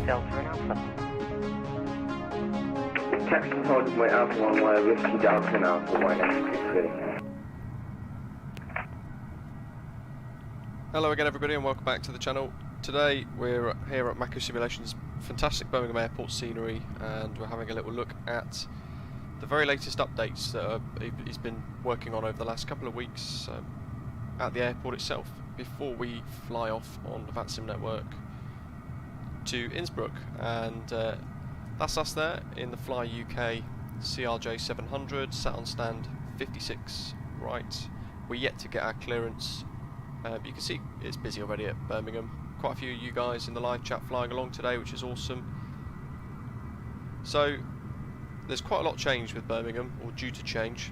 Delta and Alpha. Taxi hold my Alpha 1 Wire Whiskey Delta and Alpha 1 execute. Hello again everybody and welcome back to the channel. Today we're here at Macco Simulations fantastic Birmingham Airport scenery, and we're having a little look at the very latest updates that he's been working on over the last couple of weeks at the airport itself, before we fly off on the VATSIM network to Innsbruck. And that's us there in the FlyUK CRJ 700, sat on stand 56 right. We're yet to get our clearance. You can see it's busy already at Birmingham. Quite a few of you guys in the live chat flying along today, which is awesome. So there's quite a lot changed with Birmingham, or due to change.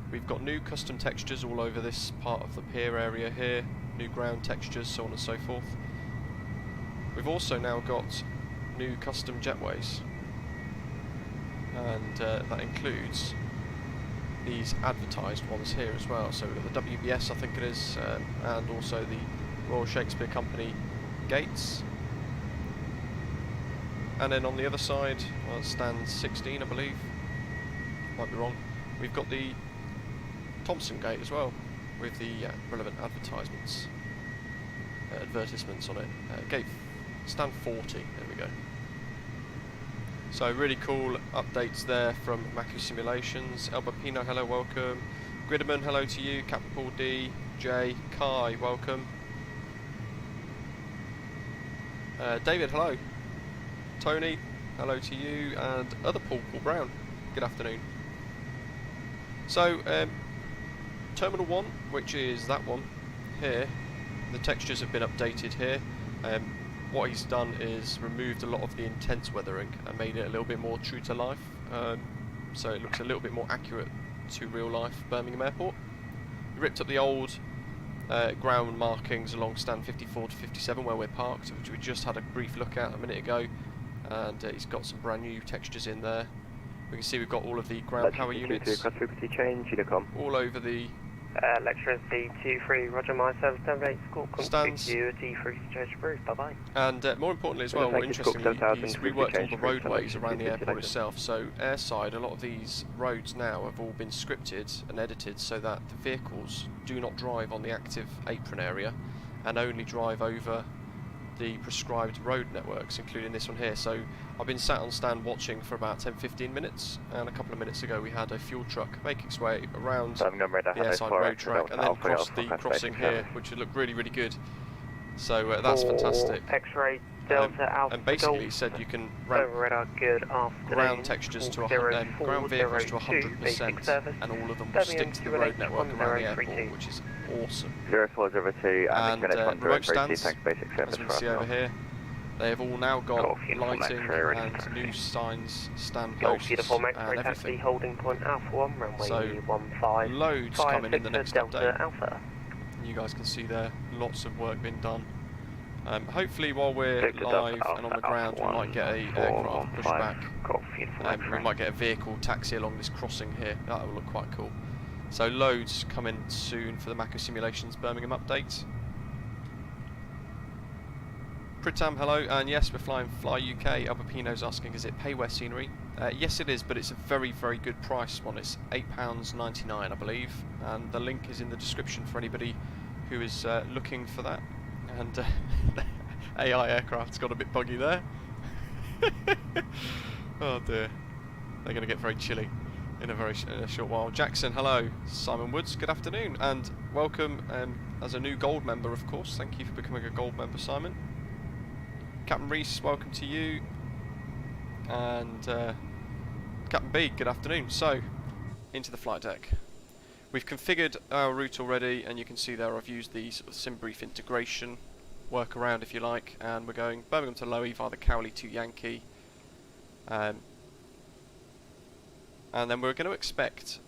We've got new custom textures all over this part of the pier area here, new ground textures, so on and so forth. We've also now got new custom jetways, and that includes these advertised ones here as well. So we've got the WBS, I think it is, and also the Royal Shakespeare Company gates. And then on the other side, well, stand 16 I believe, might be wrong, we've got the Thompson gate as well, with the relevant advertisements, advertisements on it. Gate stand 40, there we go. So really cool updates there from Macco Simulations. Elba Pino, hello, welcome. Gridman, hello to you. Captain Paul D, Jay, Kai, welcome. David, hello. Tony, hello to you. And other Paul Brown, good afternoon. So, Terminal 1, which is that one here, the textures have been updated here. What he's done is removed a lot of the intense weathering and made it a little bit more true to life, so it looks a little bit more accurate to real life Birmingham Airport. He ripped up the old ground markings along stand 54 to 57 where we're parked, which we just had a brief look at a minute ago, and he's got some brand new textures in there. We can see we've got all of the ground power units all over the Lecturer C23, Roger, my service terminate, school stands. you D3 Church Bruce, bye bye. And more importantly as well, interestingly, he's reworked all the roadways around the airport itself. So airside, a lot of these roads now have all been scripted and edited so that the vehicles do not drive on the active apron area and only drive over the prescribed road networks, including this one here. So I've been sat on stand watching for about 10-15 minutes, and a couple of minutes ago we had a fuel truck make its way around the airside road track and then cross the crossing here, which would look really, really good. So that's fantastic. X-ray Delta Alpha and basically he said you can ramp ground textures to ground vehicles to 100%, and all of them will stick to the road network around the airport, which is awesome. 0402 and remote stands, as we can see over here, they have all now got lighting and new signs, stand posts and everything. Holding point Alpha 1, runway so loads coming in the next update. Alpha. You guys can see there, lots of work being done. Hopefully while we're live and on the ground we might get a aircraft pushback. We might get a vehicle taxi along this crossing here. That will look quite cool. So loads coming soon for the Macco Simulations Birmingham update. Pritam, hello, and yes, we're flying FlyUK. Albapino's asking, is it payware scenery? Yes it is, but it's a very, very good price one. It's £8.99 I believe, and the link is in the description for anybody who is looking for that. And AI aircraft's got a bit buggy there. Oh dear, they're going to get very chilly in a short while. Jackson, hello. Simon Woods, good afternoon, and welcome as a new gold member, of course. Thank you for becoming a gold member, Simon. Captain Reese, welcome to you, and Captain B, good afternoon. So, into the flight deck. We've configured our route already, and you can see there I've used the sort of SimBrief integration workaround, if you like, and we're going Birmingham to LOWI via the Cowley to Yankee, and then we're going to expect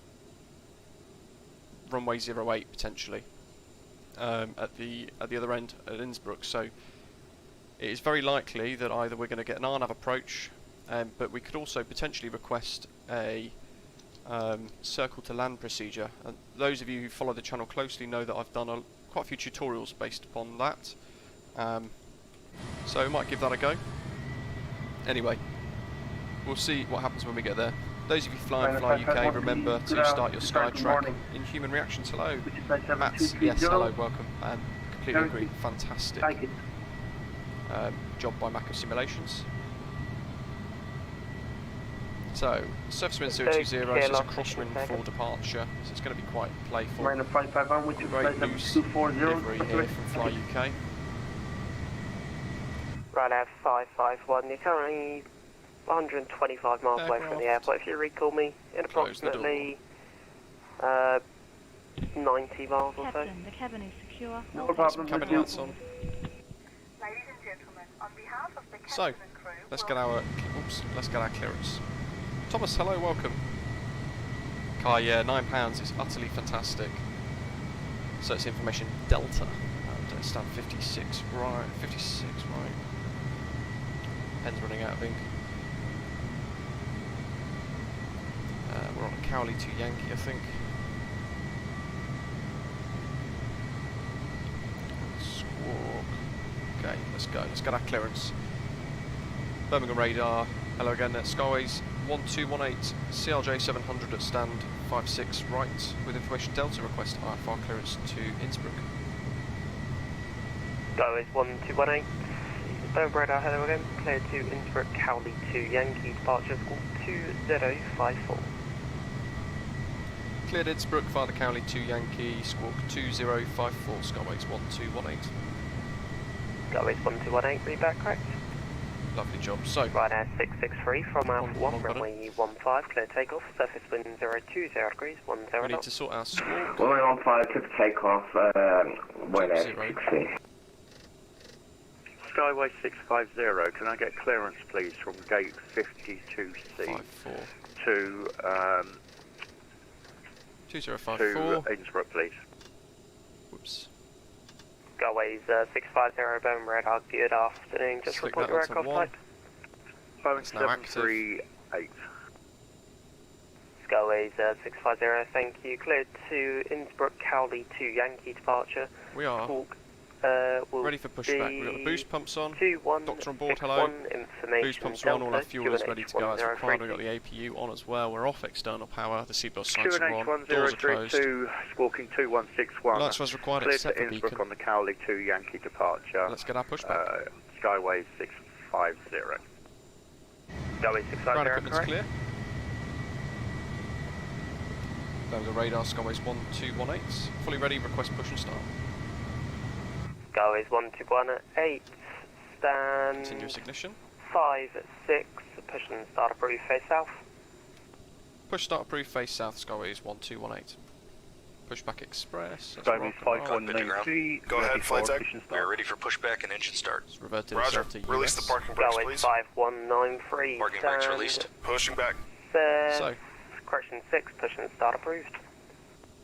runway 08 potentially at the other end at Innsbruck. So it is very likely that either we're going to get an RNAV approach, but we could also potentially request a circle to land procedure, and those of you who follow the channel closely know that I've done quite a few tutorials based upon that, so we might give that a go. Anyway, we'll see what happens when we get there. Those of you flying FlyUK, remember to start your Skytrack in human reactions. Hello. Mats, yes, hello, welcome. And completely agree, fantastic job by Macco Simulations. So, surface wind 020, so it's a crosswind for departure, so it's going to be quite playful. Great loose delivery here from FlyUK. RNAV 551, you're currently 125 miles away from the airport. If you recall me in approximately 90 miles or so. Captain, the cabin is secure. No problem. Cabin lights on. Ladies and gentlemen, on behalf of the So, captain and crew, let's get our clearance. Thomas, hello, welcome. Kai, yeah, £9 is utterly fantastic. So it's information Delta. And stand 56 right, 56 right. Pen's running out of ink. We're on a Cowley to Yankee, I think. Squawk. Okay, let's go. Let's get our clearance. Birmingham radar. Hello again. Skyways 1218. CRJ 700 at stand 56 right. With information Delta, request IFR clearance to Innsbruck. Skyways 1218. Birmingham radar. Hello again. Cleared to Innsbruck. Cowley to Yankee. Departure squawk 2054. Cleared Innsbruck via the Cowley to Yankee, squawk 2054, Skyways 1218. Skyways 1218, read back correct. Lovely job. So, Ryanair 663 from Alpha 1, runway 15, clear takeoff, surface wind 020 degrees, 10 we need to sort our squawk. Runway 15, clear takeoff, Ryanair 60. Skyway 650, can I get clearance please from gate 52C 54. to 2054. to Innsbruck please. Whoops. Skyways 650, Birmingham radar, good afternoon, just Stick report that your onto aircraft one. type. Boeing It's now active. 738. Skyways 650, thank you, cleared to Innsbruck, Cowley to Yankee departure. We are Squawk, ready for pushback. We've got the boost pumps on. 2161, Doctor on board, hello. information Boost pumps are on, all our fuel is ready to go as required. We've got the 1032. APU on as well. We're off external power. The seatbelt signs are on. QNH Doors are closed. 1032, squawking 2161. Lights was required at Cleared to Sepper Innsbruck beacon. on the Cowley to Yankee departure. Let's get our pushback. Skyway 650. Skyways 650, Ground equipment's correct. clear. There's the radar, Skyways 1218. Fully ready, request push and start. Skyways 1218, stand Continuous ignition. 56, push and start approved, face south. Push start approved, face south, Skyways 1218. Pushback express. Let's Skyway rock and roll. 5193. Go ahead, flight deck. We are ready for pushback and engine start. It's reverted Roger. itself to Release US. the parking brakes, Skyways please. 5193, Parking brakes released. Pushing back. So, correction 6, push and start approved.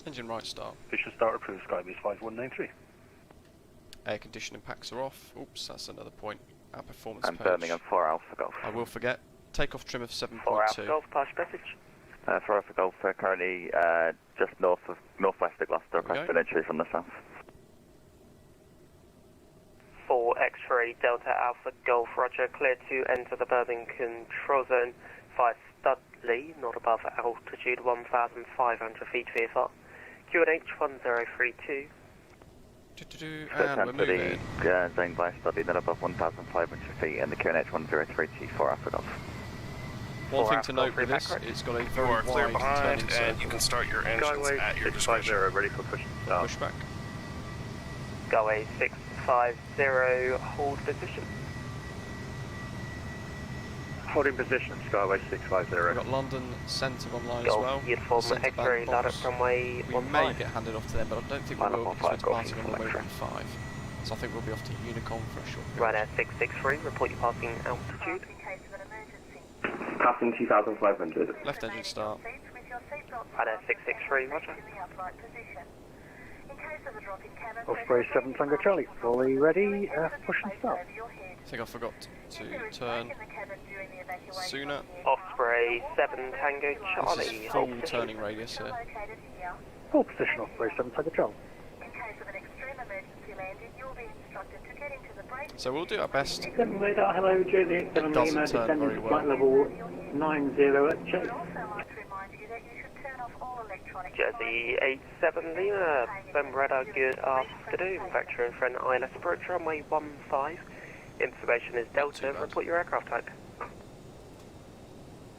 engine right start. Push and start approved, Skyway 5193. Air conditioning packs are off. Oops, that's another point. Our performance I'm page. Birmingham 4 Alpha Golf. I will forget. Takeoff trim of 4 Alpha 7.2. Golf, pass message. 4 Alpha Golf, currently just northwest of Gloucester, There we request go. an entry from the south. 4 X-ray Delta Alpha Golf, roger, clear to enter the Birmingham control zone via Studley, not above altitude 1,500 feet VFR. QNH 1032. And we're moving. Zone by Studley, not above 1,500 feet, and the QNH 1032 4 Alpha Golf. One thing Alpha to Golf, note with this, reback it's got a You very are clear wide behind, turning and you circle. can start your engines Skyway at your 650, discretion. ready for push and start. Pushback. Skyways 650, hold position. Holding position, Skyway We've 650. got London Centre online as Golf, well. uniform Centre X-ray, band ladder box. runway We 15. may get handed off to them, but I don't think we Line up will on because we're 5 Golf, departing on uniform runway X-ray. 15. So I think we'll be off to Unicom for a short period. Ryanair 663, report your passing altitude. in case of an emergency. Passing 2,500. Left engine start. Seats with your seatbelt Ryanair 663, roger. in the upright position. In case of a drop in cabin, Osprey 7 Tango Charlie, fully ready, push and start. I think I forgot to turn sooner. Osprey 7 Tango Charlie. This is hold full position. turning radius here. Full position, Osprey 7 Tango Charlie. In case of an extreme emergency landed, you'll be instructed to get into the brace. So we'll do our best. Radar, hello, Jersey It 87 doesn't Lima, turn descending very to well. flight level 90 at Chase. We'd also like to remind you that you should turn off all electronic Jersey 87 Lima, Ben Radar, good afternoon. Vector in front, ILS approach runway 15. Information is Delta, report your aircraft type.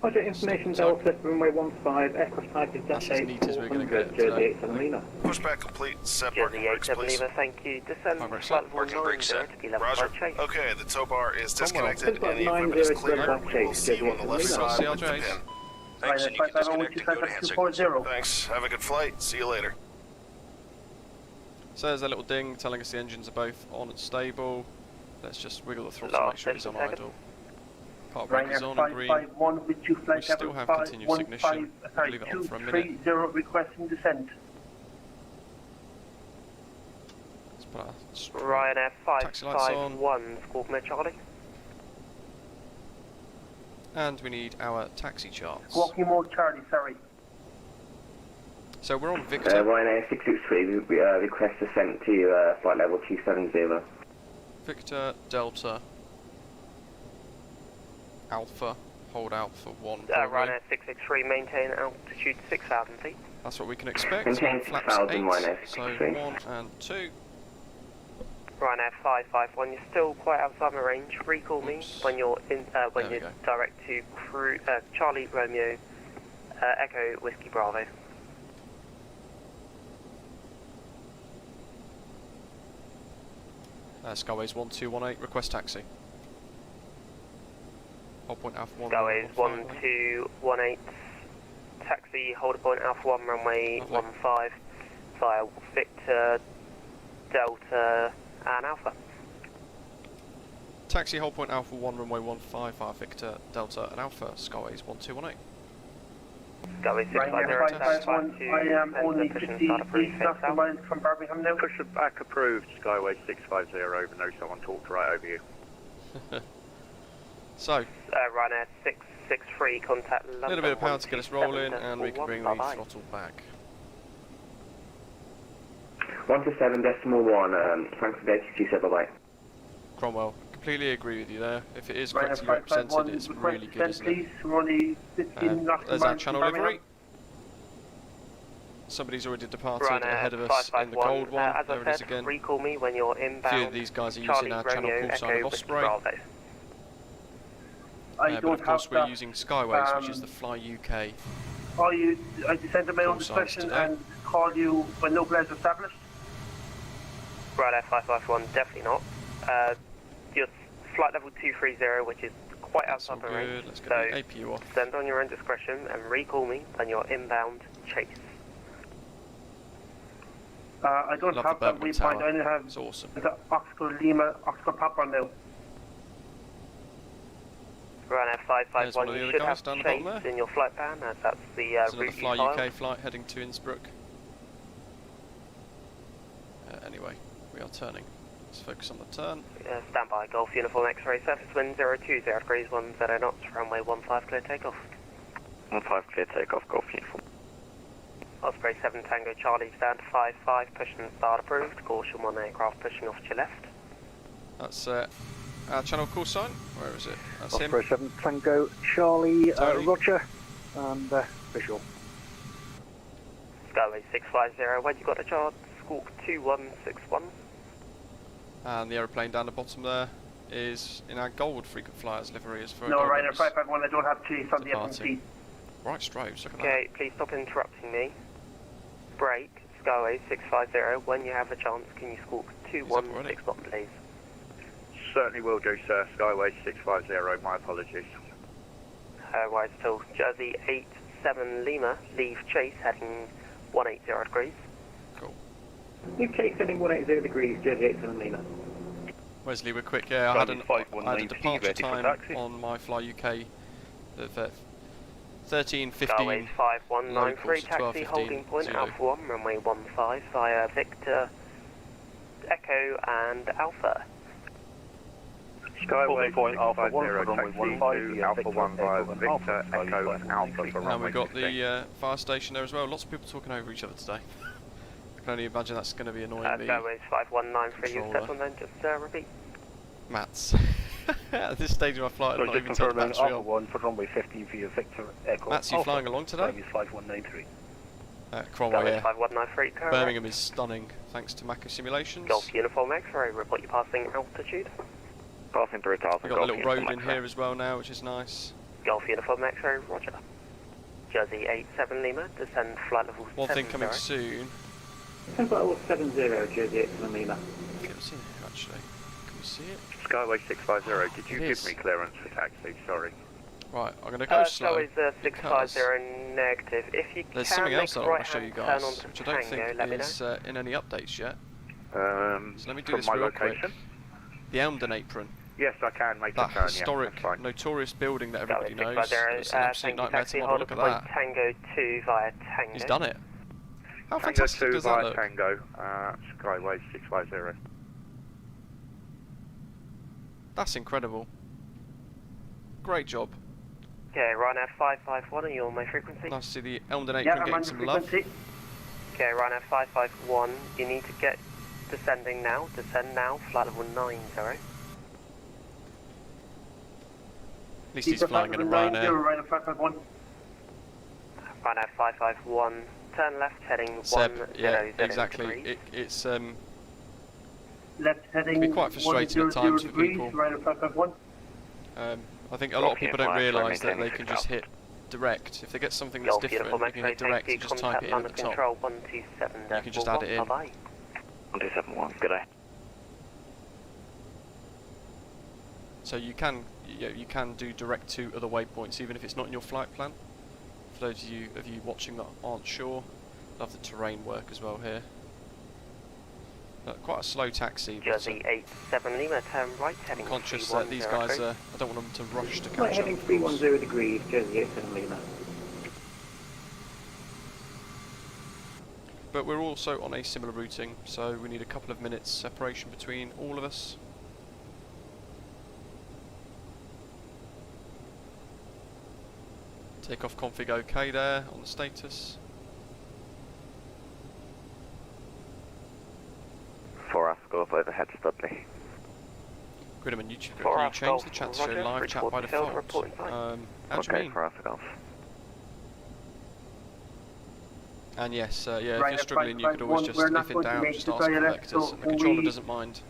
Roger, information Delta, runway 15, aircraft type is That's Dash as neat as we're gonna 8400, get Jersey today. 87 Lima. Pushback complete. Set Jersey parking brakes, 87 please. Lima, thank you. Descend Parking brakes flight set. level Parking 90 brakes set. to be level Roger. by Chase. Okay, the tow bar is Cromwell. disconnected and the equipment is clear. We will see you on the left side with the CRJs. pin. Thanks, and you can disconnect and go to hand signals. Thanks. Have a good flight. See you later. So there's a little ding telling us the engines are both on and stable. Let's just wiggle the throttle to make sure it's on idle. Park brake is on and green. We still have continuous ignition. We'll leave it on for a minute. Requesting descent. Let's put our Ryanair taxi lights on. 551, Squawk Charlie. And we need our taxi charts. Walking mode Charlie, sorry. So we're on Victor. Ryanair 663, we request descent to flight level 270. Victor, Delta, Alpha, hold out for 1. Ryanair 663, maintain altitude 6,000 feet. That's what we can expect. Maintain Flaps 6,000, 8, Ryanair so 663. 1 and 2. Ryanair 551, you're still quite outside my range. Recall me Oops. when you're There we you're go. direct to Charlie Romeo Echo Whiskey Bravo. Skyways 1218, request taxi. Hold point Alpha 1. Skyways 1218, taxi hold point Alpha 1 runway Lovely. 15 via Victor, Delta and Alpha. Taxi hold point Alpha 1 runway 15 via Victor, Delta and Alpha. Skyways 1218. Skyways 650, stand by to I am only push and 50 start approved, face nautical south. miles from Birmingham now. Push it back approved, Skyway 650, even though someone talked right over you. So, Ryanair 663, contact London. a little bit of power to get us rolling 127.41, and we can bring the bye-bye. throttle back. 127.1, thanks for the ATC, said bye-bye. Cromwell, completely agree with you there. If it is Ryanair correctly represented, 551, it's request really good, descent, isn't it? please. We're only 15 nautical There's our miles channel from Birmingham. livery. Somebody's already departed Ryanair ahead of us in the 551, gold one. as There I it is said, again. recall me when you're A inbound. few of these guys are Charlie using our channel Romeo call sign Echo of Whiskey Osprey. Bravo. I But don't of course have we're that. using Skyways, which is the FlyUK. I descended my own Call signs discretion today. and call you when no plans established. Ryanair 551, definitely not. Your flight level 230, which is quite That's all outside my good. range. Let's get So the APU off. send on your own discretion and recall me when you're inbound chase. I don't Love have the that Birmingham waypoint. I Tower. only have It's awesome. the Oxford Lima, Oxford Papa now. Ryanair There's one 551, of the you other should guys have down the bottom chase there. in your flight plan, as that's the There's another route you FlyUK filed. flight heading to Innsbruck. Anyway, we are turning. Let's focus on the turn. Stand by, Golf Uniform X-ray, surface wind 020 degrees, 10 knots, runway 15 clear takeoff. 15 clear takeoff, Golf Uniform. Osprey 7 Tango Charlie, stand 55, push and start approved, caution 1 aircraft pushing off to your left. That's our channel call sign. Where is it? That's him. Osprey 7 Tango Charlie, Tony. Roger, and visual. Skyway 650, when you got a chart, squawk 2161. And the aeroplane down the bottom there is in our gold frequent flyers livery as for No, gold Ryanair members. 551, I don't have chase on the Departing. FMC. Right stripes, look at Okay, please stop interrupting me. Break, Skyway 650, when you have a chance, can you squawk 2161 please? Certainly will do, sir. Skyway 650, my apologies. Wise till Jersey 87 Lima, leave chase heading 180 degrees. that. Cool. Leave chase heading 180 degrees, Jersey 87 Lima. Wesley, we're quick. Yeah, I had a 5190, departure ready for time taxi. on my FlyUK of 13:15. Skyways 5193, locals to taxi 12:15 holding point Zulu. Alpha 1, runway 15 via Victor, Echo and Alpha. Skyway point Alpha 1 for 650, runway taxi 15 to Alpha 1 via Victor, Victor, Echo, Echo and Alpha for And runway we've got 15. the fire station there as well. Lots of people talking over each other today. can only imagine that's going to be annoying the Airways 5193, you controller. settle then, just repeat. Mats. At this stage of my flight, I'm not even turning the battery on. 1 for runway 15 for your Victor Echo. Mats, you flying along today? Airways 5193. Cromwell, Airways yeah. 5193, correct. Birmingham is stunning, thanks to Macco Simulations. Golf Uniform X-ray, report you passing altitude. Passing 3,000. We've got a little road in here as well now, which is nice. Golf Uniform X-ray, roger. Jersey 87 Lima, descend flight level 70. One thing coming soon. Flight level 70, Jersey 87 Lima. I haven't seen it actually. Can we see it? Skyway 650, did you It give is. me clearance for taxi? Sorry. Right, I'm going to go slow. Skyway's 650 negative. If you There's can something make else that I want to show you right-hand turn guys, onto which I don't Tango, think let me is in any updates yet. So let me do from this my real location? quick. The Elmden Apron. Yes, I can make That a turn, historic, yeah, that's fine. notorious building that everybody Skyway knows. 650, It's an absolute Tango nightmare taxi, to hold model. up Look point at that. Tango 2 via Tango. He's done it. How Tango fantastic 2 does that via look? Tango, Skyway 650. That's incredible. Great job. Okay, Ryanair 551, are you on my frequency? Nice to see the Elmden Yeah, Apron I'm on getting your some love. frequency. Okay, Ryanair 551, you need to get descending now, descend now, flight level 90. At least he's flying in a Ryanair. Ryanair 551. Ryanair 551, turn left heading Seb, 10 yeah, degrees. exactly. It's Left heading be quite frustrating at times for degrees, people. Ryanair 551. I think a lot of people don't realise that they can just hit direct. If they get something that's Golf different, Uniform they can hit X-ray, direct thank and you, just type contact it in at London the top. Control 127. You can just add it in. Bye-bye. 1271, good day. So you can do direct to other waypoints, even if it's not in your flight plan. For those of you watching that aren't sure, love the terrain work as well here. Quite a slow taxi. But Jersey 87 Lima, turn right heading I'm conscious that these guys, I don't want them to rush to catch up. Heading 310 degrees, Jersey 87 Lima. But we're also on a similar routing, so we need a couple of minutes separation between all of us. Takeoff config OK there on the status. 4 Alpha Golf overhead Studley. Gridman, can For you Alpha change Golf, the chat to Roger, show live chat by report to field, default? reporting fine. How do you Okay, mean? 4 Alpha Golf. And yes, yeah, if Right, you're struggling, you could always just, we're not if in going to doubt, make just the ask for dialect, vectors. so And the controller we, doesn't mind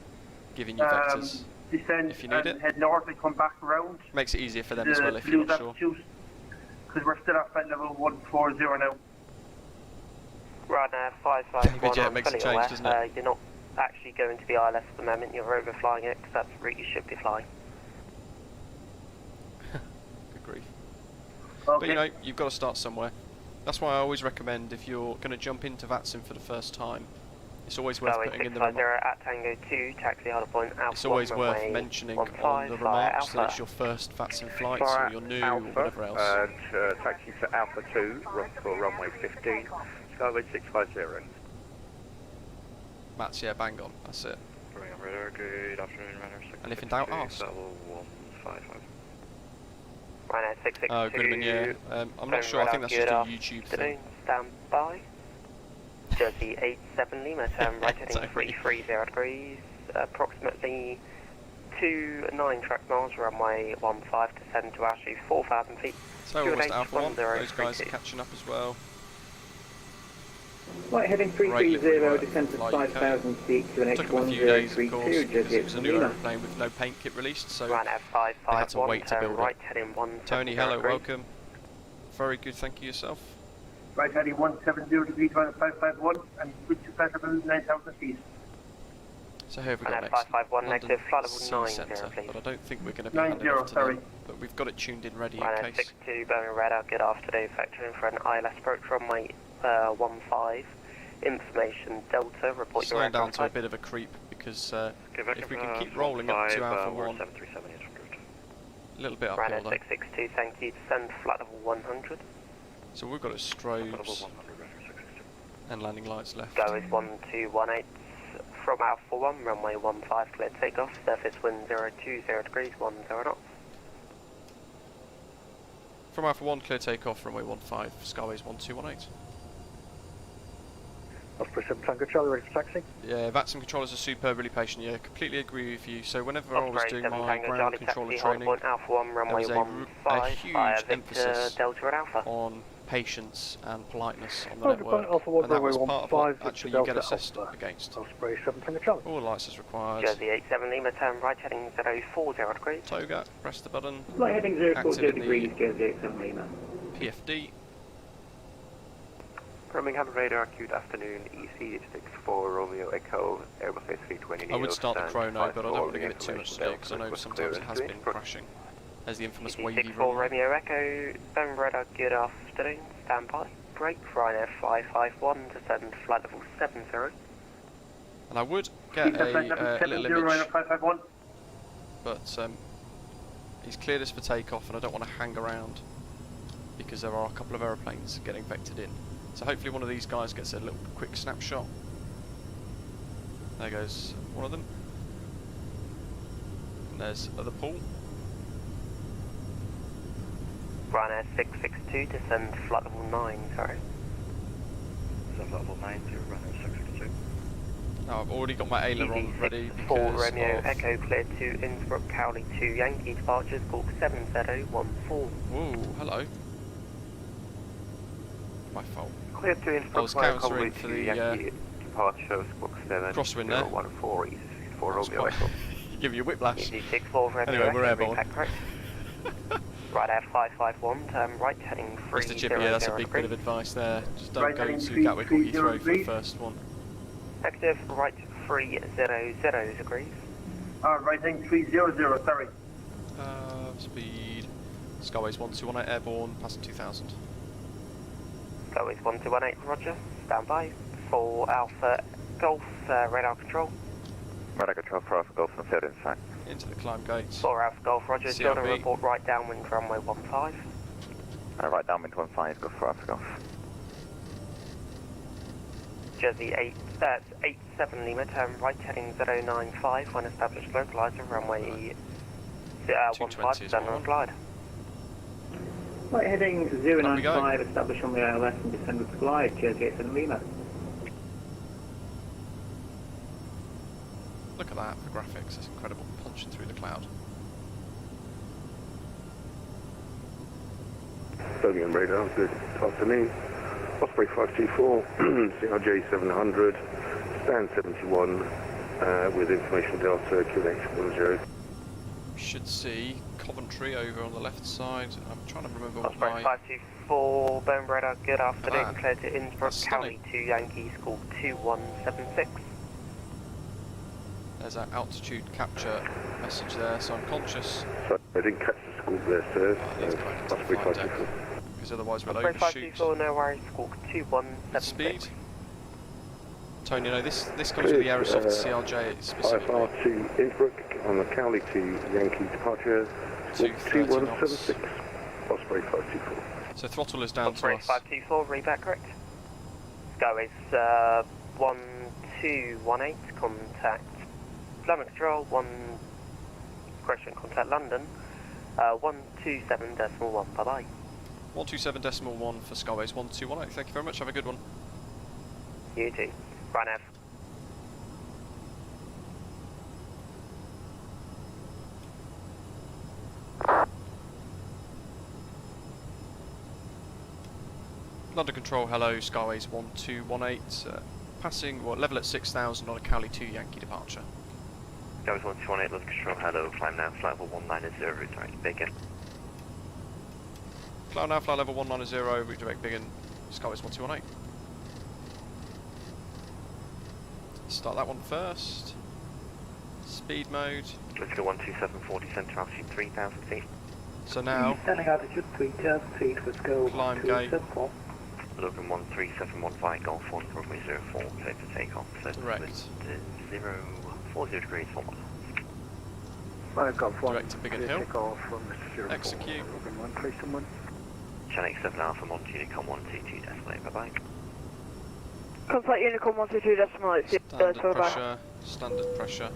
giving you vectors. Descend if you need and it. head north and come back around. Makes it easier for them as well if you're not sure. Because we're still at flight level 140 now. Ryanair 551, Yeah, it I'm makes a fully change, aware. doesn't it? You're not actually going to be ILS at the moment, you're overflying it, because that's the route you should be flying. Good grief. Okay. But you know, you've got to start somewhere. That's why I always recommend, if you're going to jump into VATSIM for the first time, it's always worth putting in the remarks. at Tango 2, taxi holder point Alpha. It's always 1, worth runway mentioning 15, on the via remarks that Alpha. it's your first VATSIM flight, so you're new or whatever else. Taxi to Alpha 2 for runway 15, Skyway 650. Mats, yeah, bang on. That's it. Birmingham radar, good afternoon, runner 662. And if in doubt, ask. Level 155. Ryanair 662. Oh, Goodman, yeah. I'm not sure. I think that's just a YouTube thing. Stand by. Jersey 87 Lima, turn right heading Sorry. 330 degrees, approximately 29 track miles, runway 15, descend to altitude 4,000 feet. So Fuel almost H Alpha 1. 1032. Those guys are catching up as well. Right, heading Great 330, livery descend to work, 5,000 feet to an Took them a few days, of course, H1032, because Jersey it was a 87 new Lima. aeroplane with no paint kit released, so Ryanair they had to 551, wait to turn build right it. heading 17 Tony, hello, degrees. welcome. Very good, thank you yourself. Right heading 170 degrees, Ryanair 551, and switch to flight level 9,000 feet. So here we've got Ryanair next 551 London negative, flight level Sea 90, Centre, please. but I don't think we're going to be 90, handing off to sorry. them. But we've got it tuned in ready in Ryanair case. 62, Birmingham radar, good afternoon, factoring for an ILS approach runway 15. Information Delta, report your Slowing down aircraft to a type. bit of a creep because Quebec, if we can keep rolling up to Alpha 1, 737 is approved. a little bit uphill Ryanair though. 662, thank you, descend flight level 100. So we've got it Level strobes 100, runner 662. and landing lights left. Go is 1218 from Alpha 1, runway 15, clear takeoff, surface wind 020 degrees, 10 knots. From Alpha 1, clear takeoff, runway 15, Skyways 1218. Osprey 7 Tango Charlie, ready for taxi? Yeah, VATSIM controllers are superbly patient. Yeah, completely agree with you. So whenever I was Osprey doing 7 my Tango ground Charlie controller taxi, training, hold point Alpha 1, there runway was a 15 huge via Victor emphasis Delta and Alpha. on patience and politeness on the Hold network, point Alpha 1, and that was runway part of 15, what actually Victor you get Delta assessed Alpha. against. Osprey 7 Tango Charlie. All lights as required. Jersey 87 Lima, turn right heading 040 degrees. Toga, press the button. Flight heading 040 Active in degrees, the Jersey 87 Lima. PFD. Birmingham radar, good afternoon, EC64 Romeo Echo, Airbus A320. I would start the chrono, but I don't want to give it too much steer because I know sometimes it has been crashing. There's the infamous wavy EC64 run. Romeo Echo, Birmingham radar, good afternoon, stand by. Break, RNAV 551, descend flight level 70. And I would get a little image, 551. but he's cleared us for takeoff and I don't want to hang around because there are a couple of aeroplanes getting vectored in. So hopefully one of these guys gets a little quick snapshot. There goes one of them. And there's other pool. RNAV 662, descend flight level 9, sorry. Descend level 9 to RNAV 662. Now I've already got my aileron ready because 4 Romeo of... Echo clear to Innsbruck, Cowley 2 Yankee departures, Cork 7Z014. Whoa, hello. My fault. Clear to Innsbruck, I was countering for the Yankee departure, Cork 7 crosswind there. 014, EC64 Romeo Echo. Give you a whiplash. EC64 Romeo Anyway, we're Echo, airborne. repack correct. Right at 551, turn right heading 30 Mr. Chippy, yeah, that's a big bit of advice there. Just don't go to Gatwick or Heathrow for the first one. Active right 300 degrees. Right heading 300, sorry. Speed. Skyways 1218 airborne, passing 2000. Skyways 1218, roger. Stand by. For Alpha Golf, radar control. Radar control for Alpha Golf and set inside. Into the climb gates. For Alpha Golf, roger. CRB. Building report right downwind runway 15. Right downwind 15, go for Alpha Golf. Jersey 87 Lima, turn right heading 095 when established localizer, runway 15, stand on glide. Flight heading Up we go. 095, establish on the ILS and descend with glide, Jersey 87 Lima. Look at that for graphics, it's incredible, punching through the cloud. Birmingham radar, good afternoon. Osprey 524, CRJ 700, stand 71, with information delta, QNH 10. Should see Coventry over on the left side. I'm trying to remember what Osprey my... 524, Birmingham radar, good afternoon, Ah, clear to Innsbruck, that's County stunning. 2 Yankee, school 2176. There's that altitude capture message there, so I'm conscious. So I didn't catch the school there, sir. I need to go back to the Osprey flight deck, 524. because otherwise we'll Osprey overshoot 524, no worries, school 2176. speed. Tony, no, this comes with the Aerosoft CRJ specifically. IFR to Innsbruck on the Cowley to Yankee departure, 230 knots. 2176, Osprey 524. So throttle is down to Osprey us. 524, reback correct. Skyways 1218, contact London Control, correction, contact London, 127.1, bye bye. 127.1 for Skyways 1218, thank you very much, have a good one. You too. RNAV. London Control, hello, Skyways 1218, passing, level at 6,000 on a Cowley 2 Yankee departure. Skyways 1218, London Control, hello, climb now, flight level 190, redirect Bacon. Climb now, flight level 190, redirect Biggin, Skyways 1218. Start that one first. Speed mode. Let's go 12740, centre altitude 3,000 feet. So now, Standing altitude 3,000 feet, let's go Climb gate. 127. Logan 13715, Golf 1, runway 04, clear for takeoff. So Direct. 040 degrees, 1. I've got one. Direct to Biggin Hill. Takeoff from Mr. 04. Execute. Logan 137. Channel 7 Alpha, Monty Unicom 122, decimal, bye bye. Contact Unicom 122 decimal, standard pressure, standard pressure.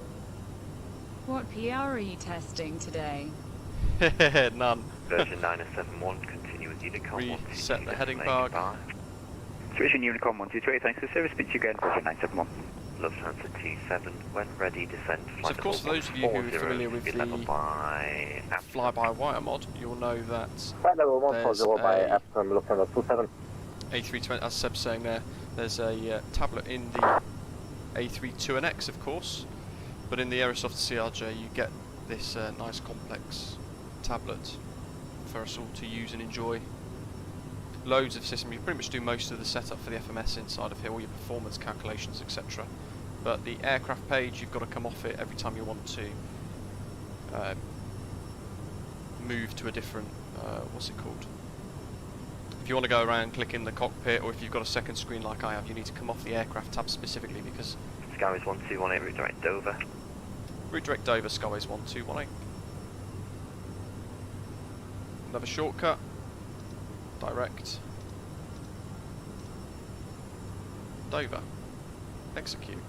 What PR are you testing today? None. Version 9071, continue with Unicom 122. Reset the heading bar. Situation Unicom 123, thanks for service, speech again, version 971. Lufthansa 27, when ready, descend. So of course, for those of you who are familiar with the fly-by-wire mod, you'll know that there's a A320, as Seb's saying there, there's a tablet in the A32NX, of course, but in the Aerosoft CRJ you get this nice complex tablet for us all to use and enjoy. Loads of system, you pretty much do most of the setup for the FMS inside of here, all your performance calculations, etc. But the aircraft page, you've got to come off it every time you want to move to a different, what's it called? If you want to go around clicking the cockpit, or if you've got a second screen like I have, you need to come off the aircraft tab specifically because... Skyways 1218, route direct Dover. Route direct Dover, Skyways 1218. Another shortcut. Direct. Dover. Execute.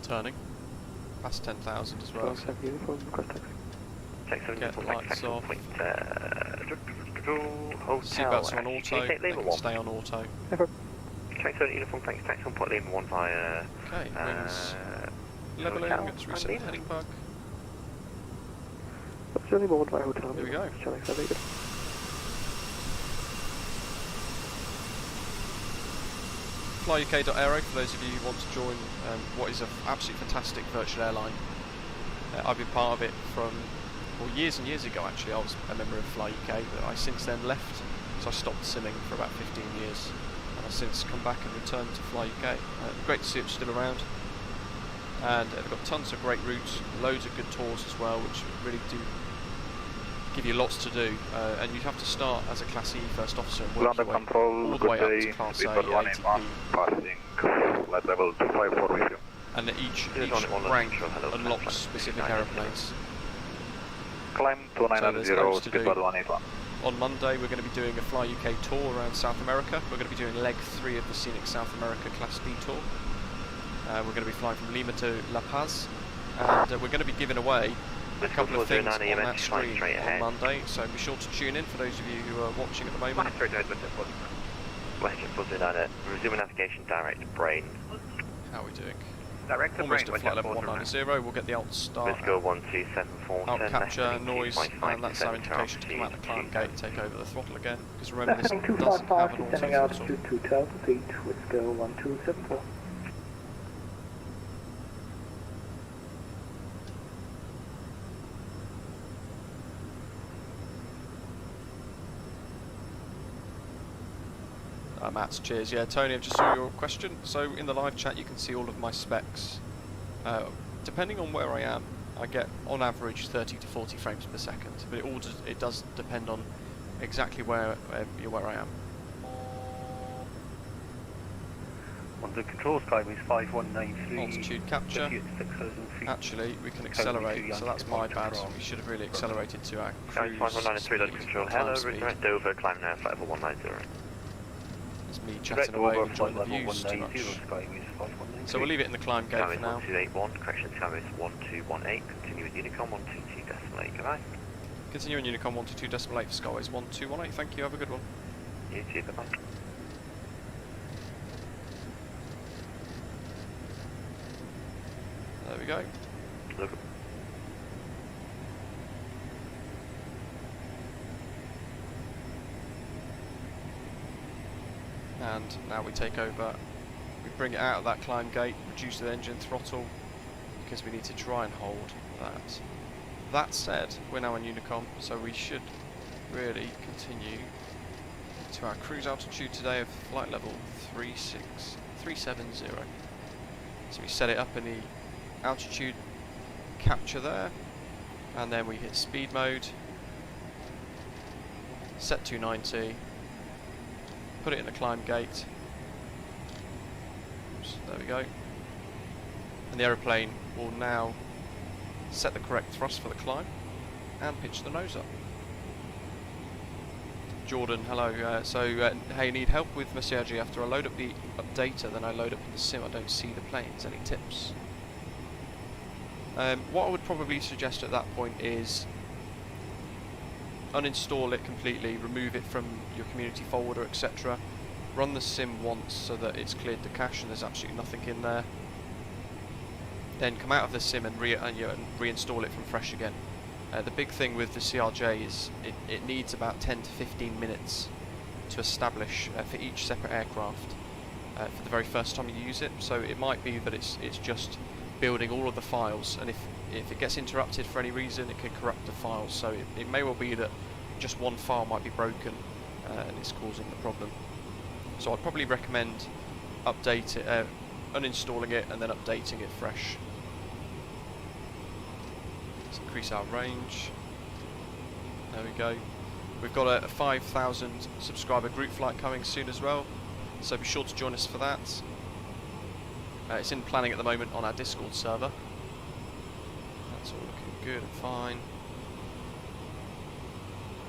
Turning. Past 10,000 as well. So get the lights off. Seatbelts are on auto. They can stay on auto. Track 7 uniform, thanks. Taxi on Port Lima 1 via... Okay, wings levelling. Let's reset the heading bug. Here we go. FlyUK.aero for those of you who want to join what is an absolutely fantastic virtual airline. I've been part of it from years and years ago actually. I was a member of FlyUK, but I since then left, so I stopped simming for about 15 years and I've since come back and returned to FlyUK. Great to see it's still around, and they've got tons of great routes, loads of good tours as well, which really do give you lots to do, and you have to start as a Class E first officer and work your way all the way up to Class A, ATP. Level 254 with you. And each rank unlocks specific aeroplanes. Climb 2990, speedbird 181. On Monday we're going to be doing a FlyUK tour around South America. We're going to be doing leg 3 of the scenic South America Class B tour. We're going to be flying from Lima to La Paz, and we're going to be giving away a couple of things on that stream on Monday, so be sure to tune in for those of you who are watching at the moment. Western 409, resuming navigation direct to Brain. How are we doing? Direct to Almost Brain, at flight level 190, we'll get the alt start. Let's go 12740. Alt capture, noise, and that's our indication to come out the climb gate and take over the throttle again, because remember this doesn't have an auto throttle. altitude 2,000 feet, let's go 1274. Matt's, cheers. Yeah, Tony, I've just saw your question. So in the live chat you can see all of my specs. Depending on where I am, I get on average 30 to 40 frames per second, but it does depend on exactly where I am. On the control Skyways 5193. Altitude capture. Actually, we can accelerate, so that's my bad. We should have really accelerated to our cruise 5193 load control. Hello, direct Dover, climb now, flight level 190. It's me chatting away and enjoying the views too much. So we'll leave it in the climb gate for now. 1281, correction, Skyways 1218, continue with Unicom 122.8, goodbye. Continue in Unicom 122.8 for Skyways 1218, thank you, have a good one. You too, bye-bye. There we go. Look. And now we take over, we bring it out of that climb gate, reduce the engine throttle, because we need to try and hold that. That said, we're now on Unicom, so we should really continue to our cruise altitude today of flight level 370. So we set it up in the altitude capture there, and then we hit speed mode, set 290, put it in the climb gate. Oops, there we go. And the aeroplane will now set the correct thrust for the climb and pitch the nose up. Jordan, hello. Hey, need help with my CRJ? After I load up the data, then I load up in the sim, I don't see the planes. Any tips? What I would probably suggest at that point is uninstall it completely, remove it from your community folder, etc. Run the sim once so that it's cleared the cache and there's absolutely nothing in there. Then come out of the sim and reinstall it from fresh again. The big thing with the CRJ is it needs about 10 to 15 minutes to establish for each separate aircraft for the very first time you use it. So it might be that it's just building all of the files, and if it gets interrupted for any reason, it can corrupt the files. So it may well be that just one file might be broken and it's causing the problem. So I'd probably recommend uninstalling it and then updating it fresh. Let's increase our range. There we go. We've got a 5,000 subscriber group flight coming soon as well, so be sure to join us for that. It's in planning at the moment on our Discord server. That's all looking good and fine.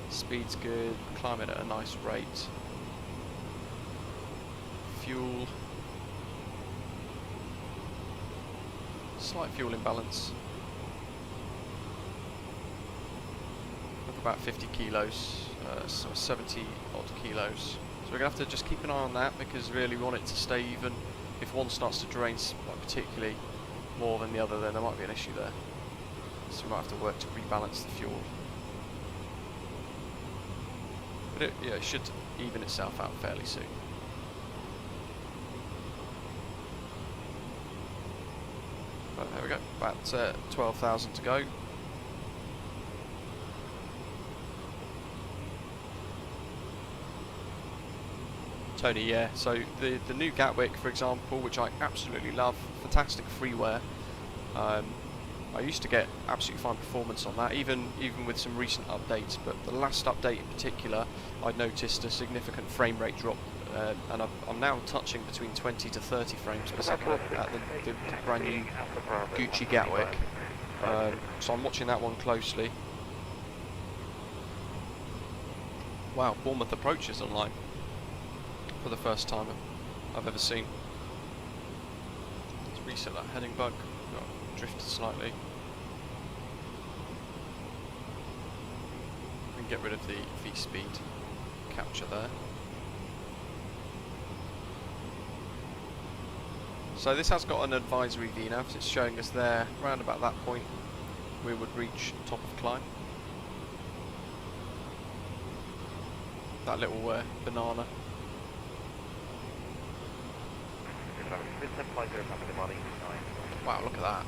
Speed's good, climbing at a nice rate. Fuel. Slight fuel imbalance. About 50 kilos, so 70 odd kilos. So we're going to have to just keep an eye on that, because really we want it to stay even. If one starts to drain particularly more than the other, then there might be an issue there. So we might have to work to rebalance the fuel. But it should even itself out fairly soon. But there we go, about 12,000 to go. Tony, yeah, so the new Gatwick, for example, which I absolutely love, fantastic freeware. I used to get absolutely fine performance on that, even with some recent updates, but the last update in particular, I noticed a significant frame rate drop, and I'm now touching between 20 to 30 frames per second at the brand new Gucci Gatwick. So I'm watching that one closely. Wow, Bournemouth approaches online. For the first time I've ever seen. Let's reset that heading bug. Got drifted slightly. We can get rid of the V-speed capture there. So this has got an advisory VNAV. It's showing us there, around about that point, we would reach top of climb. That little banana. Wow, look at that.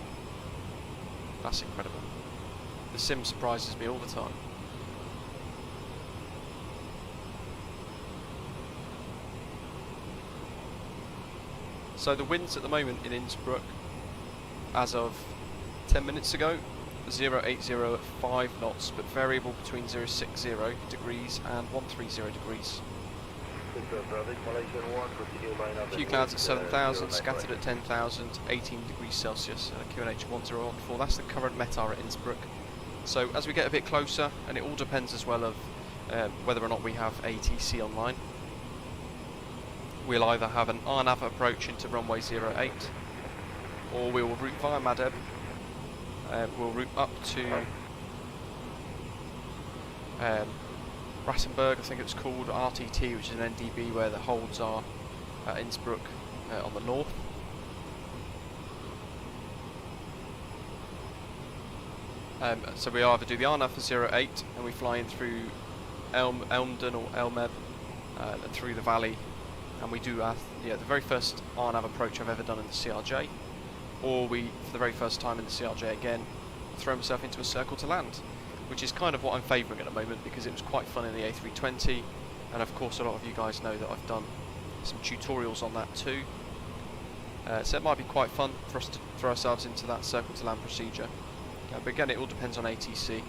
That's incredible. The sim surprises me all the time. So the winds at the moment in Innsbruck, as of 10 minutes ago, 080 at 5 knots, but variable between 060 degrees and 130 degrees. A few clouds at 7,000, scattered at 10,000, 18 degrees Celsius, and a QNH 1014. That's the current METAR at Innsbruck. So as we get a bit closer, and it all depends as well of whether or not we have ATC online, we'll either have an RNAV approach into runway 08, or we will route via Madeb. We'll route up to Rattenberg, I think it's called, RTT, which is an NDB where the holds are at Innsbruck on the north. So we either do the RNAV for 08 and we fly in through Elmden or Elmeb and through the valley, and we do the very first RNAV approach I've ever done in the CRJ, or we, for the very first time in the CRJ again, throw myself into a circle to land, which is kind of what I'm favouring at the moment because it was quite fun in the A320, and of course a lot of you guys know that I've done some tutorials on that too. So it might be quite fun for us to throw ourselves into that circle to land procedure. But again, it all depends on ATC.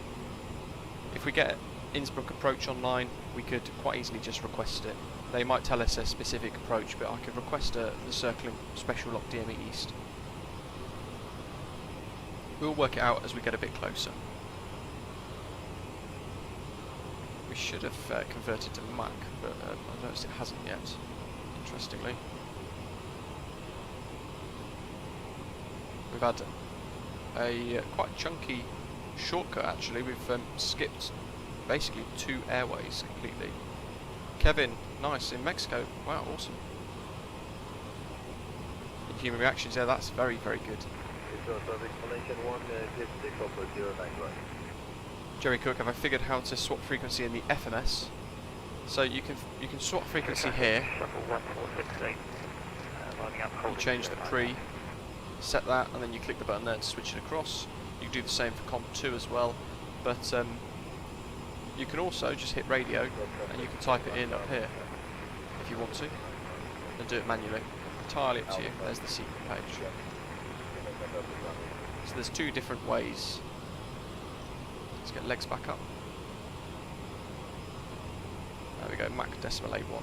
If we get Innsbruck approach online, we could quite easily just request it. They might tell us a specific approach, but I could request the circling special lock DME East. We'll work it out as we get a bit closer. We should have converted to Mac, but I noticed it hasn't yet, interestingly. We've had a quite chunky shortcut actually. We've skipped basically 2 airways completely. Kevin, nice, in Mexico. Wow, awesome. In human reactions, yeah, that's very, very good. Jerry Cook, have I figured how to swap frequency in the FMS? So you can swap frequency here. You change the pre, set that, and then you click the button there to switch it across. You can do the same for Comp 2 as well, but you can also just hit radio and you can type it in up here if you want to, and do it manually. Entirely up to you. There's the secret page. So there's 2 different ways. Let's get legs back up. There we go, Mach decimal A1.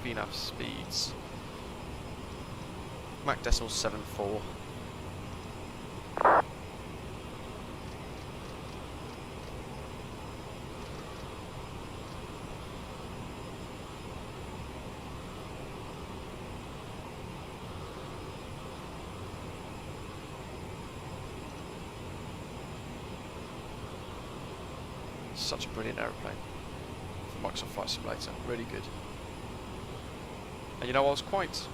VNAV speeds. Mach decimal 7.4. Such a brilliant aeroplane for Microsoft Flight Simulator, really good. And you know, I was quite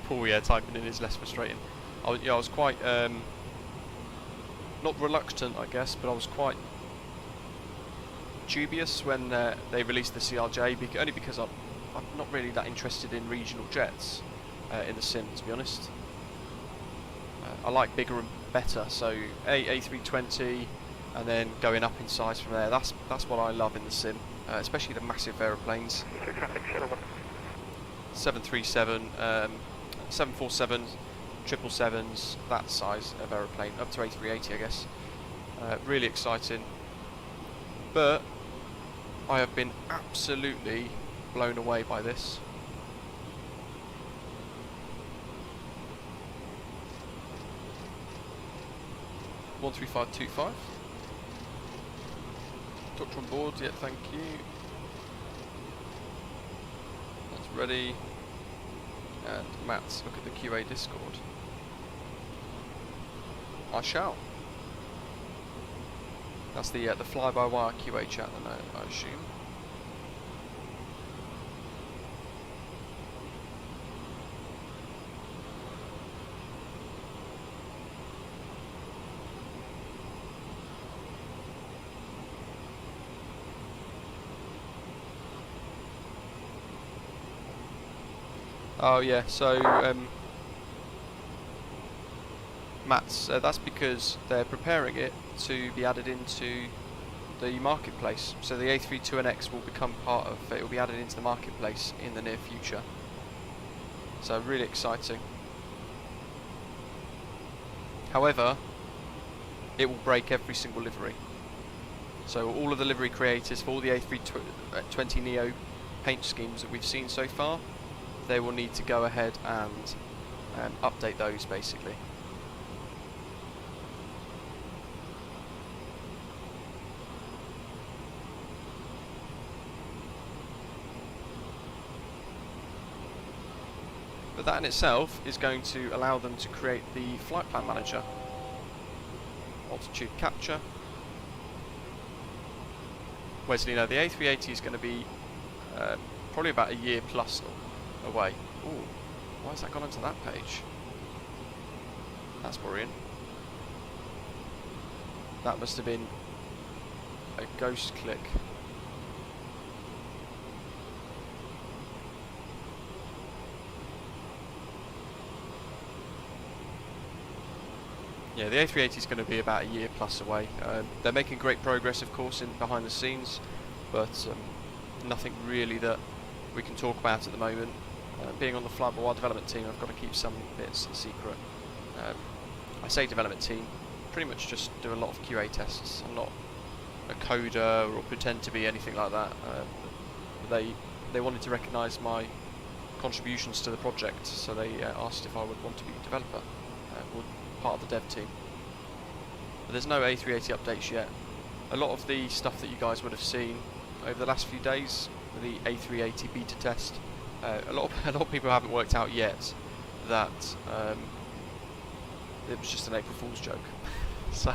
Paul, yeah, typing in is less frustrating. I was quite not reluctant, I guess, but I was quite dubious when they released the CRJ, only because I'm not really that interested in regional jets in the sim, to be honest. I like bigger and better, so A320. And then going up in size from there. That's what I love in the sim, especially the massive aeroplanes. 737, 747, 777s, that size of aeroplane, up to A380, I guess. Really exciting. But I have been absolutely blown away by this. (13525). Doctor on board, yeah, thank you. That's ready. And Matt, look at the QA Discord. I shall. That's the fly-by-wire QA chat, then I assume. Oh yeah, so Matt's, that's because they're preparing it to be added into the marketplace. So the A32NX will become part of it, will be added into the marketplace in the near future. So really exciting. However, it will break every single livery. So all of the livery creators for all the A320 Neo paint schemes that we've seen so far, they will need to go ahead and update those, basically. But that in itself is going to allow them to create the flight plan manager. Altitude capture. Wesley, no, the A380 is going to be probably about a year plus away. Ooh, why has that gone onto that page? That's worrying. That must have been a ghost click. Yeah, the A380 is going to be about a year plus away. They're making great progress, of course, in behind the scenes, but nothing really that we can talk about at the moment. Being on the fly-by-wire development team, I've got to keep some bits secret. I say development team, pretty much just do a lot of QA tests. I'm not a coder or pretend to be anything like that. They wanted to recognise my contributions to the project, so they asked if I would want to be a developer, or part of the dev team. But there's no A380 updates yet. A lot of the stuff that you guys would have seen over the last few days, the A380 beta test, a lot of people haven't worked out yet that it was just an April Fool's joke. So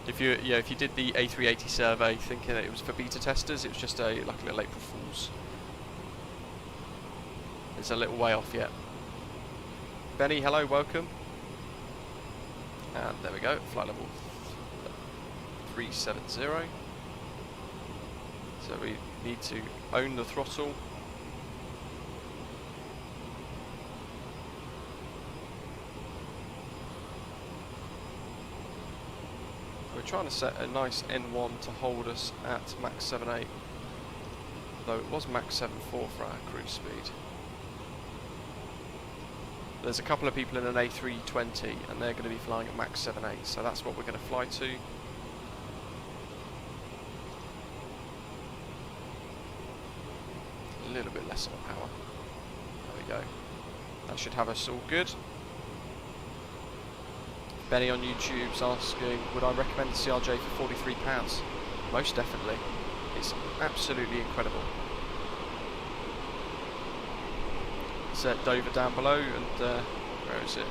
if you did the A380 survey thinking that it was for beta testers, it was just like a little April Fool's. It's a little way off yet. Benny, hello, welcome. And there we go, flight level 370. So we need to own the throttle. We're trying to set a nice N1 to hold us at Mach 7.8, though it was Mach 7.4 for our cruise speed. There's a couple of people in an A320 and they're going to be flying at Mach 7.8, so that's what we're going to fly to. A little bit less on power. There we go. That should have us all good. Benny on YouTube's asking, would I recommend the CRJ for £43? Most definitely. It's absolutely incredible. It's Dover down below, and where is it?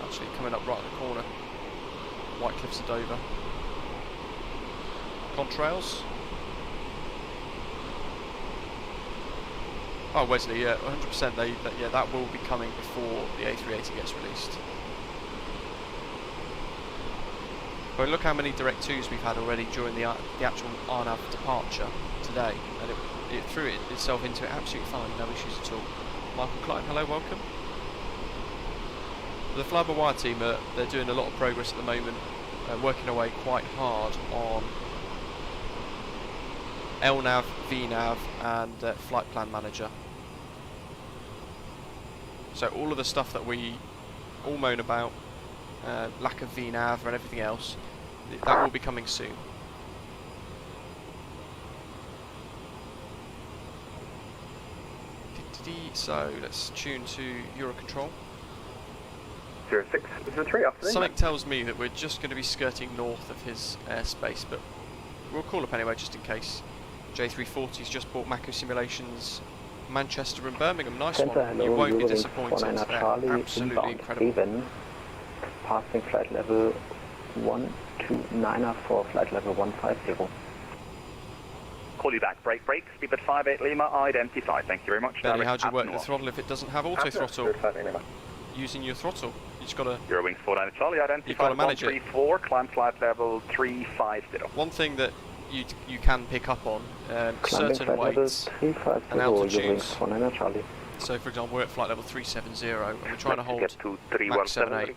Actually coming up right in the corner. White Cliffs of Dover. Contrails. Oh, Wesley, yeah, 100%. That will be coming before the A380 gets released. But look how many Direct 2s we've had already during the actual RNAV departure today, and it threw itself into it absolutely fine, no issues at all. Michael Klein, hello, welcome. The FlyUK VA team, they're doing a lot of progress at the moment, working away quite hard on LNAV, VNAV and Flight Plan Manager. So all of the stuff that we all moan about, lack of VNAV and everything else, that will be coming soon. So let's tune to Eurocontrol. 0603, afternoon. Something tells me that we're just going to be skirting north of his airspace, but we'll call up anyway just in case. J340's just bought Macco Simulations Manchester and Birmingham. Nice Center, one. hello, You won't be Eurowings disappointed. 49 Charlie, Absolutely incredible. Haven, passing flight level 129 for flight level 150. Call you back. Brake, speed at 58 Lima, identified. Thank you very much. Benny, how do you work the throttle if it doesn't have auto throttle? Using your throttle. You just got to. Eurowings 49 Charlie, identified. You've got to manage it. 134, climb flight level 350. One thing that you can pick up on certain weights and altitudes. So, for example, we're at flight level 370 and we're trying to hold Mach 7.8.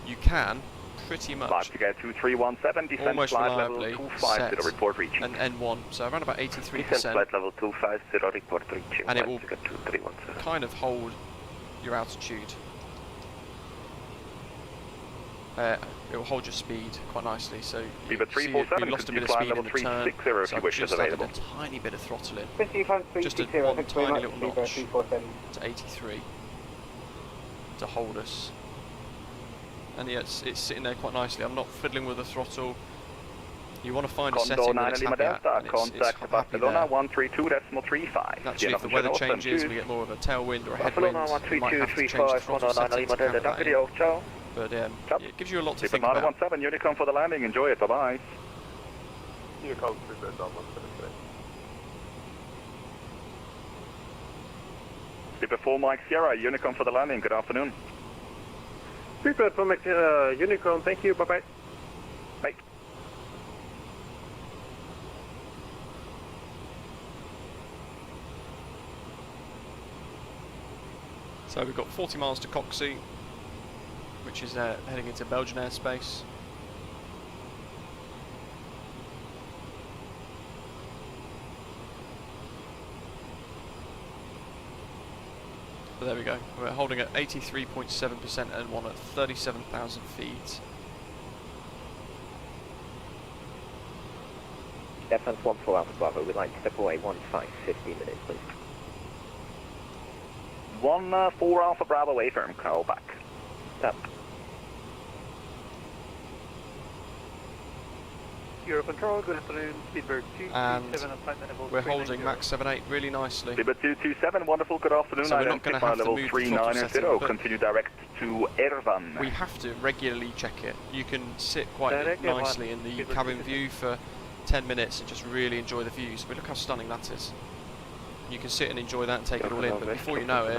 You can pretty much to get to 317, descend almost flight reliably level 250, report reaching. an N1, so around about 83%, Flight level 250, report reaching. and it will kind of hold your altitude. It will hold your speed quite nicely, so you see we lost a bit of speed in the turn, so I've just added a tiny bit of throttle in, just one tiny little notch to 83 to hold us. And yeah, it's sitting there quite nicely. I'm not fiddling with the throttle. You want to find a setting that it's happy at, and it's happy there. 132.35. Naturally, if the weather changes, we get more of a tailwind or a headwind, we might have to change the throttle setting to counter that in. But it gives you a lot to think about. 17 Unicom for the landing. Enjoy it. Bye-bye. Unicom 3 before Mike Sierra, Unicom for the landing. Good afternoon. Prepared for Unicom, thank you, bye-bye. Bye. So we've got 40 miles to Coxey, which is heading into Belgian airspace. But there we go, we're holding at 83.7% N1 at 37,000 feet. Defense 14 Alpha Bravo, we'd like to step away 1550 minutes, please. 14 Alpha Bravo, away firm, call back. Stop. Eurocontrol, good afternoon, Speedbird 227 and flight level we're holding Max 78 really nicely. Speedbird 227, wonderful, good afternoon. So we're not going to have to move the throttle setting, continue direct to Ervan. we have to regularly check it. You can sit quite nicely in the cabin view for 10 minutes and just really enjoy the views. But look how stunning that is. You can sit and enjoy that and take it all in, but before you know it,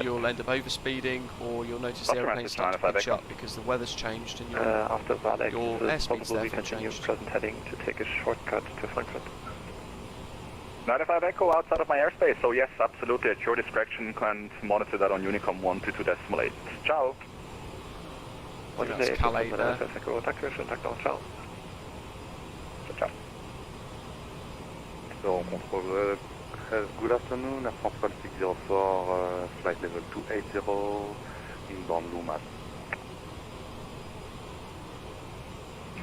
you'll end up overspeeding, or you'll notice the aeroplane start to pitch up because the weather's changed and your airspeed's therefore changed. Present heading to take a shortcut to Frankfurt. 95 Echo outside of my airspace, so yes, absolutely, at your discretion, and monitor that on Unicom 122.8. Ciao. That's Calais there. Ciao. So, control, good afternoon, Air France 604, flight level 280, inbound Lumas.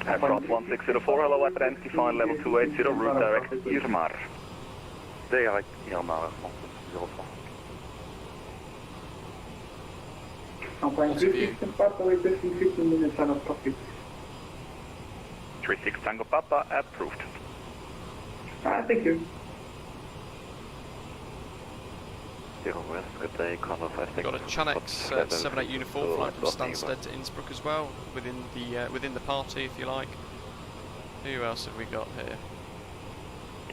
Air France 1604, hello, identify level 280, route direct Irmar. Direct Irmar, Air France 604. I'm flying 36 and Papa, requesting 15 minutes out of cockpit. 36 Tango Papa, approved. Thank you. Got a Chanex 78 uniform flying from Stansted to Innsbruck as well, within the party, if you like. Who else have we got here?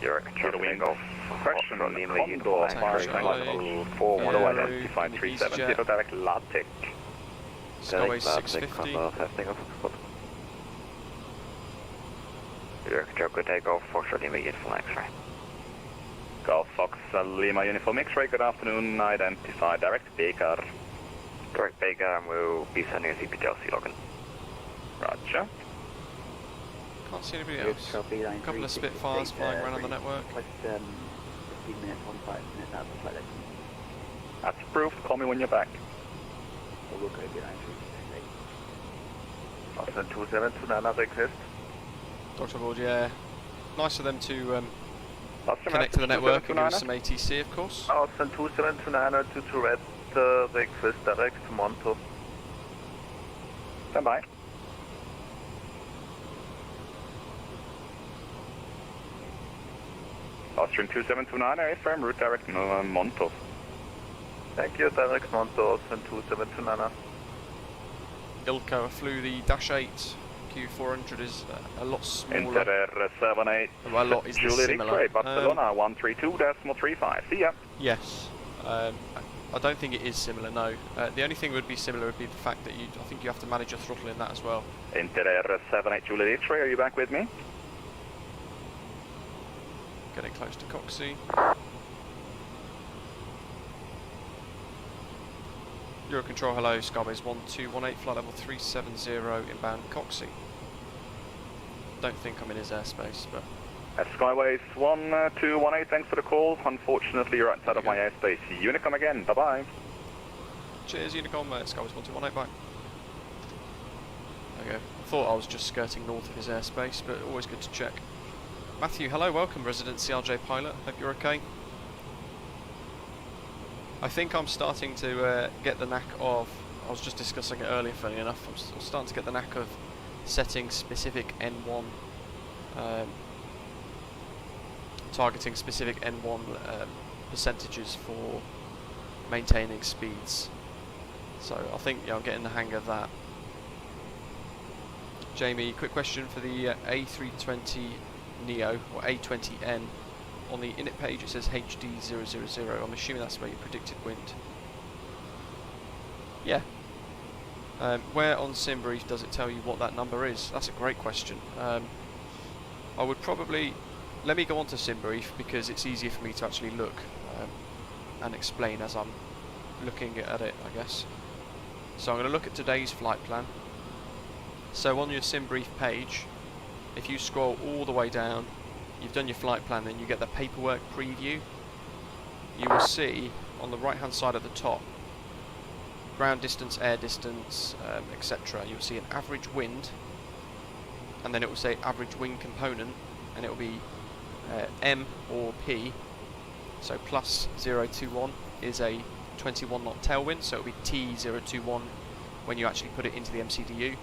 You're control wing off. Question on the Condor 5 hello, identify 370 direct Latic. Skyways 650. You're control, good takeoff, Foxtrot Lima uniform X-ray. Golf Fox Lima uniform X-ray, good afternoon, identify direct Baker. Direct Baker, and we'll be sending a CPTLC login. Roger. Can't see anybody else. A couple of Spitfires flying around on the network. 15 minutes, 45 minutes out of flight. That's approved, call me when you're back. Austin 2729 request. Dr. Board, yeah. Nice of them to connect to the network and give us some ATC, of course. Austin 2729 to Tourette, request direct to Monto. Stand by. Austrian 2729, airframe, route direct Monto. Thank you, direct Monto, Austin 2729. Ilko flew the Dash 8. Q400 is a lot smaller. Inter 78. Well, a lot is Juliet similar. X-ray, Barcelona 132.35. See ya. Yes. I don't think it is similar, no. The only thing would be similar would be the fact that I think you have to manage your throttle in that as well. Inter 78 Juliet X-ray, are you back with me? Getting close to Coxie. Eurocontrol, hello, Skybase 1218, flight level 370, inbound Coxie. Don't think I'm in his airspace, but... At Skyways 1218, thanks for the call. Unfortunately, you're outside of my airspace. Unicom again, bye-bye. Cheers, Unicom, Skyways 1218, bye. There we go. Thought I was just skirting north of his airspace, but always good to check. Matthew, hello, welcome, resident CRJ pilot. Hope you're okay. I think I'm starting to get the knack of, I was just discussing it earlier, funny enough, I'm starting to get the knack of setting specific N1, targeting specific N1 percentages for maintaining speeds. So I think I'm getting the hang of that. Jamie, quick question for the A320 Neo, or A20N. On the init page it says HD000. I'm assuming that's where you predicted wind. Yeah. Where on SimBrief does it tell you what that number is? That's a great question. I would probably... Let me go on to SimBrief because it's easier for me to actually look and explain as I'm looking at it, I guess. So I'm going to look at today's flight plan. So on your SimBrief page, if you scroll all the way down, you've done your flight plan, then you get the paperwork preview. You will see on the right hand side at the top, ground distance, air distance, etc. You'll see an average wind, and then it will say average wind component, and it will be M or P. So plus 021 is a 21 knot tailwind, so it will be T021 when you actually put it into the MCDU,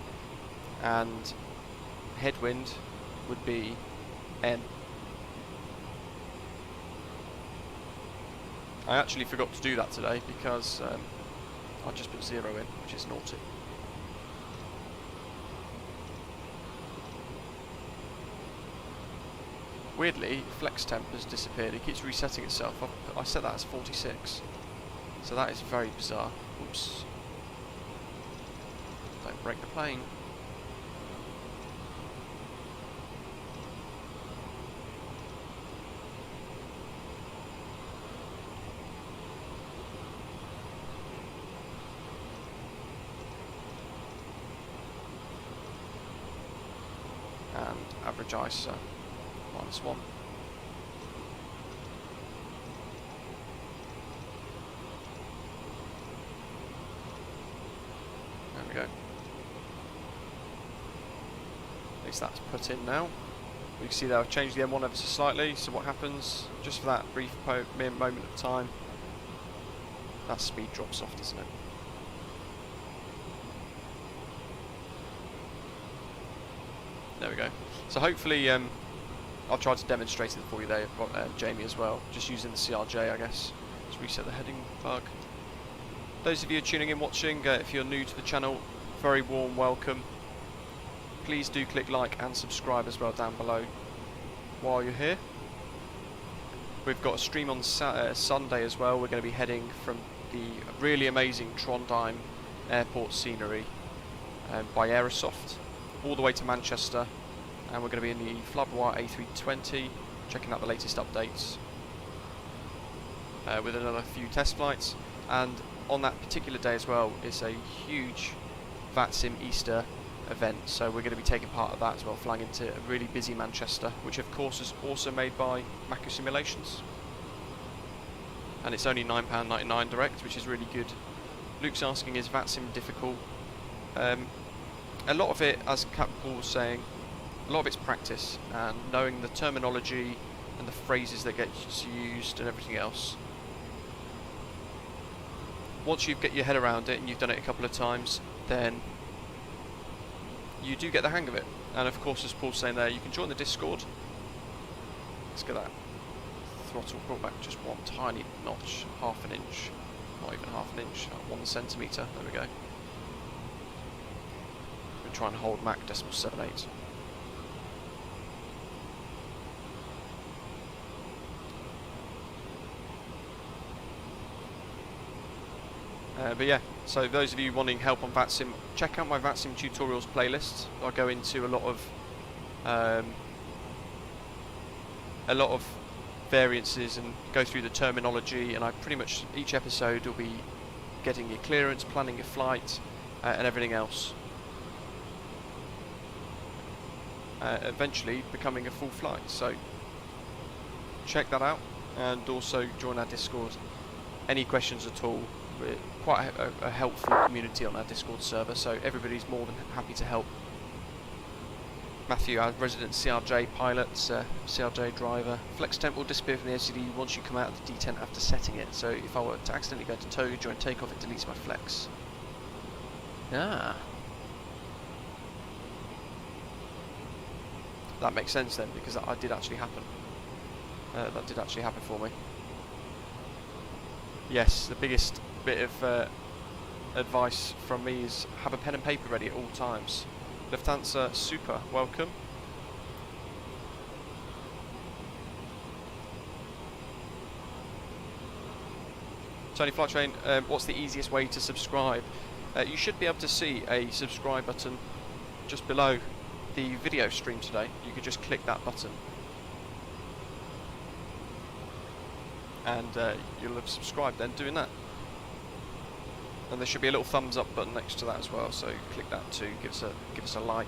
and headwind would be N. I actually forgot to do that today because I just put 0 in, which is naughty. Weirdly, flex temp has disappeared. It keeps resetting itself. I set that as 46. So that is very bizarre. Oops. Don't break the plane. And average ice -1. There we go. At least that's put in now. You can see that I've changed the M1 ever so slightly, so what happens, just for that brief mere moment of time, that speed drops off, doesn't it? There we go. So hopefully, I'll try to demonstrate it for you there, Jamie, as well. Just using the CRJ, I guess. Let's reset the heading bug. Those of you tuning in, watching, if you're new to the channel, very warm welcome. Please do click like and subscribe as well down below while you're here. We've got a stream on Sunday as well. We're going to be heading from the really amazing Trondheim Airport scenery by Aerosoft all the way to Manchester, and we're going to be in the FlyUK A320 checking out the latest updates with another few test flights. And on that particular day as well is a huge VATSIM Easter event, so we're going to be taking part of that as well, flying into a really busy Manchester, which of course is also made by Macco Simulations, and it's only £9.99 direct, which is really good. Luke's asking, is VATSIM difficult? A lot of it, as Captain Paul was saying, a lot of it's practice and knowing the terminology and the phrases that get used and everything else. Once you get your head around it and you've done it a couple of times, then you do get the hang of it. And of course, as Paul's saying there, you can join the Discord. Let's get that throttle brought back just one tiny notch, half an inch, not even half an inch, 1 centimetre, there we go. We'll try and hold Mach 0.78. But yeah, so those of you wanting help on VATSIM, check out my VATSIM tutorials playlist. I go into a lot of variances and go through the terminology, and I pretty much each episode will be getting your clearance, planning your flight, and everything else. Eventually becoming a full flight. So check that out, and also join our Discord. Any questions at all? We're quite a helpful community on our Discord server, so everybody's more than happy to help. Matthew, our resident CRJ pilot, CRJ driver. Flex temp will disappear from the LCD once you come out of the detent after setting it, so if I were to accidentally go to tow during takeoff, it deletes my flex. Ah. That makes sense then, because that did actually happen. That did actually happen for me. Yes, the biggest bit of advice from me is have a pen and paper ready at all times. Lufthansa Super, welcome. Tony Flytrain, what's the easiest way to subscribe? You should be able to see a subscribe button just below the video stream today. You could just click that button and you'll have subscribed then doing that. And there should be a little thumbs up button next to that as well, so click that too, give us a like.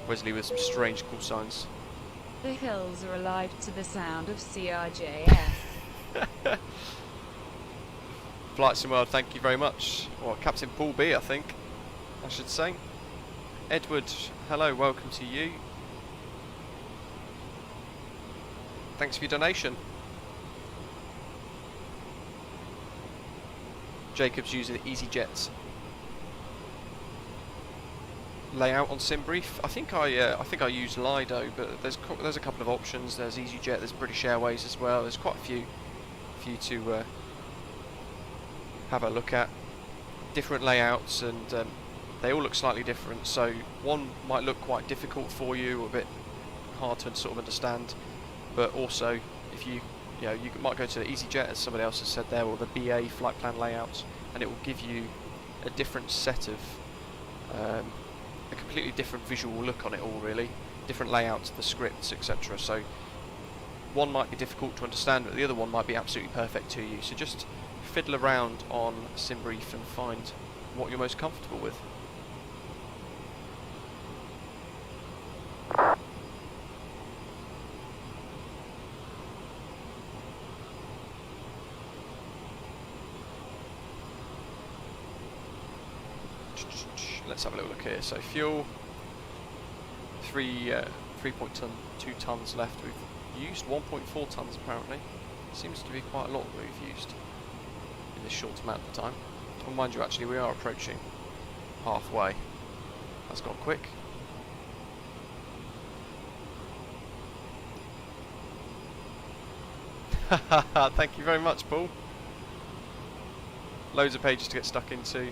Wesley with some strange call signs. The hills are alive to the sound of CRJF. Flight Sim World, thank you very much. Or Captain Paul B, I think I should say. Edward, hello, welcome to you. Thanks for your donation. Jacob's using EasyJet. layout on SimBrief. I think I use Lido, but there's a couple of options. There's EasyJet, there's British Airways as well. There's quite a few for you to have a look at. Different layouts, and they all look slightly different. So one might look quite difficult for you, or a bit hard to sort of understand. But also, if you might go to the EasyJet, as somebody else has said there, or the BA flight plan layouts, and it will give you a different set of a completely different visual look on it all, really. Different layouts, the scripts, etc. So one might be difficult to understand, but the other one might be absolutely perfect to you. So just fiddle around on SimBrief and find what you're most comfortable with. Let's have a little look here. So fuel, 3.2 tons left. We've used 1.4 tons apparently. Seems to be quite a lot we've used in this short amount of time. Well, mind you, actually we are approaching halfway. That's gone quick. Thank you very much, Paul. Loads of pages to get stuck into.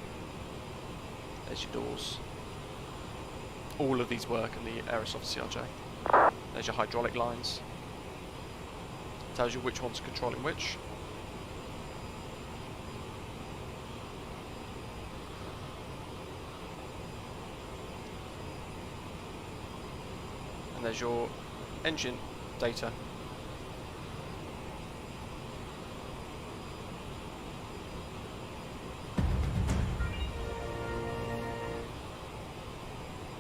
There's your doors. All of these work in the Aerosoft CRJ. There's your hydraulic lines. Tells you which one's controlling which. And there's your engine data.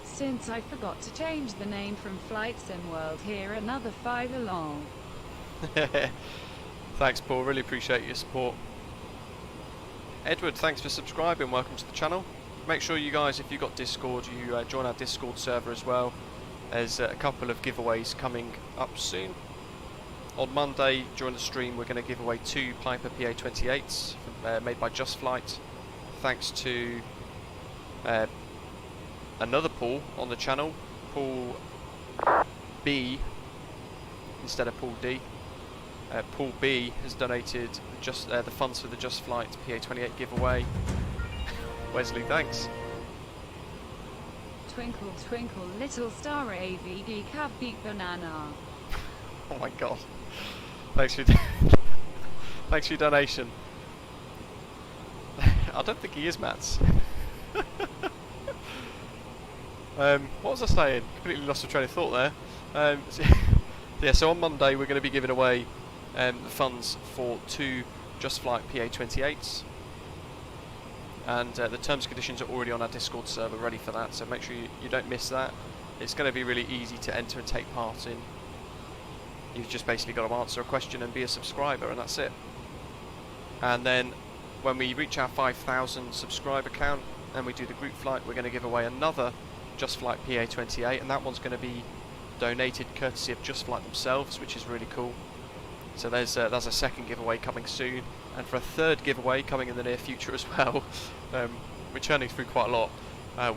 Since I forgot to change the name from Flight Sim World, here another 5 along. Thanks, Paul, really appreciate your support. Edward, thanks for subscribing, welcome to the channel. Make sure you guys, if you've got Discord, you join our Discord server as well. There's a couple of giveaways coming up soon. On Monday, during the stream, we're going to give away 2 Piper PA-28s made by Just Flight, thanks to another Paul on the channel, Paul B instead of Paul D. Paul B has donated just the funds for the Just Flight PA-28 giveaway. Wesley, thanks. Twinkle twinkle little star AVD cab beat banana. Oh my god. Thanks for thanks for your donation. I don't think he is Mats. What was I saying? Completely lost my train of thought there. Yeah, so on Monday we're going to be giving away the funds for 2 Just Flight PA-28s, and the terms and conditions are already on our Discord server ready for that, so make sure you don't miss that. It's going to be really easy to enter and take part in. You've just basically got to answer a question and be a subscriber, and that's it. And then when we reach our 5,000 subscriber count and we do the group flight, we're going to give away another Just Flight PA-28, and that one's going to be donated courtesy of Just Flight themselves, which is really cool. So there's a second giveaway coming soon, and for a third giveaway coming in the near future as well. We're churning through quite a lot.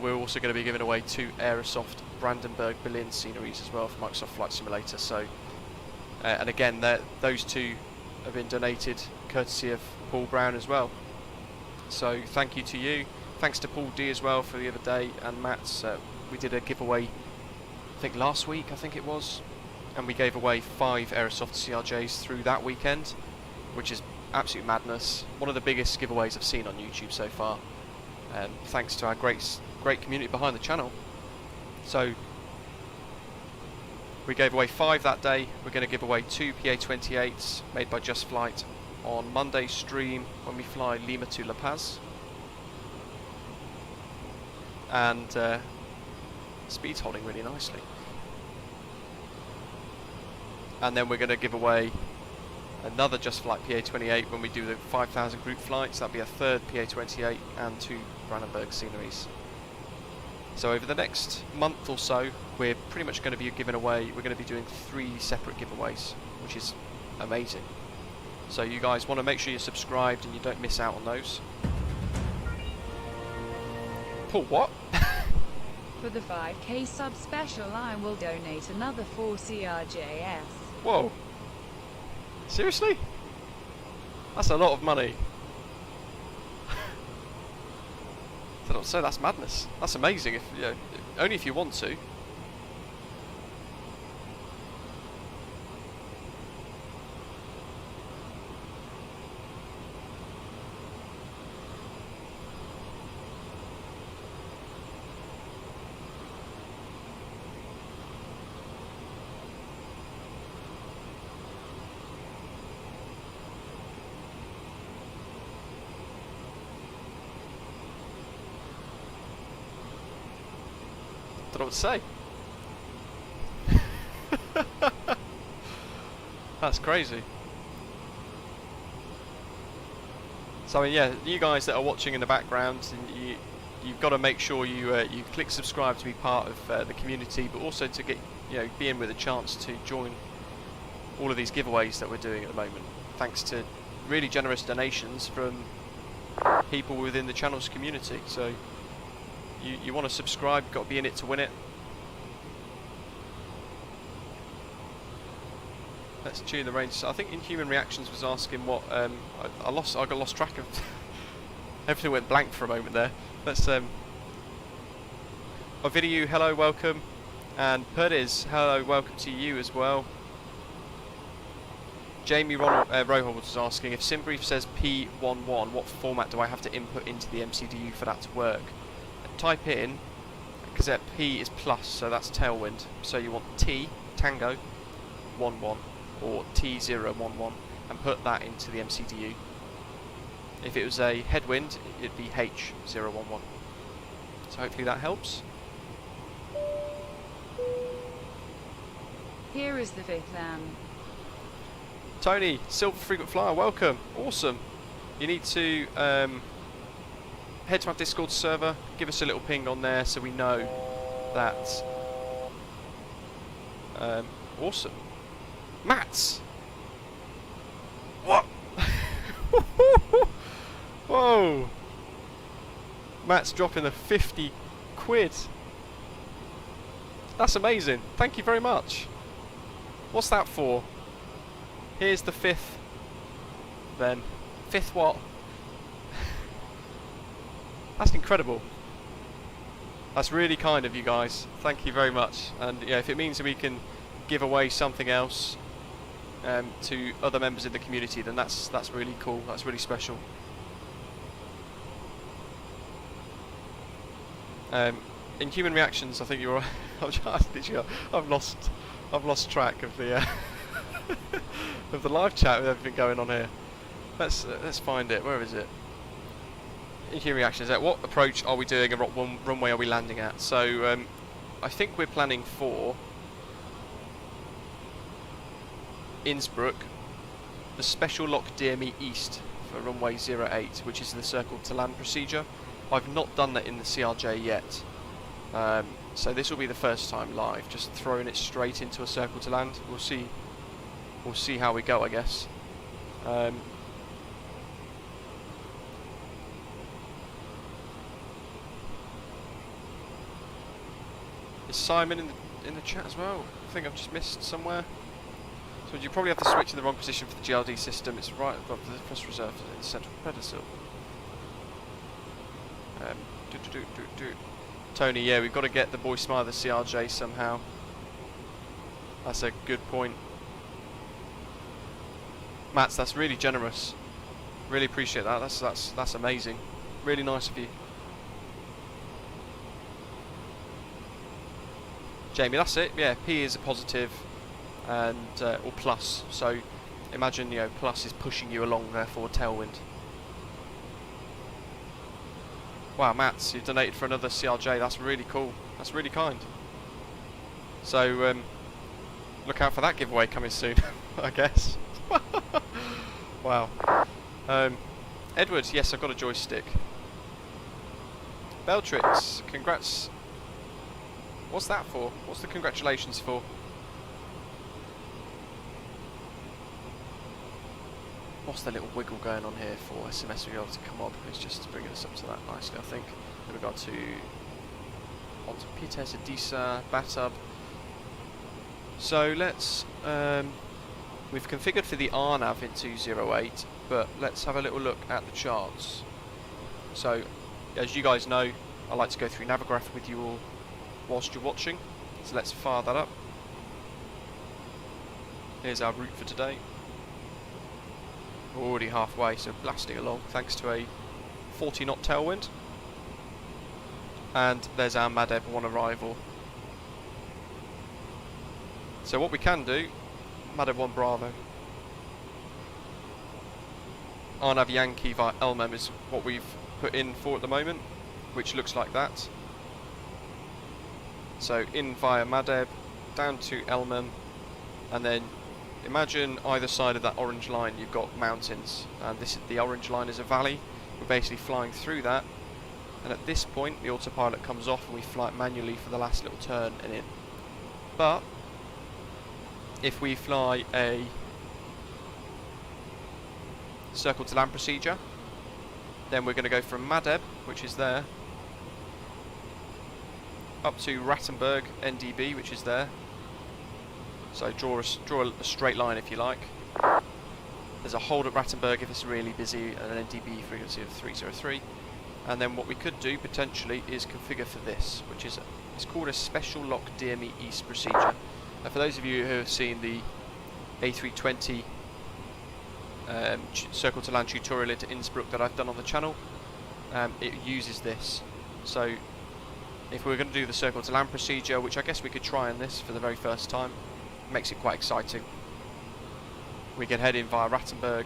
We're also going to be giving away 2 Aerosoft Brandenburg Berlin sceneries as well for Microsoft Flight Simulator. So, and again, those 2 have been donated courtesy of Paul Brown as well. So thank you to you. Thanks to Paul D as well for the other day, and Matt's. We did a giveaway, I think last week, I think it was, and we gave away 5 Aerosoft CRJs through that weekend, which is absolute madness. One of the biggest giveaways I've seen on YouTube so far, thanks to our great community behind the channel. So we gave away 5 that day. We're going to give away 2 PA-28s made by Just Flight on Monday's stream when we fly Lima to La Paz. And speed's holding really nicely. And then we're going to give away another Just Flight PA-28 when we do the 5,000 group flights. That'll be a third PA-28 and 2 Brandenburg sceneries. So over the next month or so, we're pretty much going to be giving away, we're going to be doing 3 separate giveaways, which is amazing. So you guys want to make sure you're subscribed and you don't miss out on those. Paul, what? For the 5K sub special, I will donate another 4 CRJs. Whoa. Seriously? That's a lot of money. So that's madness. That's amazing. If you know, only if you want to. Don't know what to say. That's crazy. So yeah, you guys that are watching in the background, and you've got to make sure you you click subscribe to be part of the community, but also to get be in with a chance to join all of these giveaways that we're doing at the moment. Thanks to really generous donations from people within the channel's community. So. You want to subscribe, you've got to be in it to win it. Let's tune the range. So I think Inhuman Reactions was asking what I got lost track of. Everything went blank for a moment there. Let's Ovidiu, hello, welcome, and Perdiz, hello, welcome to you as well. Jamie Rohold was asking if SimBrief says P11, what format do I have to input into the MCDU for that to work? Type in, because P is plus, so that's tailwind. So you want T, Tango, 11, or T011, and put that into the MCDU. If it was a headwind, it'd be H011. So hopefully that helps. Here is the 5th LAN. Tony, Silver Frequent Flyer, welcome. Awesome. You need to head to our Discord server, give us a little ping on there so we know that. Awesome. Mats! What? Whoa! Matt's dropping the 50 quid. That's amazing. Thank you very much. What's that for? Here's the 5th. Then. 5th what? That's incredible. That's really kind of you guys. Thank you very much. And yeah, if it means that we can give away something else to other members of the community, then that's really cool. That's really special. In Human Reactions, I think you're. I've lost track of the of the live chat with everything going on here. Let's find it. Where is it? In Human Reactions, what approach are we doing and what runway are we landing at? So I think we're planning for Innsbruck, the special lock DME East for runway 08, which is the circle to land procedure. I've not done that in the CRJ yet, so this will be the first time live, just throwing it straight into a circle to land. We'll see how we go, I guess. Is Simon in the chat as well? I think I've just missed somewhere. So you probably have to switch in the wrong position for the GLD system. It's right above the first reserve in the central pedestal. Tony, yeah, we've got to get the boy Smile the CRJ somehow. That's a good point. Mats, that's really generous. Really appreciate that. That's amazing. Really nice of you. Jamie, that's it. Yeah, P is a positive and or plus. So imagine plus is pushing you along, therefore tailwind. Wow, Mats, you donated for another CRJ. That's really cool. That's really kind. So look out for that giveaway coming soon, I guess. Wow. Edward, yes, I've got a joystick. Beltrix, congrats. What's that for? What's the congratulations for? What's the little wiggle going on here for? SMS will be able to come up. It's just bringing us up to that nicely, I think. In regard to onto Pietes, Edisa, Batub. So let's, we've configured for the RNAV in 208, but let's have a little look at the charts. So, as you guys know, I like to go through Navigraph with you all whilst you're watching, so let's fire that up. Here's our route for today. We're already halfway, so blasting along thanks to a 40 knot tailwind. And there's our MADEB 1 arrival. So what we can do, MADEB 1 Bravo. RNAV Yankee via LMM is what we've put in for at the moment, which looks like that. So in via MADEB, down to LMM, and then imagine either side of that orange line you've got mountains, and the orange line is a valley. We're basically flying through that, and at this point the autopilot comes off and we fly it manually for the last little turn and in. But if we fly a circle to land procedure, then we're going to go from MADEB, which is there, up to Rattenberg NDB, which is there. So draw a straight line if you like. There's a hold at Rattenberg if it's really busy, and an NDB frequency of 303. And then what we could do potentially is configure for this, which is it's called a special lock DME East procedure. And for those of you who have seen the A320 circle to land tutorial into Innsbruck that I've done on the channel, it uses this. So if we were going to do the circle to land procedure, which I guess we could try on this for the very first time, makes it quite exciting. We can head in via Rattenberg,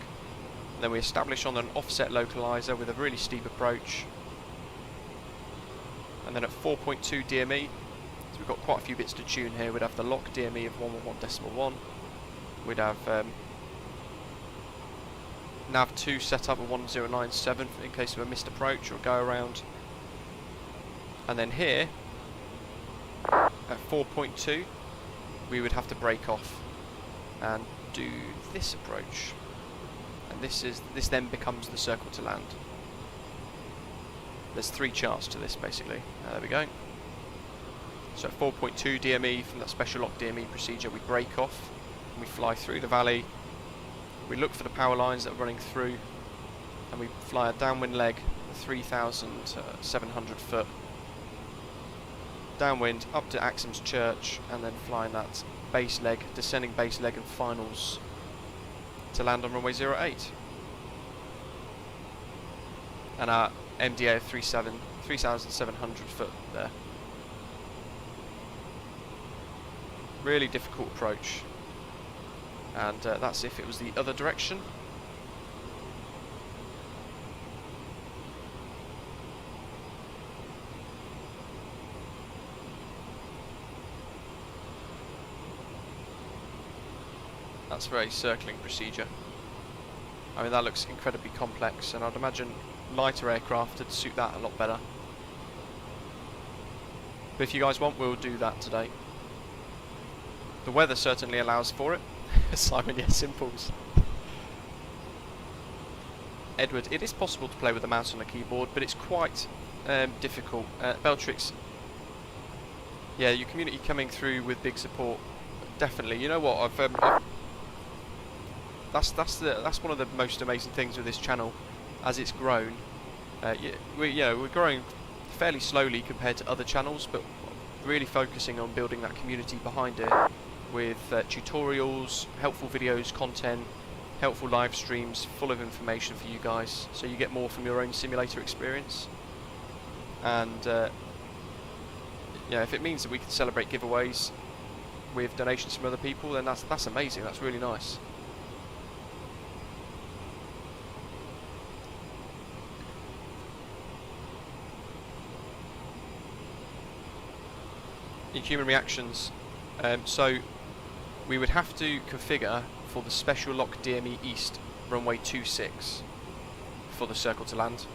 then we establish on an offset localizer with a really steep approach, and then at 4.2 DME, so we've got quite a few bits to tune here. We'd have the lock DME of 111.1, we'd have nav 2 set up at 1097 in case of a missed approach or go around, and then here at 4.2 we would have to break off and do this approach, and this then becomes the circle to land. There's 3 charts to this basically. There we go. So at 4.2 DME from that special lock DME procedure, we break off and we fly through the valley. We look for the power lines that are running through, and we fly a downwind leg 3,700 foot downwind up to Axham's Church, and then flying that base leg, descending base leg and finals to land on runway 08. And our MDA of 3,700 foot there. Really difficult approach, and that's if it was the other direction. That's for a circling procedure. I mean, that looks incredibly complex, and I'd imagine lighter aircraft would suit that a lot better. But if you guys want, we'll do that today. The weather certainly allows for it. Simon, yes, simples. Edward, it is possible to play with the mouse on the keyboard, but it's quite difficult. Beltrix, yeah, your community coming through with big support, definitely. You know what? That's one of the most amazing things with this channel, as it's grown. We're growing fairly slowly compared to other channels, but really focusing on building that community behind it with tutorials, helpful videos, content, helpful live streams, full of information for you guys, so you get more from your own simulator experience. And if it means that we can celebrate giveaways with donations from other people, then that's amazing. That's really nice. In human reactions, so we would have to configure for the special lock DME East runway 26 for the circle to land,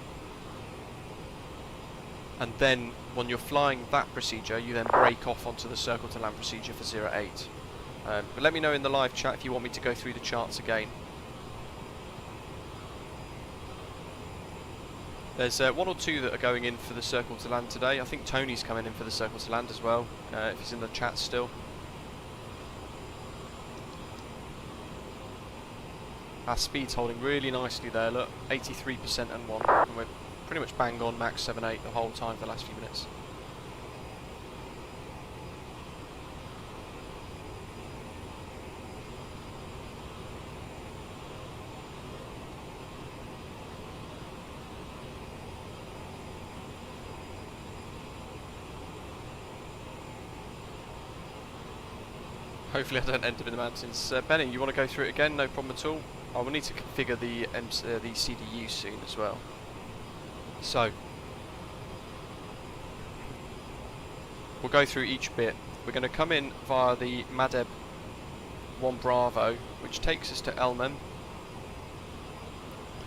and then when you're flying that procedure you then break off onto the circle to land procedure for 08. But let me know in the live chat if you want me to go through the charts again. There's one or two that are going in for the circle to land today. I think Tony's coming in for the circle to land as well, if he's in the chat still. Our speed's holding really nicely there, look, 83% and 1, and we're pretty much bang on max 7.8 the whole time for the last few minutes. Hopefully I don't end up in the mountains. Benny, you want to go through it again? No problem at all. I will need to configure the CDU soon as well. So, we'll go through each bit. We're going to come in via the Madeb 1 Bravo, which takes us to Elmem.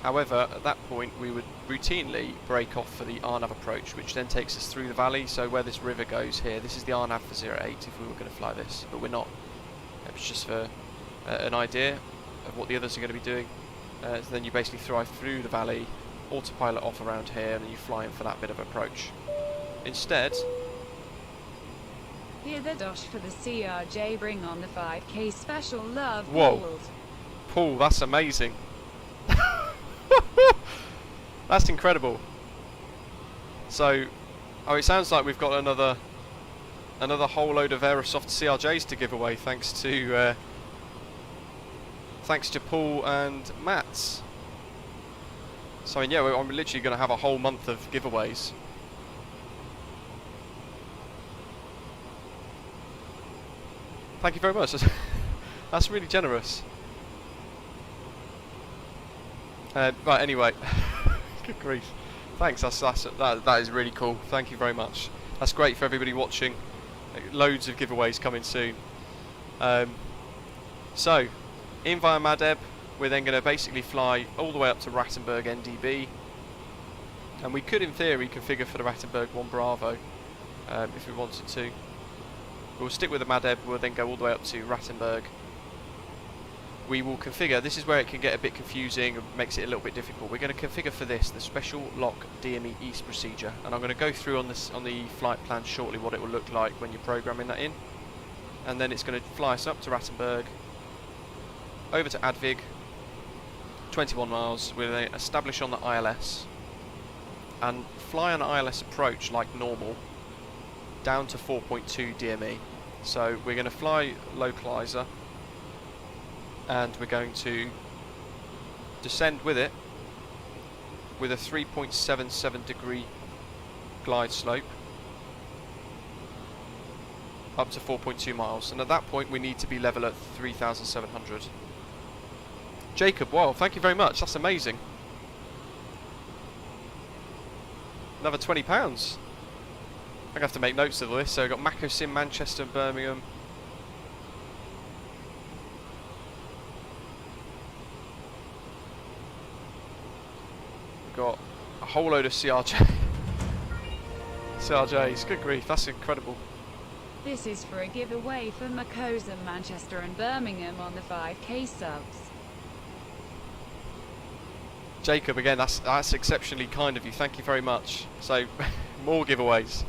However, at that point we would routinely break off for the RNAV approach, which then takes us through the valley. So where this river goes here, this is the RNAV for 08 if we were going to fly this, but we're not. It's just for an idea of what the others are going to be doing. So then you basically fly through the valley, autopilot off around here, and then you fly in for that bit of approach. Instead, hear the dosh for the CRJ, bring on the 5K special love. Whoa, Paul, that's amazing. That's incredible. So, oh, it sounds like we've got another whole load of Aerosoft CRJs to give away, thanks to Paul and Matt. So I mean, yeah, I'm literally going to have a whole month of giveaways. Thank you very much. That's really generous. Right, anyway. Good grief. Thanks, that is really cool. Thank you very much. That's great for everybody watching. Loads of giveaways coming soon. So, in via Madeb, we're then going to basically fly all the way up to Rattenberg NDB. And we could, in theory, configure for the Rattenberg 1 Bravo if we wanted to. We'll stick with the Madeb, we'll then go all the way up to Rattenberg. We will configure, this is where it can get a bit confusing and makes it a little bit difficult. We're going to configure for this, the special lock DME East procedure, and I'm going to go through on the flight plan shortly what it will look like when you're programming that in. And then it's going to fly us up to Rattenberg, over to Advig, 21 miles, we'll then establish on the ILS, and fly an ILS approach like normal, down to 4.2 DME. So we're going to fly localizer, and we're going to descend with it with a 3.77 degree glide slope up to 4.2 miles, and at that point we need to be level at 3,700. Jacob, wow, thank you very much, that's amazing. Another £20. I'm going to have to make notes of all this. So we've got Macco Sim Manchester and Birmingham. Got a whole load of CRJs. Good grief, that's incredible. This is for a giveaway for Macco Sim Manchester and Birmingham on the 5K subs. Jacob, again, that's exceptionally kind of you. Thank you very much. So, more giveaways.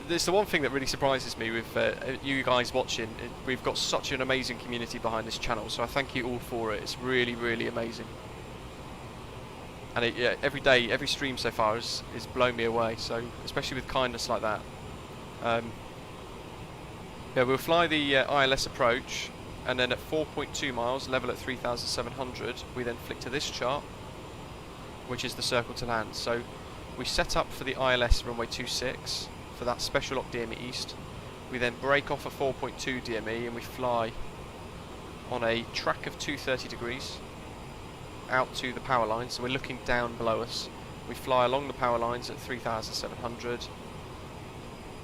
There's the one thing that really surprises me with you guys watching. We've got such an amazing community behind this channel, so I thank you all for it. It's really, really amazing. And yeah, every day, every stream so far has blown me away. So, especially with kindness like that. Yeah, we'll fly the ILS approach, and then at 4.2 miles, level at 3,700, we then flick to this chart, which is the circle to land. So we set up for the ILS runway 26 for that special lock DME East. We then break off a 4.2 DME and we fly on a track of 230 degrees out to the power lines. So we're looking down below us. We fly along the power lines at 3,700,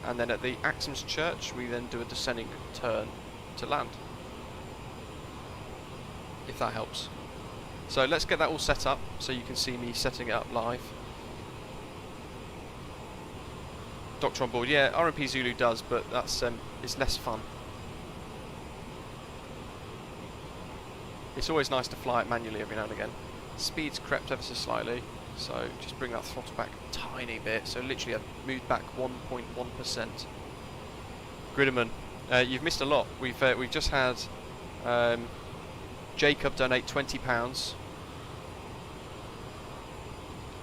and then at the Axham's Church we then do a descending turn to land, if that helps. So let's get that all set up so you can see me setting it up live. Doctor on board, yeah, RMP Zulu does, but that's it's less fun. it's always nice to fly it manually every now and again. Speed's crept ever so slightly, so just bring that throttle back a tiny bit. So literally I've moved back 1.1%. Gridderman, you've missed a lot. We've just had Jacob donate £20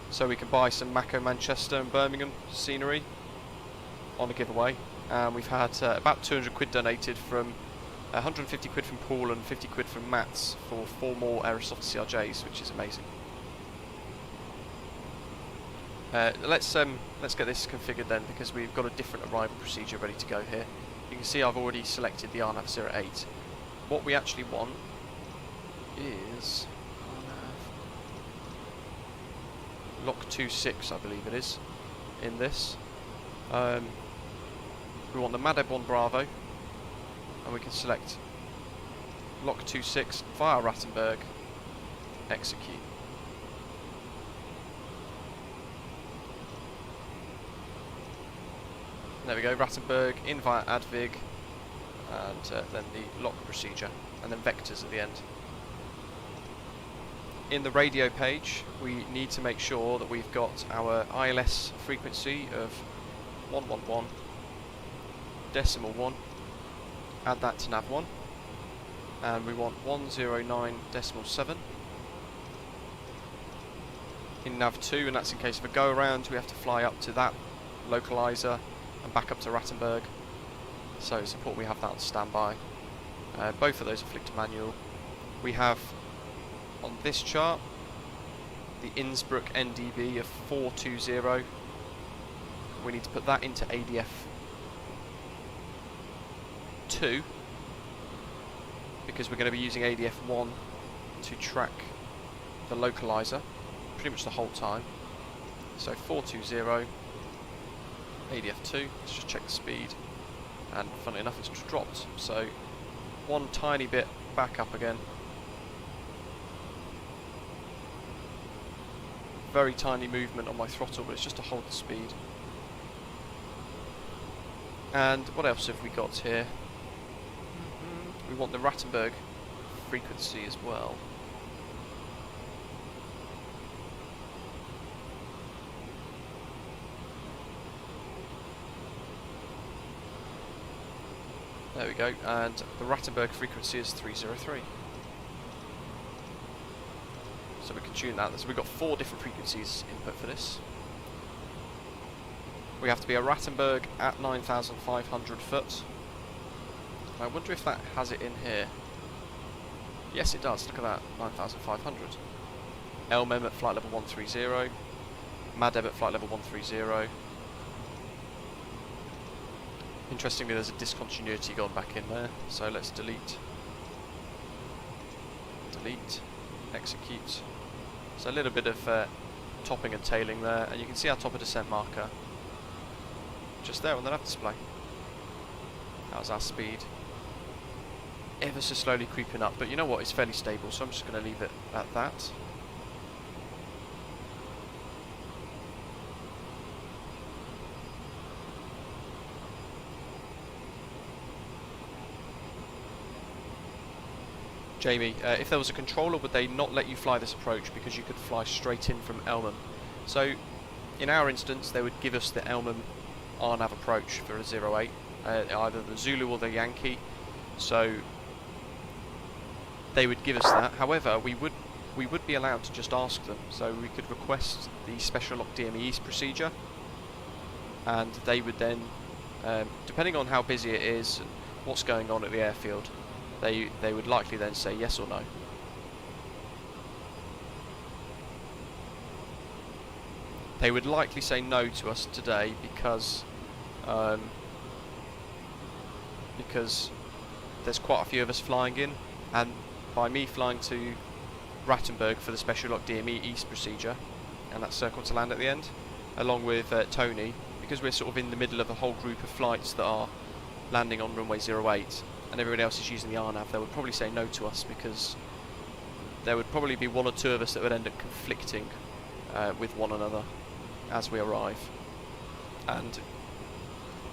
so we can buy some Macco Manchester and Birmingham scenery on a giveaway. And we've had about 200 quid donated from 150 quid from Paul and 50 quid from Mats for 4 more Aerosoft CRJs, which is amazing. Let's get this configured then, because we've got a different arrival procedure ready to go here. You can see I've already selected the RNAV 08. What we actually want is RNAV lock 26, I believe it is, in this. We want the Madeb 1 Bravo, and we can select lock 26 via Rattenberg, execute. There we go, Rattenberg in via Advig, and then the lock procedure, and then vectors at the end. In the radio page, we need to make sure that we've got our ILS frequency of 111 decimal 1. Add that to nav 1, and we want 109 decimal 7 in nav 2, and that's in case of a go around. We have to fly up to that localizer and back up to Rattenberg, so it's important we have that on standby. Both of those are flicked to manual. We have on this chart the Innsbruck NDB of 420. We need to put that into ADF 2 because we're going to be using ADF 1 to track the localizer pretty much the whole time. So 420 ADF 2, let's just check the speed, and funnily enough it's dropped, so one tiny bit back up again. Very tiny movement on my throttle, but it's just to hold the speed. And what else have we got here? We want the Rattenberg frequency as well. There we go, and the Rattenberg frequency is 303. So we can tune that. So we've got 4 different frequencies input for this. We have to be a Rattenberg at 9,500 foot. I wonder if that has it in here. Yes, it does. Look at that, 9,500. LMM at flight level 130. Madeb at flight level 130. Interestingly, there's a discontinuity gone back in there. So let's delete. Delete. Execute. So a little bit of topping and tailing there, and you can see our top of descent marker just there on the nav display. That was our speed. Ever so slowly creeping up, but you know what, it's fairly stable, so I'm just going to leave it at that. Jamie, if there was a controller, would they not let you fly this approach because you could fly straight in from Elmham? So, in our instance, they would give us the Elmham RNAV approach for a 08, either the Zulu or the Yankee. So they would give us that. However, we would be allowed to just ask them. So we could request the Special Lock DME East procedure, and they would then, depending on how busy it is and what's going on at the airfield, they would likely then say yes or no. They would likely say no to us today because there's quite a few of us flying in, and by me flying to Rattenberg for the Special Lock DME East procedure and that circle to land at the end, along with Tony, because we're sort of in the middle of a whole group of flights that are landing on runway 08 and everybody else is using the RNAV, they would probably say no to us because there would probably be 1 or 2 of us that would end up conflicting with one another as we arrive. And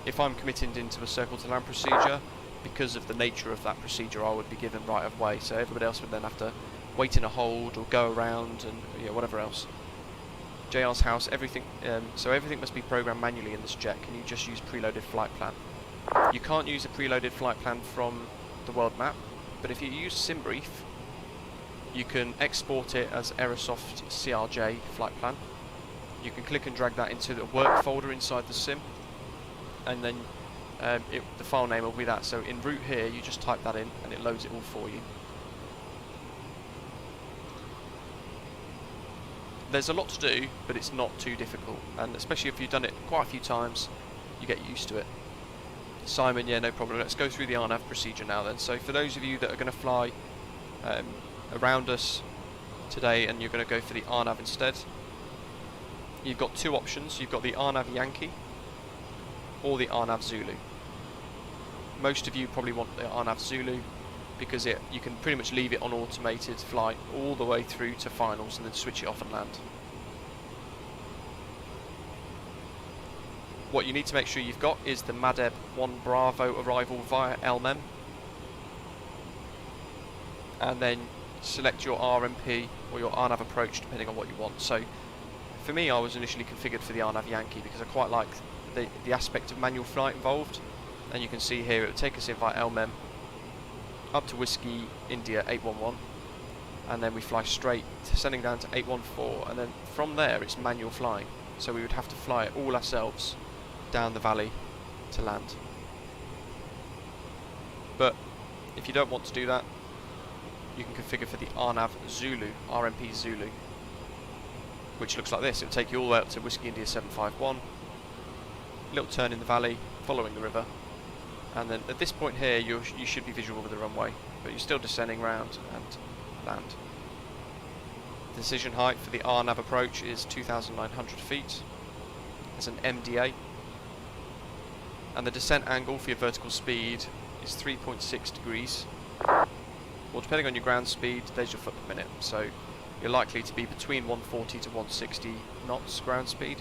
if I'm committed into a circle to land procedure, because of the nature of that procedure, I would be given right of way. So everybody else would then have to wait in a hold or go around and whatever else. JR's house, everything. So everything must be programmed manually in this jet. Can you just use preloaded flight plan? You can't use a preloaded flight plan from the world map, but if you use SimBrief, you can export it as Aerosoft CRJ flight plan. You can click and drag that into the work folder inside the sim, and then the file name will be that. So in root here, you just type that in and it loads it all for you. There's a lot to do, but it's not too difficult, and especially if you've done it quite a few times, you get used to it. Simon, yeah, no problem. Let's go through the RNAV procedure now then. So for those of you that are going to fly around us today and you're going to go for the RNAV instead, you've got two options. You've got the RNAV Yankee or the RNAV Zulu. Most of you probably want the RNAV Zulu because you can pretty much leave it on automated flight all the way through to finals and then switch it off and land. What you need to make sure you've got is the MADEB 1 Bravo arrival via LMM, and then select your RMP or your RNAV approach depending on what you want. So for me, I was initially configured for the RNAV Yankee because I quite like the aspect of manual flight involved, and you can see here it will take us in via LMM up to Whiskey India 811, and then we fly straight sending down to 814, and then from there it's manual flying, so we would have to fly it all ourselves down the valley to land. But if you don't want to do that, you can configure for the RNAV Zulu, RMP Zulu, which looks like this. It will take you all the way up to Whiskey India 751, little turn in the valley following the river, and then at this point here you should be visual with the runway, but you're still descending round and land. Decision height for the RNAV approach is 2,900 feet. There's an MDA, and the descent angle for your vertical speed is 3.6 degrees. Well, depending on your ground speed, there's your foot per minute, so you're likely to be between 140 to 160 knots ground speed.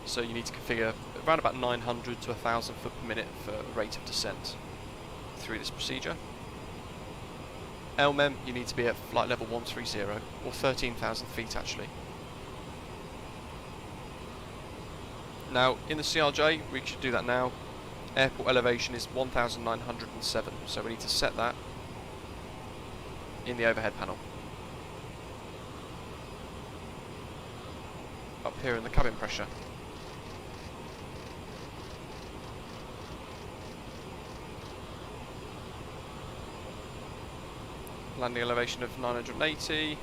So you need to configure around about 900 to 1,000 foot per minute for rate of descent through this procedure. LMM, you need to be at flight level 130, or 13,000 feet actually. Now, in the CRJ, we should do that now. Airport elevation is 1,907, so we need to set that in the overhead panel. Up here in the cabin pressure. Landing elevation of 980.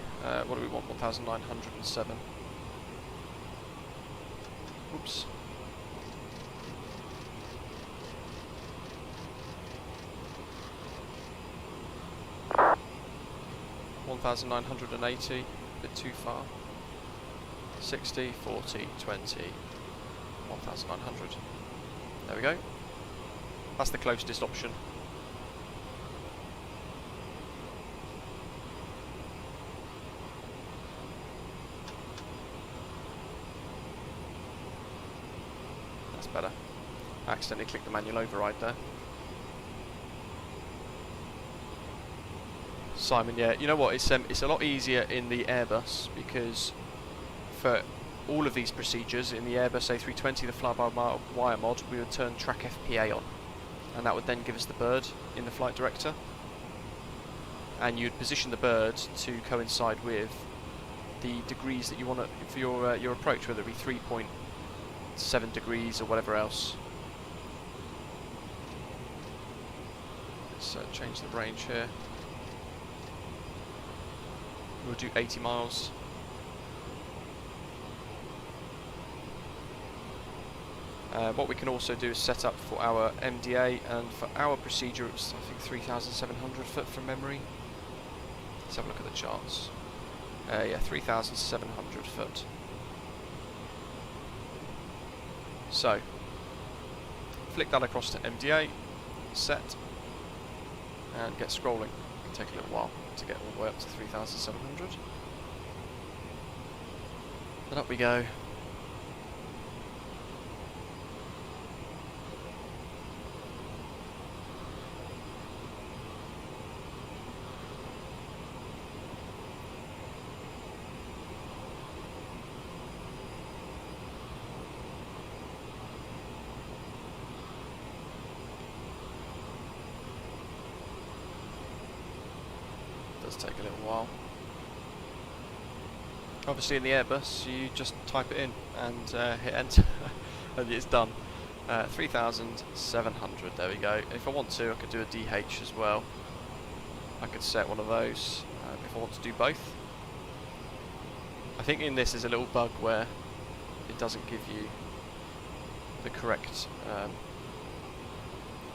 What do we want? 1,907. Oops. $1,980, a bit too far. 60, 40, 20, 1,900. There we go. That's the closest option. That's better. I accidentally clicked the manual override there. Simon, yeah, you know what, it's a lot easier in the Airbus, because for all of these procedures in the Airbus A320, the fly-by-wire mod, we would turn track FPA on, and that would then give us the bird in the flight director, and you'd position the bird to coincide with the degrees that you want for your approach, whether it be 3.7 degrees or whatever else. Let's change the range here. We'll do 80 miles. What we can also do is set up for our MDA, and for our procedure it's I think 3,700 foot from memory. Let's have a look at the charts. Yeah, 3,700 foot. So, flick that across to MDA, set, and get scrolling. It'll take a little while to get all the way up to 3,700. And up we go. to take a little while. Obviously in the Airbus you just type it in and hit enter and it's done. 3,700, there we go. If I want to, I could do a DH as well. I could set one of those if I want to do both. I think in this is a little bug where it doesn't give you the correct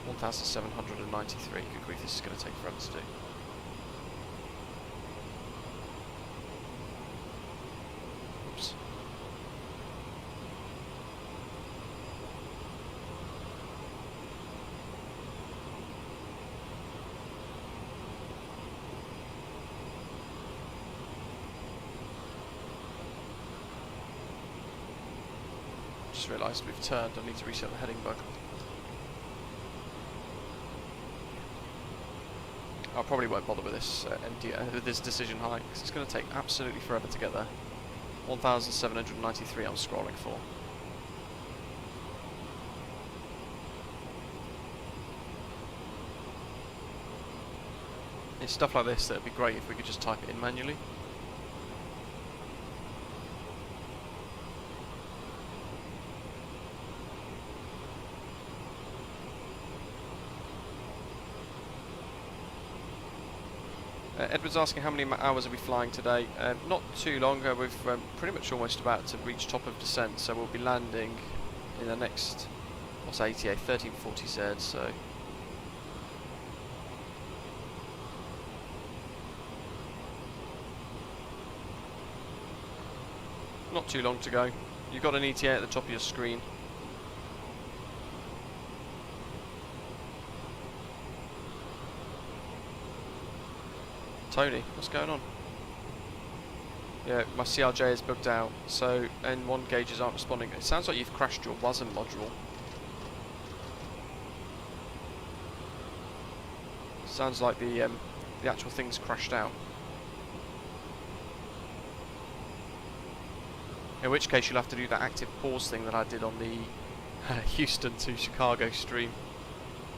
1,793. Good grief, this is going to take forever to do. Oops. Just realised we've turned. I need to reset the heading bug. I probably won't bother with this with this decision height because it's going to take absolutely forever to get there. 1,793 I'm scrolling for. It's stuff like this that would be great if we could just type it in manually. Edward's asking how many hours are we flying today. Not too long. We're pretty much almost about to reach top of descent, so we'll be landing in the next, what's ATA, 1340Z, so... not too long to go. You've got an ETA at the top of your screen. Tony, what's going on? Yeah, my CRJ is bugged out, so N1 gauges aren't responding. It sounds like you've crashed your WASM module. Sounds like the actual thing's crashed out. In which case you'll have to do that active pause thing that I did on the Houston to Chicago stream,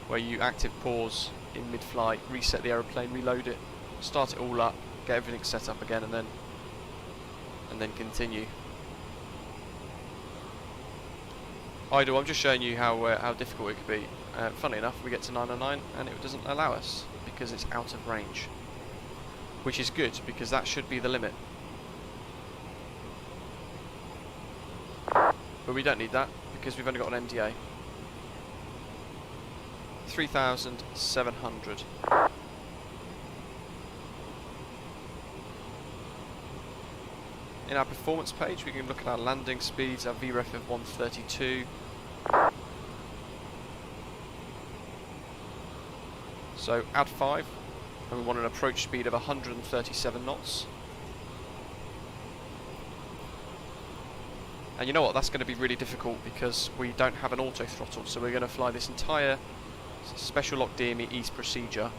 where you active pause in mid-flight, reset the aeroplane, reload it, start it all up, get everything set up again, and then continue. Idle, I'm just showing you how difficult it could be. Funnily enough, we get to 909 and it doesn't allow us because it's out of range, which is good because that should be the limit. But we don't need that because we've only got an MDA. 3,700. In our performance page we can look at our landing speeds, our VREF of 132. So add 5 and we want an approach speed of 137 knots. And you know what, that's going to be really difficult because we don't have an auto throttle, so we're going to fly this entire special lock DME East procedure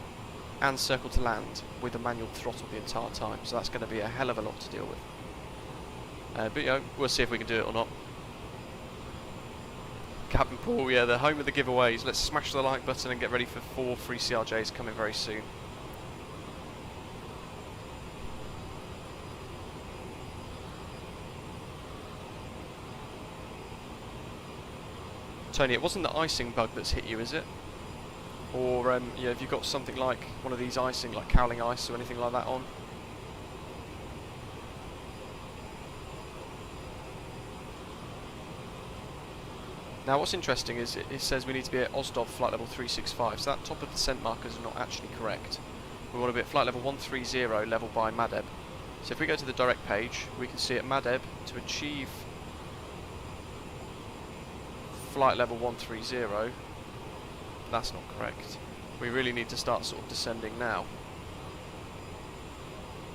and circle to land with a manual throttle the entire time, so that's going to be a hell of a lot to deal with. But you know, we'll see if we can do it or not. Captain Paul, yeah, the home of the giveaways. Let's smash the like button and get ready for 4 free CRJs coming very soon. Tony, it wasn't the icing bug that's hit you, is it? Or yeah, have you got something like one of these icing, like cowling ice or anything like that on? Now what's interesting is it says we need to be at OSDOV flight level 365, so that top of descent marker is not actually correct. We want to be at flight level 130 level by MADEB. So if we go to the direct page, we can see at MADEB to achieve flight level 130, that's not correct. We really need to start sort of descending now.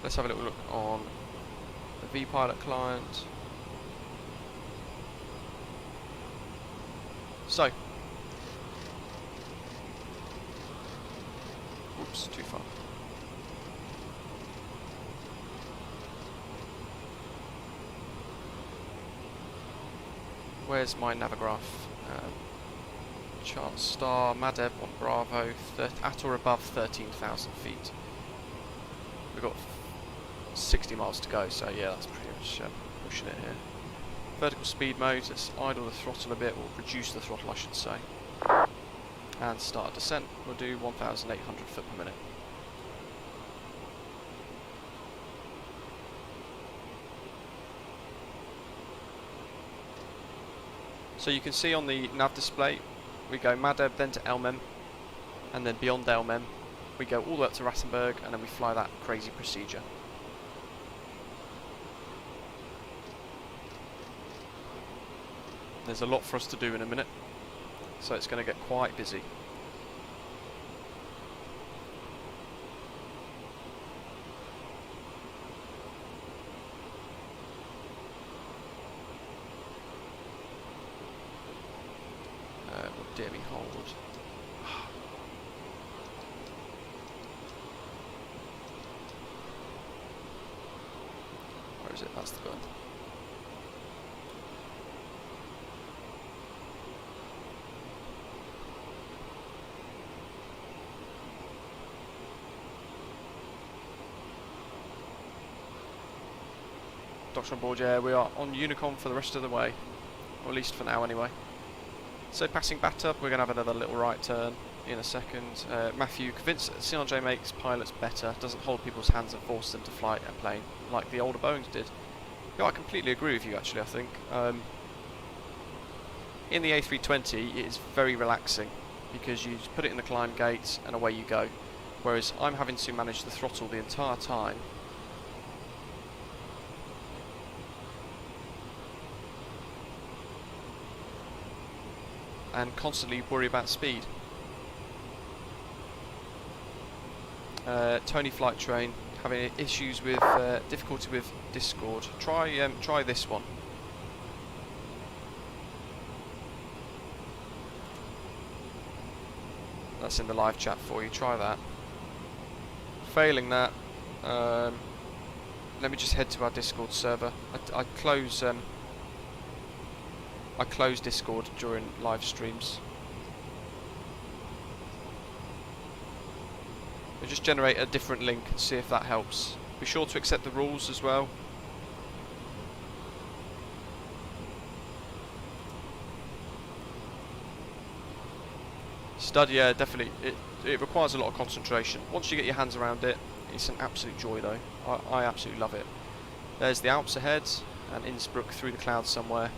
Let's have a little look on the vPilot client. So, oops, too far. Where's my Navigraph? Chart star, MADEB on Bravo, at or above 13,000 feet. we've got 60 miles to go, so yeah, that's pretty much pushing it here. Vertical speed mode, let's idle the throttle a bit, or reduce the throttle I should say. And start a descent, we'll do 1,800 foot per minute. So you can see on the nav display, we go Madeb, then to Elmem, and then beyond Elmem, we go all the way up to Rattenberg, and then we fly that crazy procedure. There's a lot for us to do in a minute, so it's going to get quite busy. What dare we hold? Where is it? That's the gun. Doctor on board, yeah, we are on Unicom for the rest of the way, or at least for now anyway. So passing back up, we're going to have another little right turn in a second. Matthew, convinced that CRJ makes pilots better, doesn't hold people's hands and force them to fly a plane like the older Boeings did. Yeah, I completely agree with you actually, I think. In the A320 it is very relaxing because you just put it in the climb gates and away you go. Whereas I'm having to manage the throttle the entire time. And constantly worry about speed. Tony Flight Train having issues with difficulty with Discord. Try this one. That's in the live chat for you. Try that. Failing that, let me just head to our Discord server. I close Discord during live streams. We'll just generate a different link and see if that helps. Be sure to accept the rules as well. Stud, yeah, definitely. It requires a lot of concentration. Once you get your hands around it, it's an absolute joy though. I absolutely love it. There's the Alps ahead and Innsbruck through the clouds somewhere.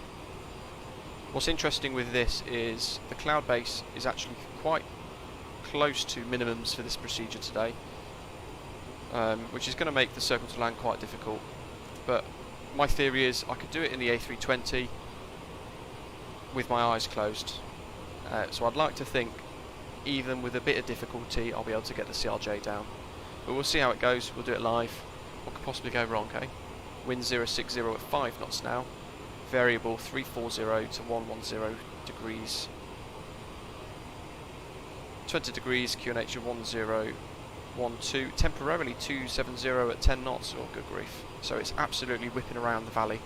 What's interesting with this is the cloud base is actually quite close to minimums for this procedure today, which is going to make the circle to land quite difficult. But my theory is I could do it in the A320 with my eyes closed. So I'd like to think even with a bit of difficulty I'll be able to get the CRJ down. But we'll see how it goes, we'll do it live. What could possibly go wrong, eh? Wind 060 at 5 knots now. Variable 340 to 110 degrees. 20 degrees, QNH of 1012, temporarily 270 at 10 knots, oh good grief. So it's absolutely whipping around the valley.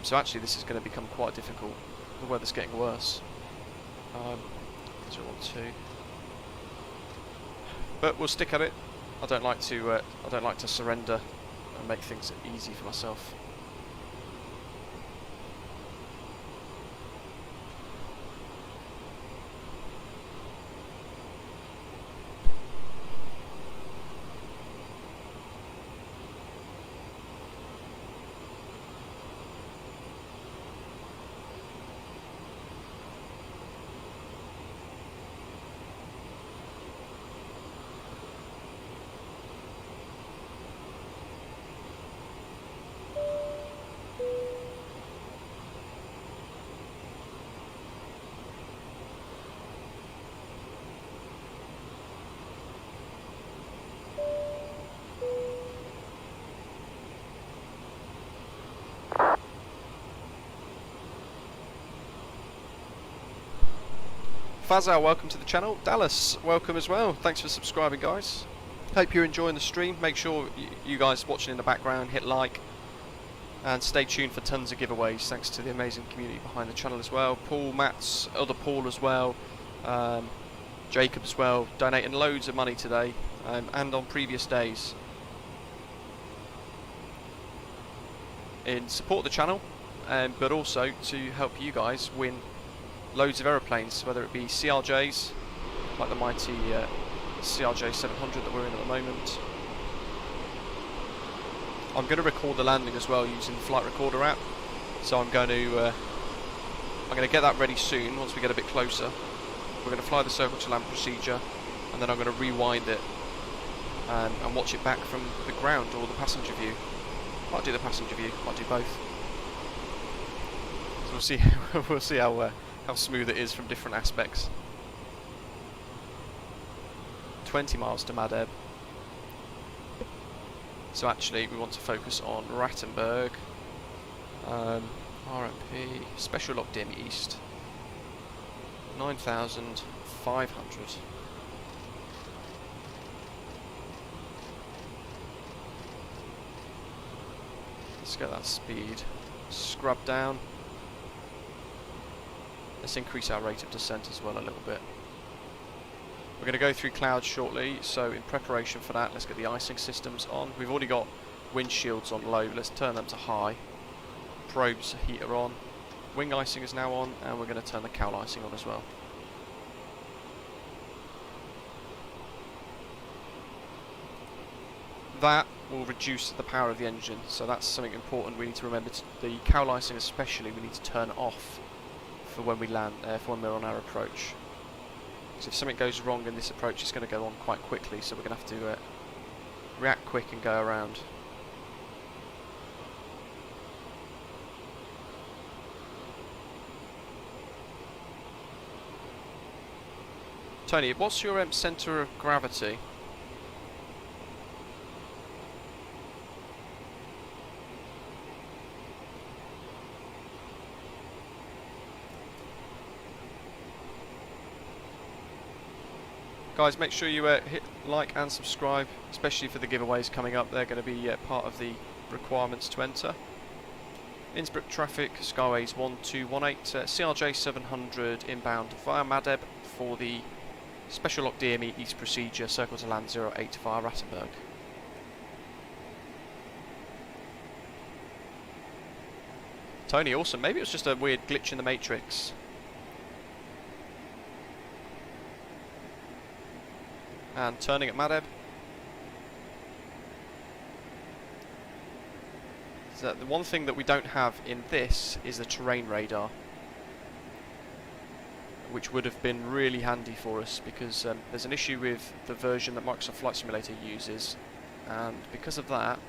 So actually this is going to become quite difficult. The weather's getting worse. 012. But we'll stick at it. I don't like to surrender and make things easy for myself. Fazal, welcome to the channel. Dallas, welcome as well. Thanks for subscribing, guys. Hope you're enjoying the stream. Make sure you guys watching in the background hit like and stay tuned for tons of giveaways. Thanks to the amazing community behind the channel as well. Paul, Matt's, other Paul as well, Jacob as well, donating loads of money today. and on previous days in support of the channel, but also to help you guys win loads of aeroplanes, whether it be CRJs like the mighty CRJ 700 that we're in at the moment. I'm going to record the landing as well using the flight recorder app, so I'm going to get that ready soon. Once we get a bit closer, we're going to fly the circle to land procedure, and then I'm going to rewind it and watch it back from the ground or the passenger view. Might do the passenger view, might do both. So we'll see. We'll see how smooth it is from different aspects. 20 miles to Madeb. So actually, we want to focus on Rattenberg. RMP special locked in east. 9,500. Let's get that speed scrubbed down. Let's increase our rate of descent as well a little bit. We're going to go through clouds shortly, so in preparation for that, let's get the icing systems on. We've already got windshields on low, let's turn them to high. Probes heater on. Wing icing is now on, and we're going to turn the cowl icing on as well. That will reduce the power of the engine, so that's something important we need to remember. The cowl icing especially, we need to turn off for when we land, for when we're on our approach. So if something goes wrong in this approach, it's going to go on quite quickly, so we're going to have to react quick and go around. Tony, what's your centre of gravity? Guys, make sure you hit like and subscribe, especially for the giveaways coming up. They're going to be part of the requirements to enter. Innsbruck traffic, Skyways 1218, CRJ 700 inbound via Madeb for the special lock DME east procedure, circle to land 08 via Rattenberg. Tony, awesome. Maybe it was just a weird glitch in the matrix. And turning at Madeb. So the one thing that we don't have in this is the terrain radar, which would have been really handy for us, because there's an issue with the version that Microsoft Flight Simulator uses, and because of that,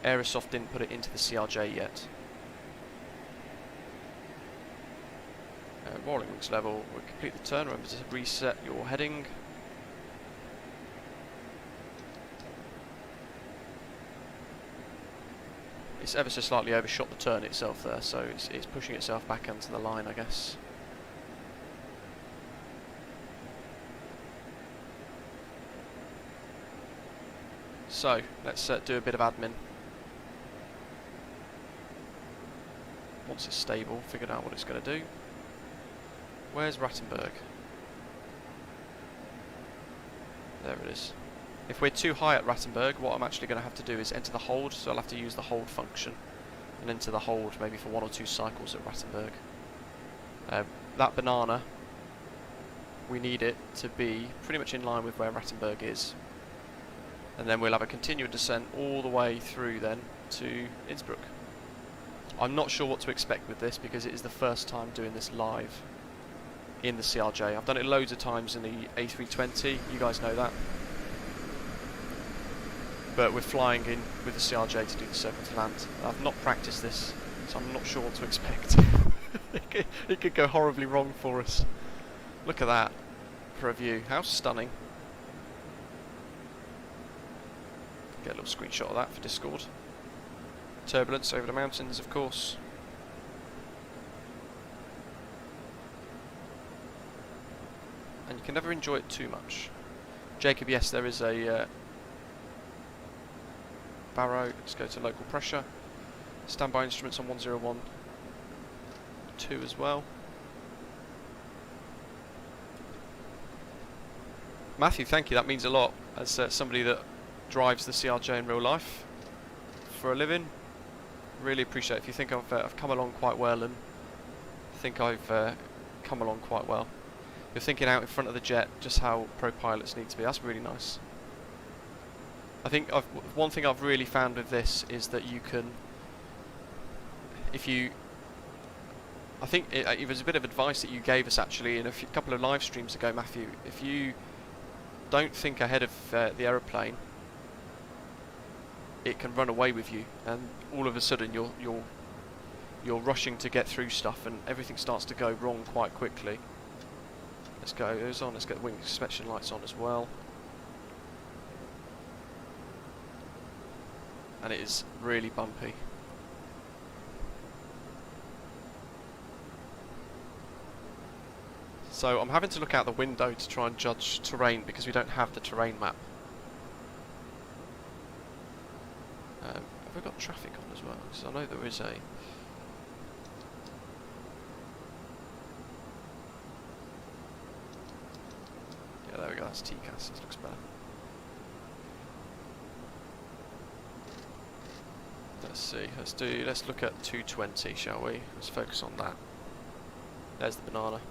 Aerosoft didn't put it into the CRJ yet. Rolling wings level, we'll complete the turn. Remember to reset your heading. It's ever so slightly overshot the turn itself there, so it's pushing itself back onto the line, I guess. So, let's do a bit of admin. Once it's stable, figured out what it's going to do. Where's Rattenberg? There it is. If we're too high at Rattenberg, what I'm actually going to have to do is enter the hold, so I'll have to use the hold function and enter the hold maybe for 1 or 2 cycles at Rattenberg. That banana, we need it to be pretty much in line with where Rattenberg is. And then we'll have a continued descent all the way through then to Innsbruck. I'm not sure what to expect with this because it is the first time doing this live in the CRJ. I've done it loads of times in the A320, you guys know that. But we're flying in with the CRJ to do the circle to land. I've not practiced this, so I'm not sure what to expect. It could go horribly wrong for us. Look at that for a view. How stunning. Get a little screenshot of that for Discord. Turbulence over the mountains, of course. And you can never enjoy it too much. Jacob, yes, there is a Barrow. Let's go to local pressure. Standby instruments on 101. 2 as well. Matthew, thank you, that means a lot. as somebody that drives the CRJ in real life for a living. Really appreciate it. If you think I've come along quite well, and think I've come along quite well. You're thinking out in front of the jet just how pro pilots need to be. That's really nice. I think one thing I've really found with this is that you can, I think it was a bit of advice that you gave us actually in a couple of live streams ago, Matthew. If you don't think ahead of the aeroplane, it can run away with you, and all of a sudden you're rushing to get through stuff, and everything starts to go wrong quite quickly. Let's go those on. Let's get the wing inspection lights on as well. And it is really bumpy. So I'm having to look out the window to try and judge terrain because we don't have the terrain map. Have we got traffic on as well? Because I know there is a... Yeah, there we go, that's TCAS, this looks better. Let's see, let's look at 220, shall we? Let's focus on that. There's the banana.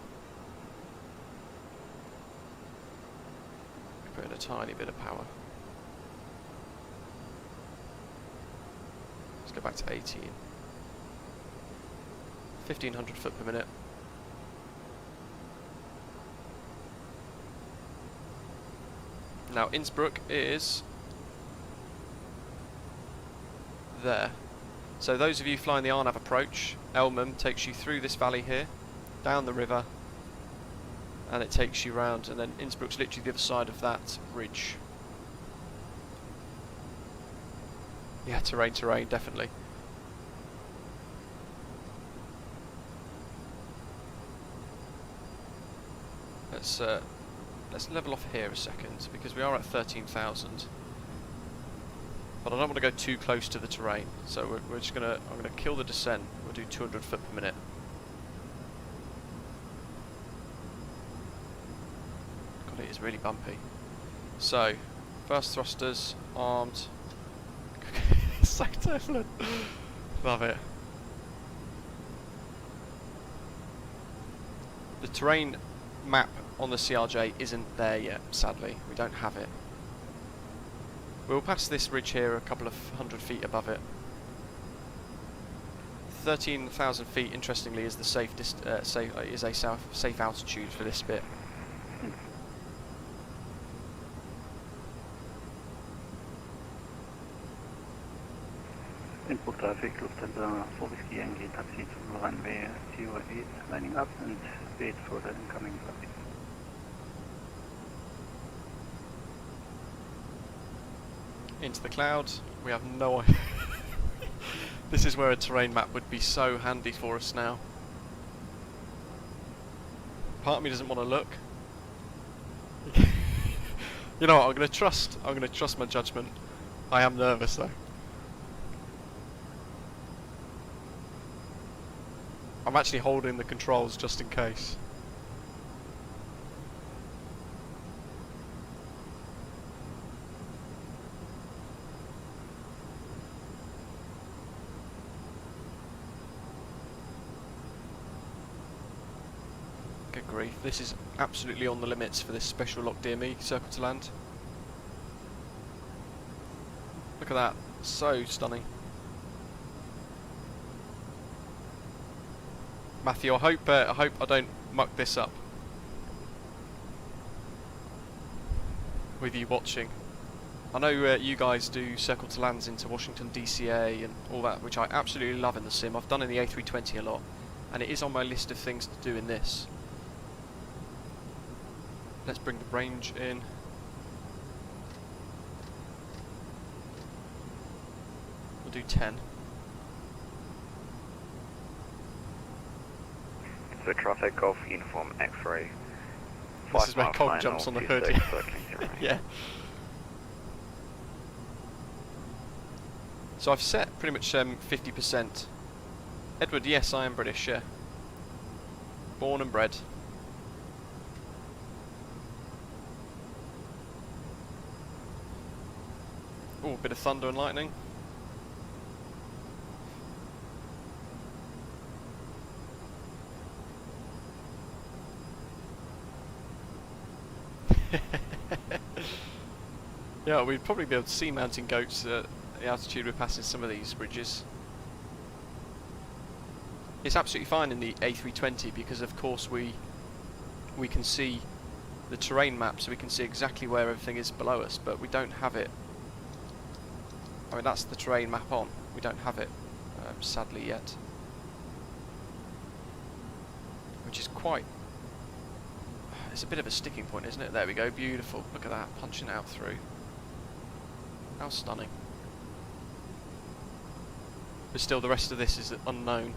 Put in a tiny bit of power. Let's go back to 18. 1500 foot per minute. Now Innsbruck is there. So those of you flying the RNAV approach, Elmham takes you through this valley here, down the river, and it takes you round, and then Innsbruck's literally the other side of that ridge. Yeah, terrain, definitely. Let's level off here a second, because we are at 13,000. But I don't want to go too close to the terrain, so we're just I'm gonna kill the descent. We'll do 200 foot per minute. God, it is really bumpy. So, first thrusters armed. So turbulent. Love it. The terrain map on the CRJ isn't there yet, sadly. We don't have it. We'll pass this ridge here a couple of 100 feet above it. 13,000 feet, interestingly, is the safe altitude for this bit. Input traffic, Lufthansa 4 Whiskey Yankee taxi to runway 08, lining up and wait for the incoming traffic. Into the clouds. We have no idea. This is where a terrain map would be so handy for us now. Part of me doesn't want to look. You know what? I'm going to trust my judgment. I am nervous though. I'm actually holding the controls just in case. Good grief, this is absolutely on the limits for this special lock DME circle to land. Look at that, so stunning. Matthew, I hope I don't muck this up with you watching. I know you guys do circle to lands into Washington DCA and all that, which I absolutely love in the sim. I've done in the A320 a lot, and it is on my list of things to do in this. Let's bring the range in. We'll do 10. The traffic of uniform X-ray. This is where Colin jumps on the hood. Yeah. So I've set pretty much 50%. Edward, yes, I am British, yeah. Born and bred. bit of thunder and lightning. Yeah, we'd probably be able to see mountain goats at the altitude we're passing some of these bridges. It's absolutely fine in the A320 because of course we can see the terrain map, so we can see exactly where everything is below us, but we don't have it. I mean, that's the terrain map on. We don't have it, sadly, yet. Which is quite... It's a bit of a sticking point, isn't it? There we go, beautiful. Look at that, punching out through. How stunning. But still, the rest of this is unknown.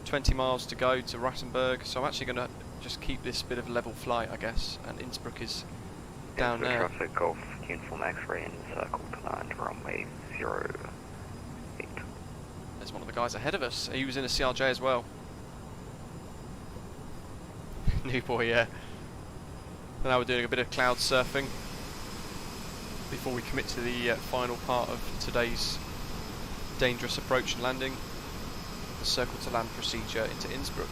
20 miles to go to Rattenberg, so I'm actually going to just keep this bit of level flight, I guess, and Innsbruck is down there. Traffic Golf, uniform X-ray and circle to land runway 08. There's one of the guys ahead of us. He was in a CRJ as well. New boy, yeah. And now we're doing a bit of cloud surfing before we commit to the final part of today's dangerous approach and landing, the circle to land procedure into Innsbruck.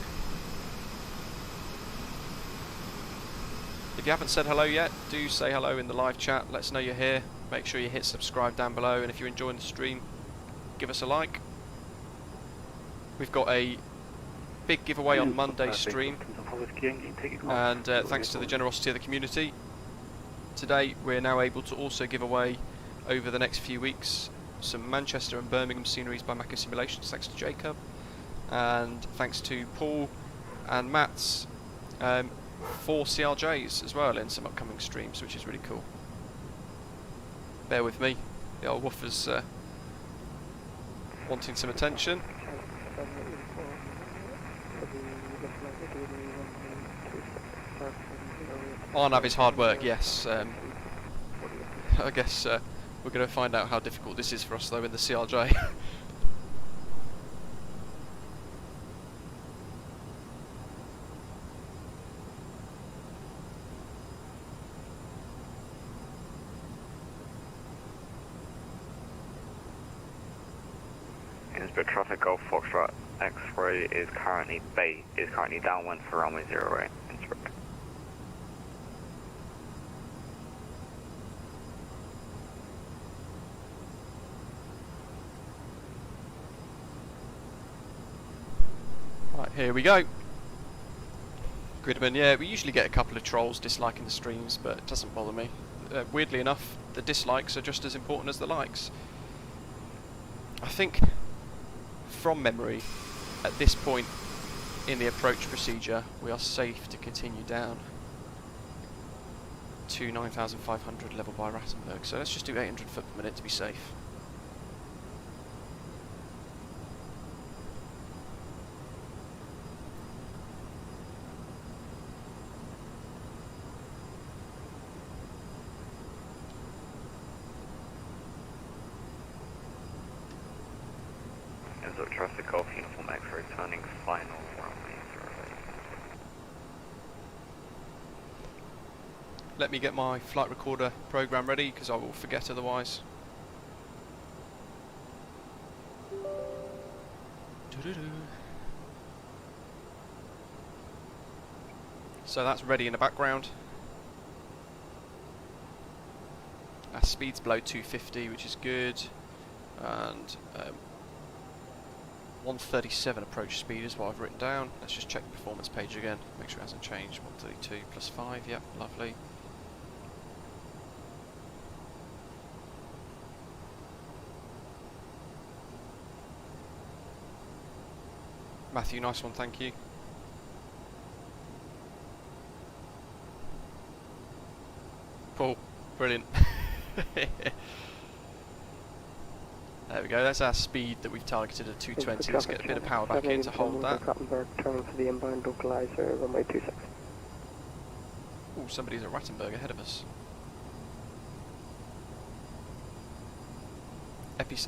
If you haven't said hello yet, do say hello in the live chat, let us know you're here. Make sure you hit subscribe down below, and if you're enjoying the stream, give us a like. We've got a big giveaway on Monday's stream, and thanks to the generosity of the community, today we're now able to also give away over the next few weeks some Manchester and Birmingham sceneries by Macco Simulations, thanks to Jacob, and thanks to Paul and Matt's 4 CRJs as well in some upcoming streams, which is really cool. Bear with me, the old woofer's wanting some attention. RNAV is hard work, yes. I guess we're going to find out how difficult this is for us though in the CRJ. Innsbruck Traffic Golf Foxtrot X-ray is currently downwind for runway 08 Innsbruck. Right, here we go. Gridman, yeah, we usually get a couple of trolls disliking the streams, but it doesn't bother me. Weirdly enough, the dislikes are just as important as the likes. I think, from memory, at this point in the approach procedure, we are safe to continue down to 9,500 level by Rattenberg. So let's just do 800 foot per minute to be safe. Traffic Golf uniform X-ray turning final runway 08. Let me get my flight recorder program ready because I will forget otherwise. So that's ready in the background. Our speed's below 250, which is good, and 137 approach speed is what I've written down. Let's just check the performance page again, make sure it hasn't changed. 132 plus 5, yep, lovely. Matthew, nice one, thank you. Paul, brilliant. There we go, that's our speed that we've targeted at 220. Let's get a bit of power back in to hold that. Turning for the inbound localizer, runway 26. Oh, somebody's at Rattenberg ahead of us.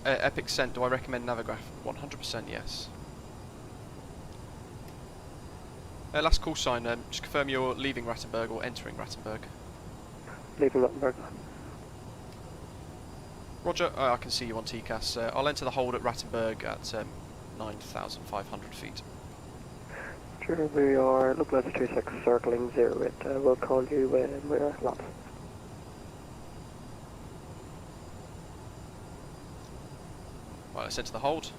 Epic Scent, do I recommend Navigraph? 100% yes. Last call sign, just confirm you're leaving Rattenberg or entering Rattenberg. Leaving Rattenberg. Roger, I can see you on TCAS. I'll enter the hold at Rattenberg at 9,500 feet. Sure, we are local letter 26 circling 08. We'll call you when we're laps. Right, let's enter the hold.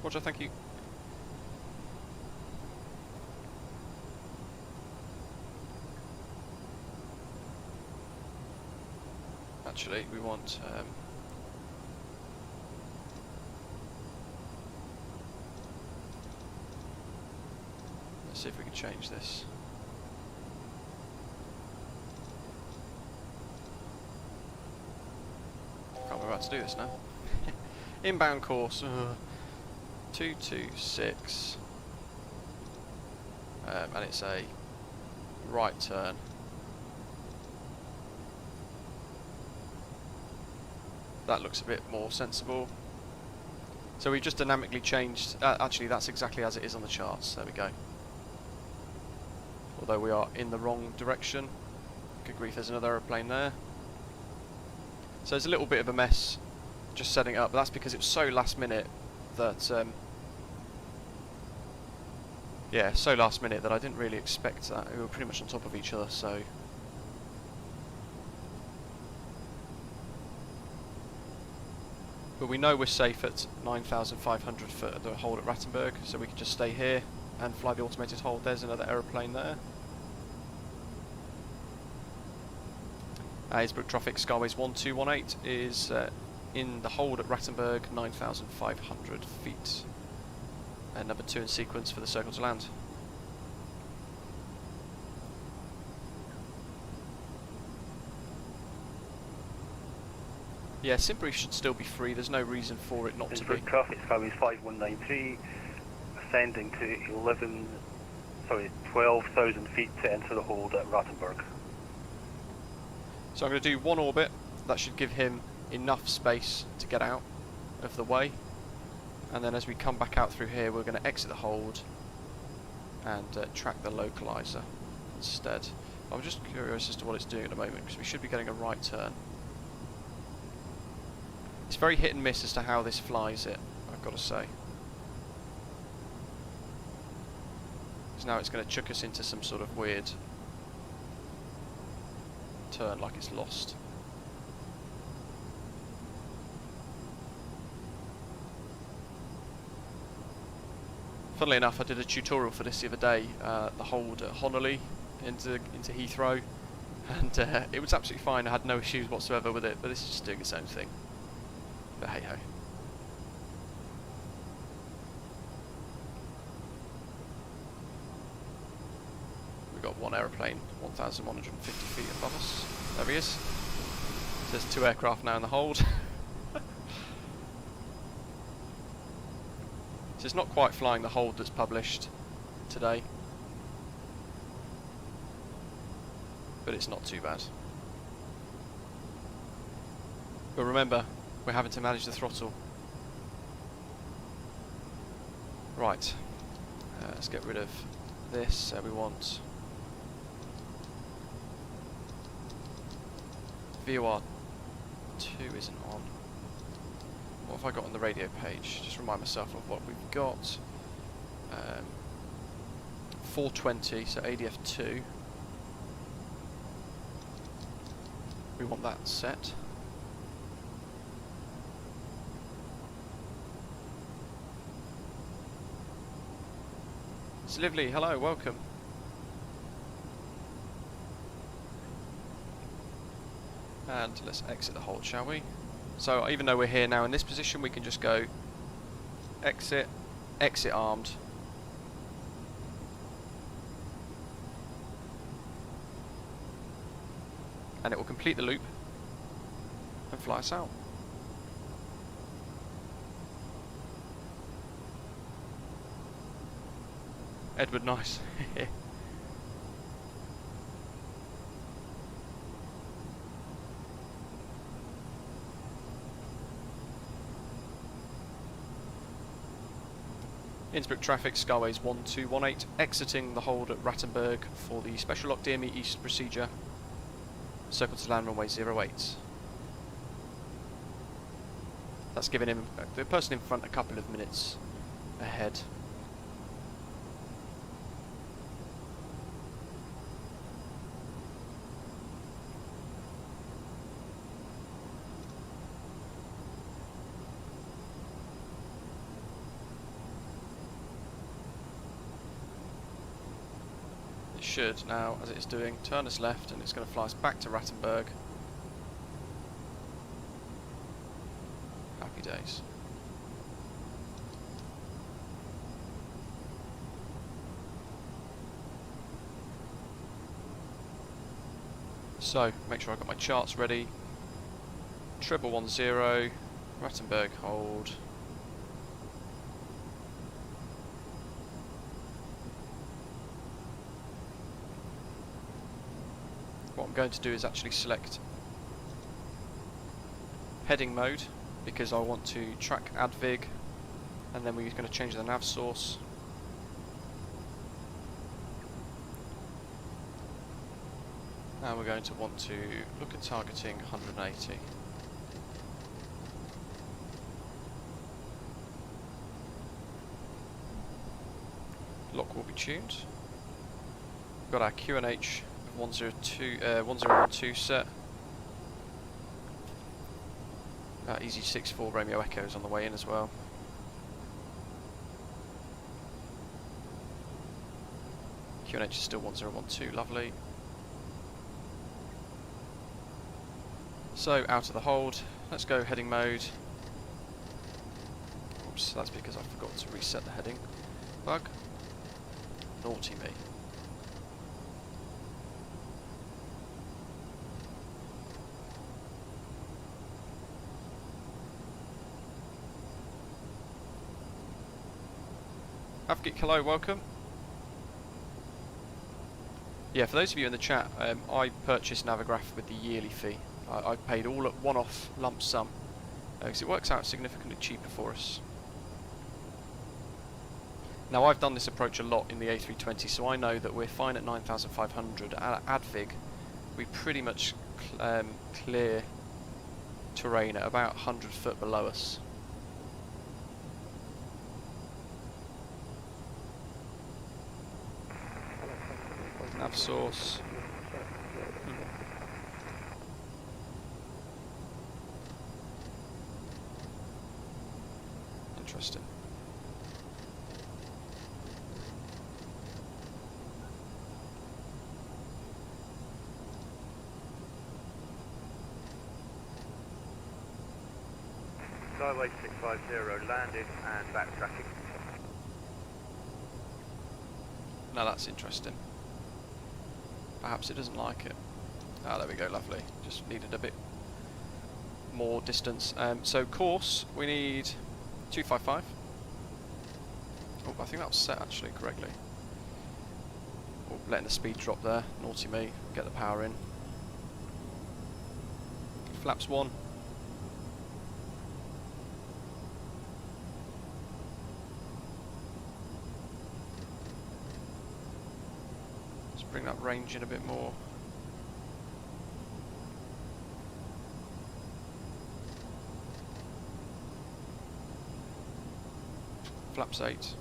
Roger, thank you. Actually, we want let's see if we can change this. Can't remember how to do this now. Inbound course 226 and it's a right turn. That looks a bit more sensible. So we've just dynamically changed, actually that's exactly as it is on the charts, there we go. Although we are in the wrong direction. Good grief, there's another aeroplane there. So it's a little bit of a mess just setting it up, but that's because it was so last minute that yeah, so last minute that I didn't really expect that. We were pretty much on top of each other, so but we know we're safe at 9,500 foot at the hold at Rattenberg, so we can just stay here and fly the automated hold. There's another aeroplane there. Innsbruck traffic Skyways 1218 is in the hold at Rattenberg, 9,500 feet. And number 2 in sequence for the circle to land. Yeah, Simbury should still be free, there's no reason for it not to be. Innsbruck traffic Skyways 5193, ascending to 12,000 feet to enter the hold at Rattenberg. So I'm going to do one orbit, that should give him enough space to get out of the way. And then as we come back out through here, we're going to exit the hold and track the localizer instead. I'm just curious as to what it's doing at the moment, because we should be getting a right turn. It's very hit and miss as to how this flies it, I've got to say. Because now it's going to chuck us into some sort of weird turn like it's lost. Funnily enough, I did a tutorial for this the other day, the hold at Honolulu into Heathrow, and it was absolutely fine. I had no issues whatsoever with it, but this is just doing its own thing. But hey ho. We've got one aeroplane 1,150 feet above us. There he is. There's 2 aircraft now in the hold. So it's not quite flying the hold that's published today, but it's not too bad. But remember, we're having to manage the throttle. Right, let's get rid of this. We want VOR 2 isn't on. What have I got on the radio page? Just remind myself of what we've got. 420, so ADF 2. We want that set. It's Lively, hello, welcome. And let's exit the hold, shall we? So even though we're here now in this position, we can just go exit, exit armed. And it will complete the loop and fly us out. Edward, nice. Innsbruck traffic, Skyways 1218, exiting the hold at Rattenberg for the special lock DME East procedure. Circle to land runway 08. That's giving him, the person in front, a couple of minutes ahead. It should now, as it's doing, turn us left, and it's going to fly us back to Rattenberg. Happy days. So, make sure I've got my charts ready. 1110, Rattenberg hold. What I'm going to do is actually select heading mode, because I want to track advig, and then we're going to change the nav source. And we're going to want to look at targeting 180. Lock will be tuned. We've got our QNH 1012 set. Easy 64 Romeo Echoes on the way in as well. QNH is still 1012, lovely. So out of the hold, let's go heading mode. Oops, that's because I forgot to reset the heading. Bug. Naughty me. Avgik, hello, welcome. Yeah, for those of you in the chat, I purchased Navigraph with the yearly fee. I paid all at one-off lump sum, because it works out significantly cheaper for us. Now, I've done this approach a lot in the A320, so I know that we're fine at 9,500. At advig, we pretty much clear terrain at about 100 foot below us. Nav source. Interesting. Skyway 650 landed and backtracking. Now that's interesting. Perhaps it doesn't like it. Ah, there we go, lovely. Just needed a bit more distance. So course, we need 255. Oh, I think that was set actually correctly. Oh, letting the speed drop there. Naughty me. Get the power in. Flaps 1. Bring that range in a bit more. Flaps 8.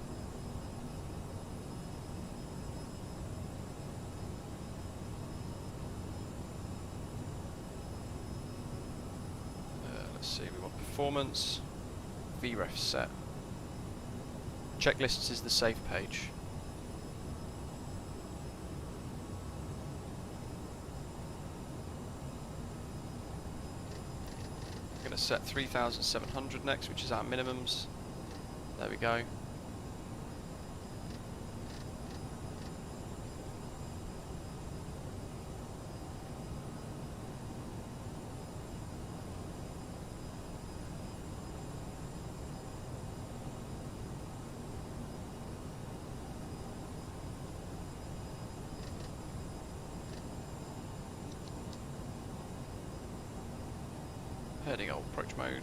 Let's see, we want performance. VREF set. Checklists is the save page. Set 3,700 next, which is our minimums. There we go. Heading old approach mode.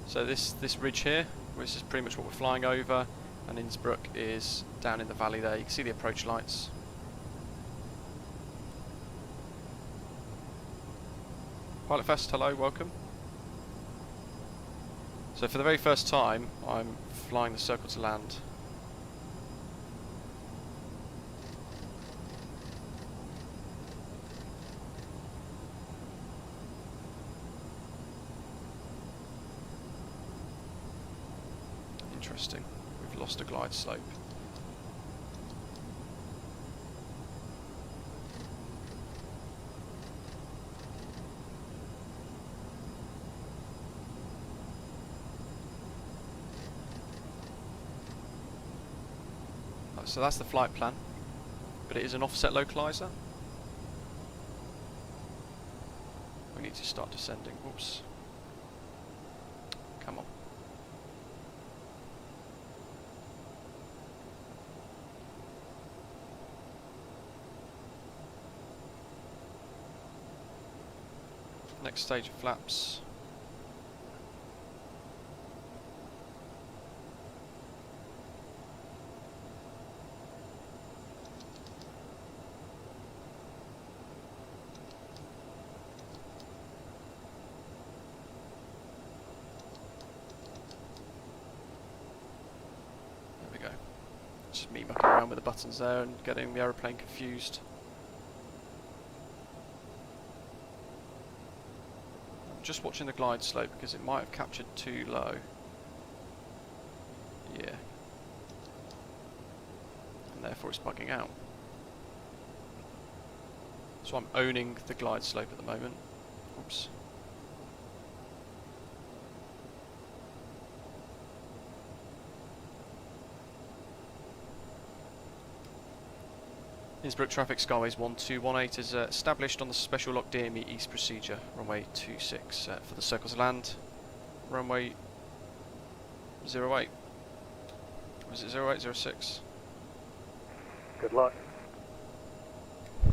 So this ridge here, this is pretty much what we're flying over, and Innsbruck is down in the valley there. You can see the approach lights. Pilot Fest, hello, welcome. So for the very first time, I'm flying the circle to land. Interesting. We've lost a glide slope. So that's the flight plan, but it is an offset localizer. We need to start descending. Oops. Come on. Next stage of flaps. Just me mucking around with the buttons there and getting the aeroplane confused. I'm just watching the glide slope because it might have captured too low. Yeah. And therefore it's bugging out. So I'm owning the glide slope at the moment. Oops. Innsbruck traffic Skyways 1218 is established on the special lock DME East procedure, runway 26 for the circle to land, runway 08. Was it 08, 06? Good luck.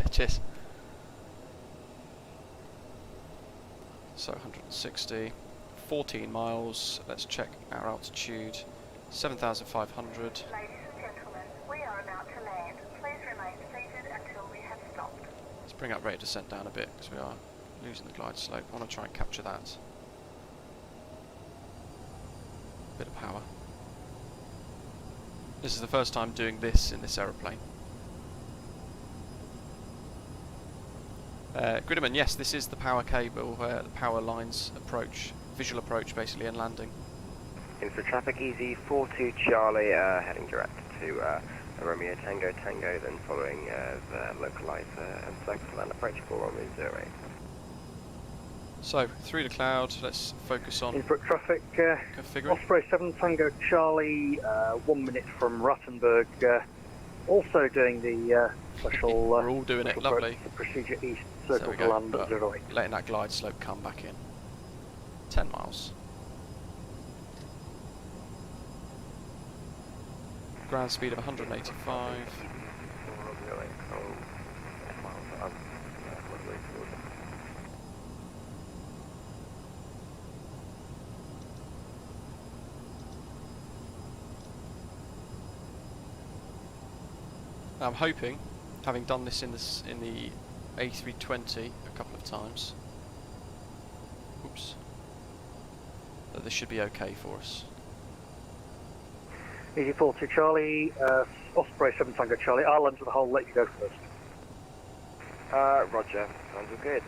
Cheers. So 160, 14 miles, let's check our altitude, 7,500. Ladies and gentlemen, we are about to land. Please remain seated until we have stopped. Let's bring up rate of descent down a bit because we are losing the glide slope. I want to try and capture that. Bit of power. This is the first time doing this in this aeroplane. Gridman, yes, this is the power cable, the power lines approach, visual approach basically, and landing. Innsbruck traffic easy, 42 Charlie, heading direct to Romeo Tango Tango, then following the localizer and circle to land approach for runway 08. So, through the cloud, let's focus on Innsbruck traffic, configuring. Osprey 7 Tango Charlie, 1 minute from Rottenburg, also doing the special... We're all doing it, lovely. Procedure East, circle to land at 08. Letting that glide slope come back in. 10 miles. Ground speed of 185. I'm hoping, having done this in the A320 a couple of times, oops, that this should be okay for us. Easy 42 Charlie, Osprey 7 Tango Charlie, I'll enter the hole, let you go first. Roger, sounds all good.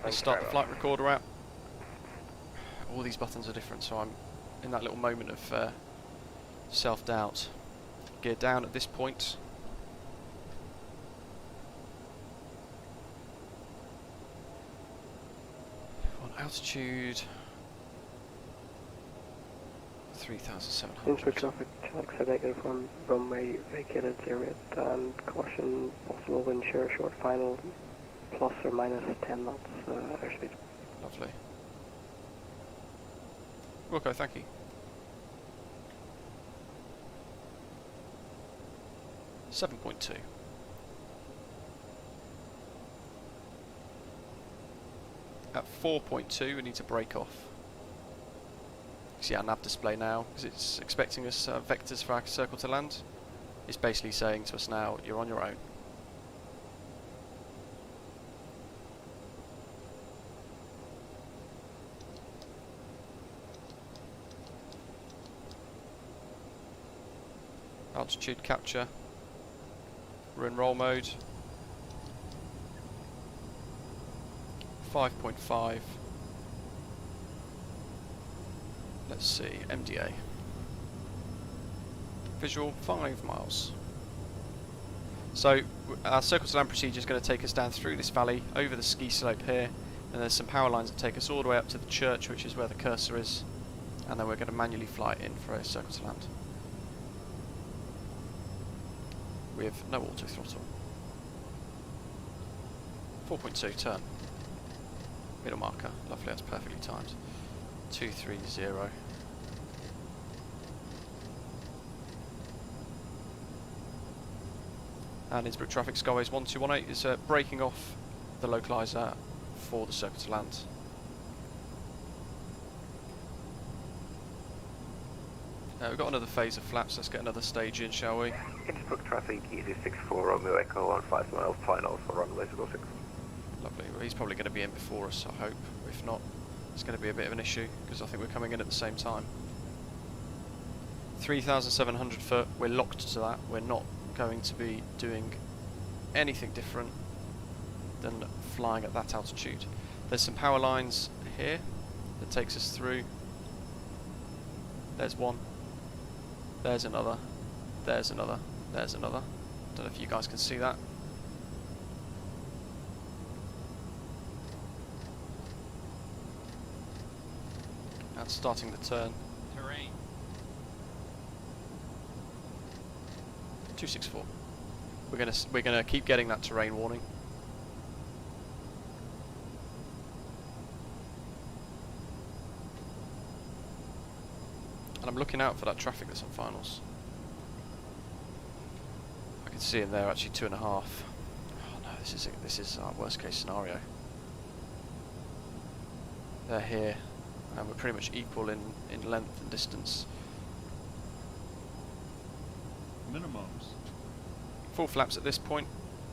Let's start the flight recorder app. All these buttons are different, so I'm in that little moment of self-doubt. Gear down at this point. On altitude 3,700. Innsbruck traffic, taxi negative on runway vacated 08 and caution possible wind shear short final plus or minus 10 knots airspeed. Lovely. Okay, thank you. 7.2. At 4.2 we need to break off. See our nav display now, because it's expecting us vectors for our circle to land. It's basically saying to us now, you're on your own. Altitude capture. We're in roll mode. 5.5. Let's see, MDA. Visual 5 miles. So our circle to land procedure is going to take us down through this valley, over the ski slope here, and there's some power lines that take us all the way up to the church, which is where the cursor is, and then we're going to manually fly it in for a circle to land. With no auto throttle. 4.2 turn. Middle marker, lovely, that's perfectly timed. 230. And Innsbruck traffic, Skyways 1218 is breaking off the localizer for the circle to land. We've got another phase of flaps, let's get another stage in, shall we? Innsbruck traffic, easy 64 Romeo Echo on 5 miles, final for runway 06. Lovely, well he's probably going to be in before us, I hope. If not, it's going to be a bit of an issue, because I think we're coming in at the same time. 3,700 foot, we're locked to that, we're not going to be doing anything different than flying at that altitude. There's some power lines here that takes us through. There's one, there's another, there's another, there's another. Don't know if you guys can see that. And starting the turn. Terrain. 264. We're gonna keep getting that terrain warning. And I'm looking out for that traffic that's on finals. I can see in there actually 2.5. Oh no, this is our worst case scenario. They're here, and we're pretty much equal in length and distance. Minimums. Full flaps at this point.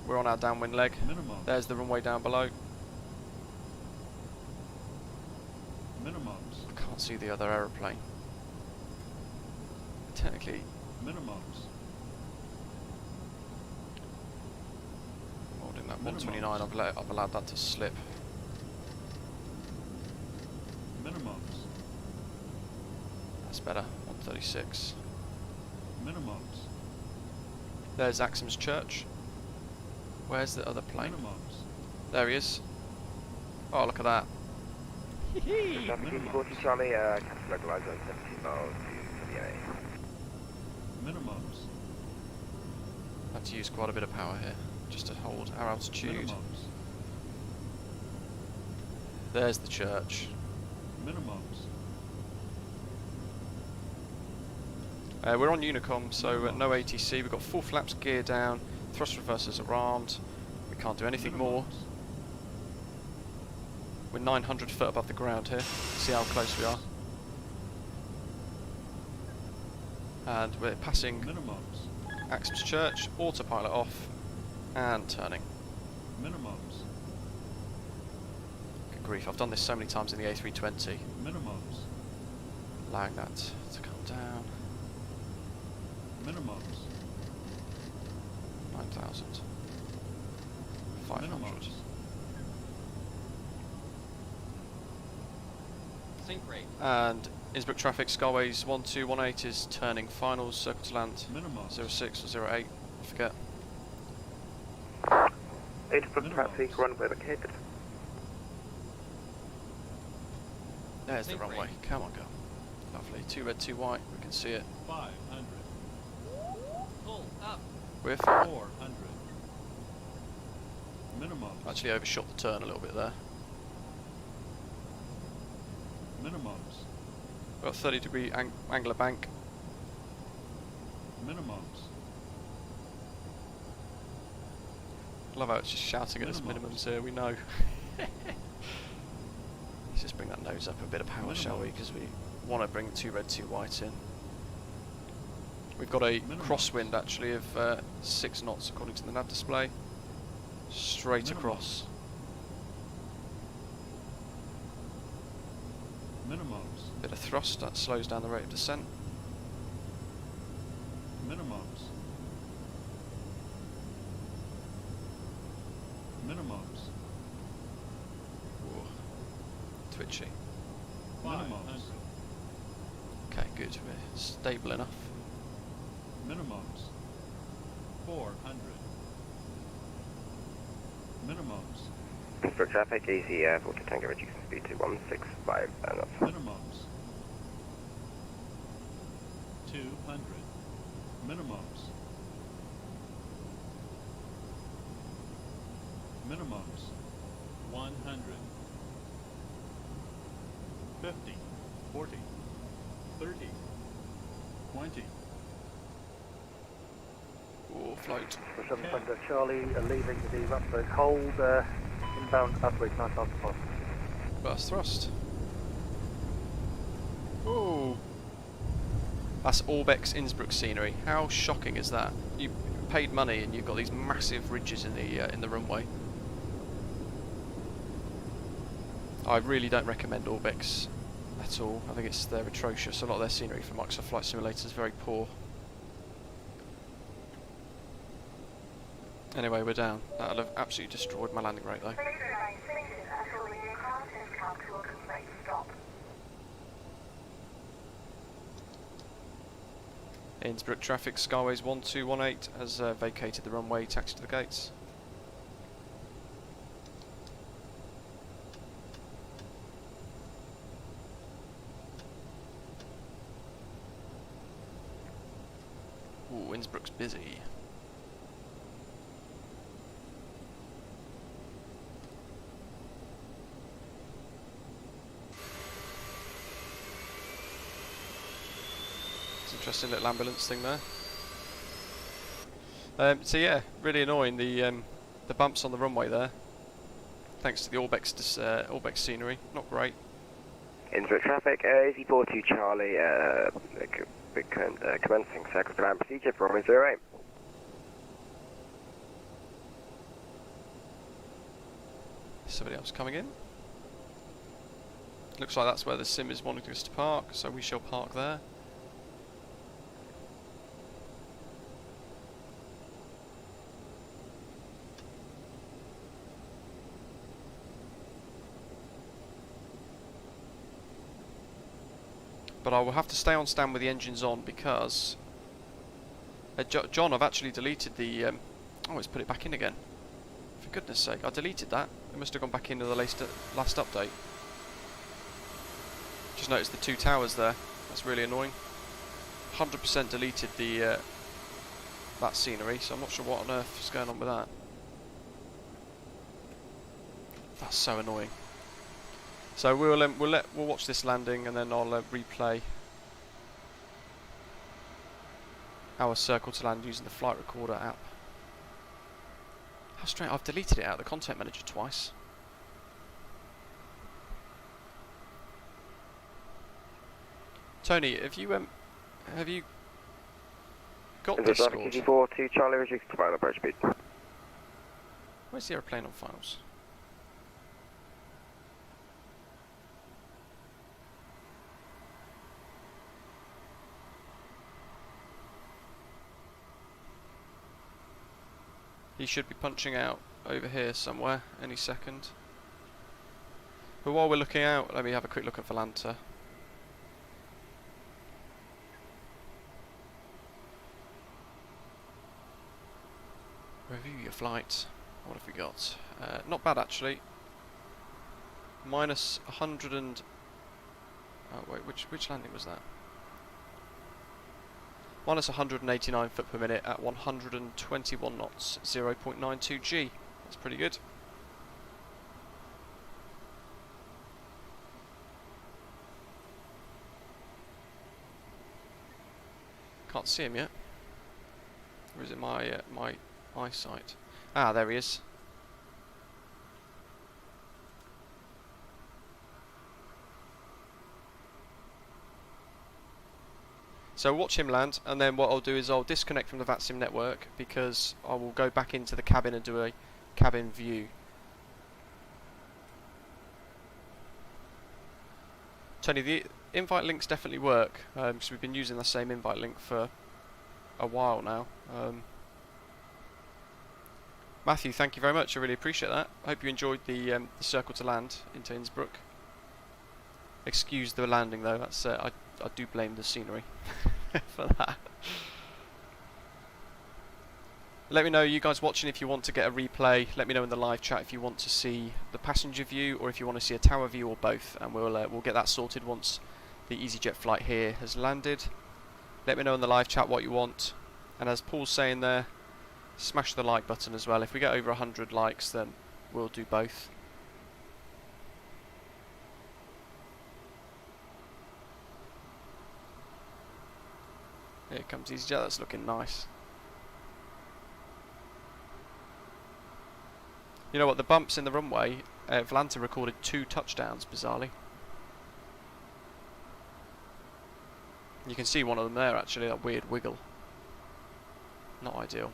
We're on our downwind leg. Minimum. There's the runway down below. Minimums. I can't see the other aeroplane. Technically. Minimums. Holding that 129. I've allowed that to slip. Minimums. That's better. 136. Minimums. There's Axum's church. Where's the other plane? Minimums. There he is. Oh, look at that. Traffic 40 Charlie, cancel localizer 17 miles to the A. Minimums. Had to use quite a bit of power here just to hold our altitude. Minimums. There's the church. Minimums. We're on Unicom, so no ATC. We've got full flaps, gear down, thrust reversers are armed. We can't do anything more. We're 900 foot above the ground here. See how close we are. And we're passing Minimums. Axum's church, autopilot off, and turning. Minimums. Good grief, I've done this so many times in the A320. Minimums. Allowing that to come down. Minimums. 9,000. 500. Minimums. Sync rate. And Innsbruck traffic, Skyways 1218 is turning finals, circle to land. Minimums. 06 or 08, I forget. Innsbruck traffic, runway vacated. There's the runway, come on girl. Lovely, 2 red, 2 white, we can see it. 500. Pull up. We're fine. 400. Minimum. Actually overshot the turn a little bit there. Minimums. Got 30-degree angular bank. Minimums. Love how it's just shouting at us minimums here, we know. Let's just bring that nose up a bit of power, shall we? Because we want to bring 2 red, 2 white in. We've got a crosswind actually of 6 knots according to the nav display. Straight across. Minimums. Bit of thrust, that slows down the rate of descent. Minimums. twitchy. Minimums. Okay, good. We're stable enough. Minimums. 400. Minimums. For traffic, easy 40 Tango reducing speed to 165 knots. Minimums. 200. Minimums. Minimums. 100. 50. 40. 30. 20. Oh, float. 7 Thunder Charlie, leaving the Rattenberg hold, inbound Atwick, 9005. Burst thrust. Ooh. That's Orbx Innsbruck scenery. How shocking is that? You paid money and you've got these massive ridges in the runway. I really don't recommend Orbx at all. I think they're atrocious. A lot of their scenery for Microsoft Flight Simulator is very poor. Anyway, we're down. That'll have absolutely destroyed my landing rate though. Innsbruck traffic, Skyways 1218 has vacated the runway, taxi to the gates. Ooh, Innsbruck's busy. Interesting little ambulance thing there. So yeah, really annoying the bumps on the runway there. Thanks to the Orbx scenery, not great. Innsbruck traffic, easy 42 Charlie, commencing circle to land procedure for runway 08. Somebody else coming in. Looks like that's where the sim is wanting us to park, so we shall park there. But I will have to stay on stand with the engines on because John, I've actually deleted the oh, it's put it back in again. For goodness sake, I deleted that. It must have gone back into the last update. Just noticed the two towers there. That's really annoying. 100% deleted the that scenery, so I'm not sure what on earth is going on with that. That's so annoying. So we'll watch this landing and then I'll replay our circle to land using the flight recorder app. How strange! I've deleted it out of the content manager twice. Tony, have you got this scored? 42 Charlie reducing to final approach speed. Where's the aeroplane on finals? He should be punching out over here somewhere any second. But while we're looking out, let me have a quick look at Volanta. Review your flight. What have we got? Not bad actually. Minus 100 and... Oh wait, which landing was that? Minus 189 foot per minute at 121 knots, 0.92 G. That's pretty good. Can't see him yet. Or is it my my eyesight? Ah, there he is. So watch him land, and then what I'll do is I'll disconnect from the VATSIM network because I will go back into the cabin and do a cabin view. Tony, the invite links definitely work because we've been using the same invite link for a while now. Matthew, thank you very much. I really appreciate that. I hope you enjoyed the circle to land into Innsbruck. Excuse the landing though, that's I do blame the scenery for that. Let me know, you guys watching, if you want to get a replay. Let me know in the live chat if you want to see the passenger view or if you want to see a tower view or both, and we'll get that sorted once the EasyJet flight here has landed. Let me know in the live chat what you want, and as Paul's saying there, smash the like button as well. If we get over 100 likes, then we'll do both. Here comes EasyJet, that's looking nice. You know what, the bumps in the runway, Atlanta recorded 2 touchdowns, bizarrely. You can see one of them there actually, that weird wiggle. Not ideal.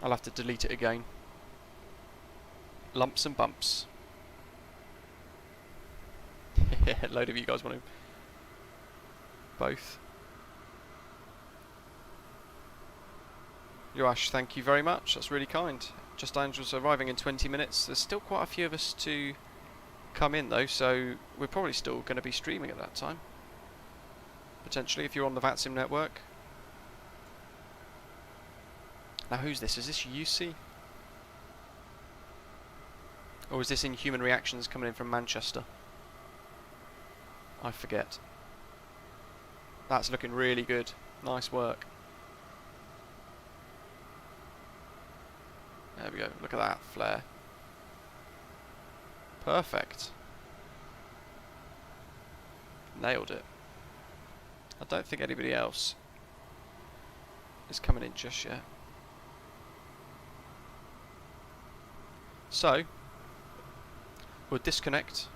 I'll have to delete it again. Lumps and bumps. A load of you guys want to both. Yoash, thank you very much, that's really kind. Just Angels arriving in 20 minutes. There's still quite a few of us to come in though, so we're probably still going to be streaming at that time. Potentially, if you're on the VATSIM network. Now who's this? Is this UC? Or is this Inhuman Reactions coming in from Manchester? I forget. That's looking really good. Nice work. There we go, look at that flare. Perfect. Nailed it. I don't think anybody else is coming in just yet. So, we'll disconnect.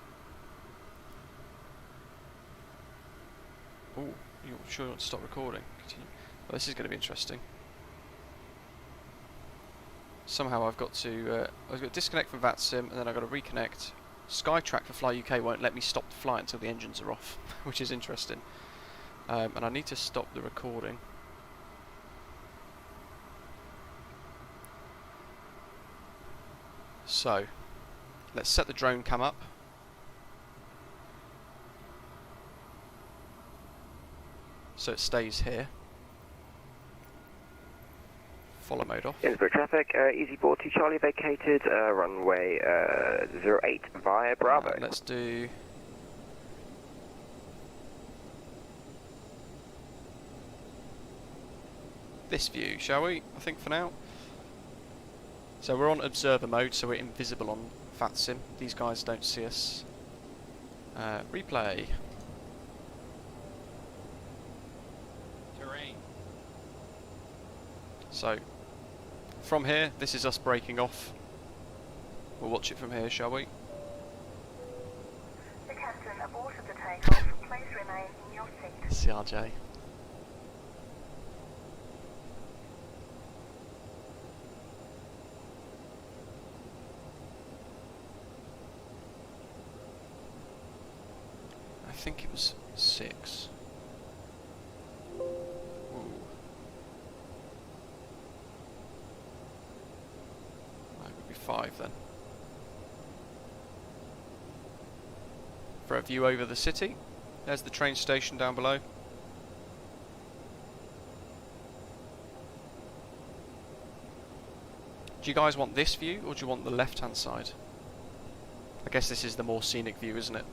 Oh, you're sure you want to stop recording? Continue. Well, this is going to be interesting. Somehow I've got to disconnect from VATSIM, and then I've got to reconnect. Skytrack for FlyUK won't let me stop the flight until the engines are off, which is interesting. And I need to stop the recording. So, let's set the drone cam up. So it stays here. Follow mode off. Innsbruck traffic, easy 40 Charlie vacated, runway 08 via Bravo. Let's do... this view, shall we? I think for now. So we're on observer mode, so we're invisible on VATSIM. These guys don't see us. Replay. Terrain. So, from here, this is us breaking off. We'll watch it from here, shall we? The captain aborted the takeoff. Please remain in your seat. CRJ. I think it was 6. Ooh. That would be 5 then. For a view over the city. There's the train station down below. Do you guys want this view, or do you want the left hand side? I guess this is the more scenic view, isn't it?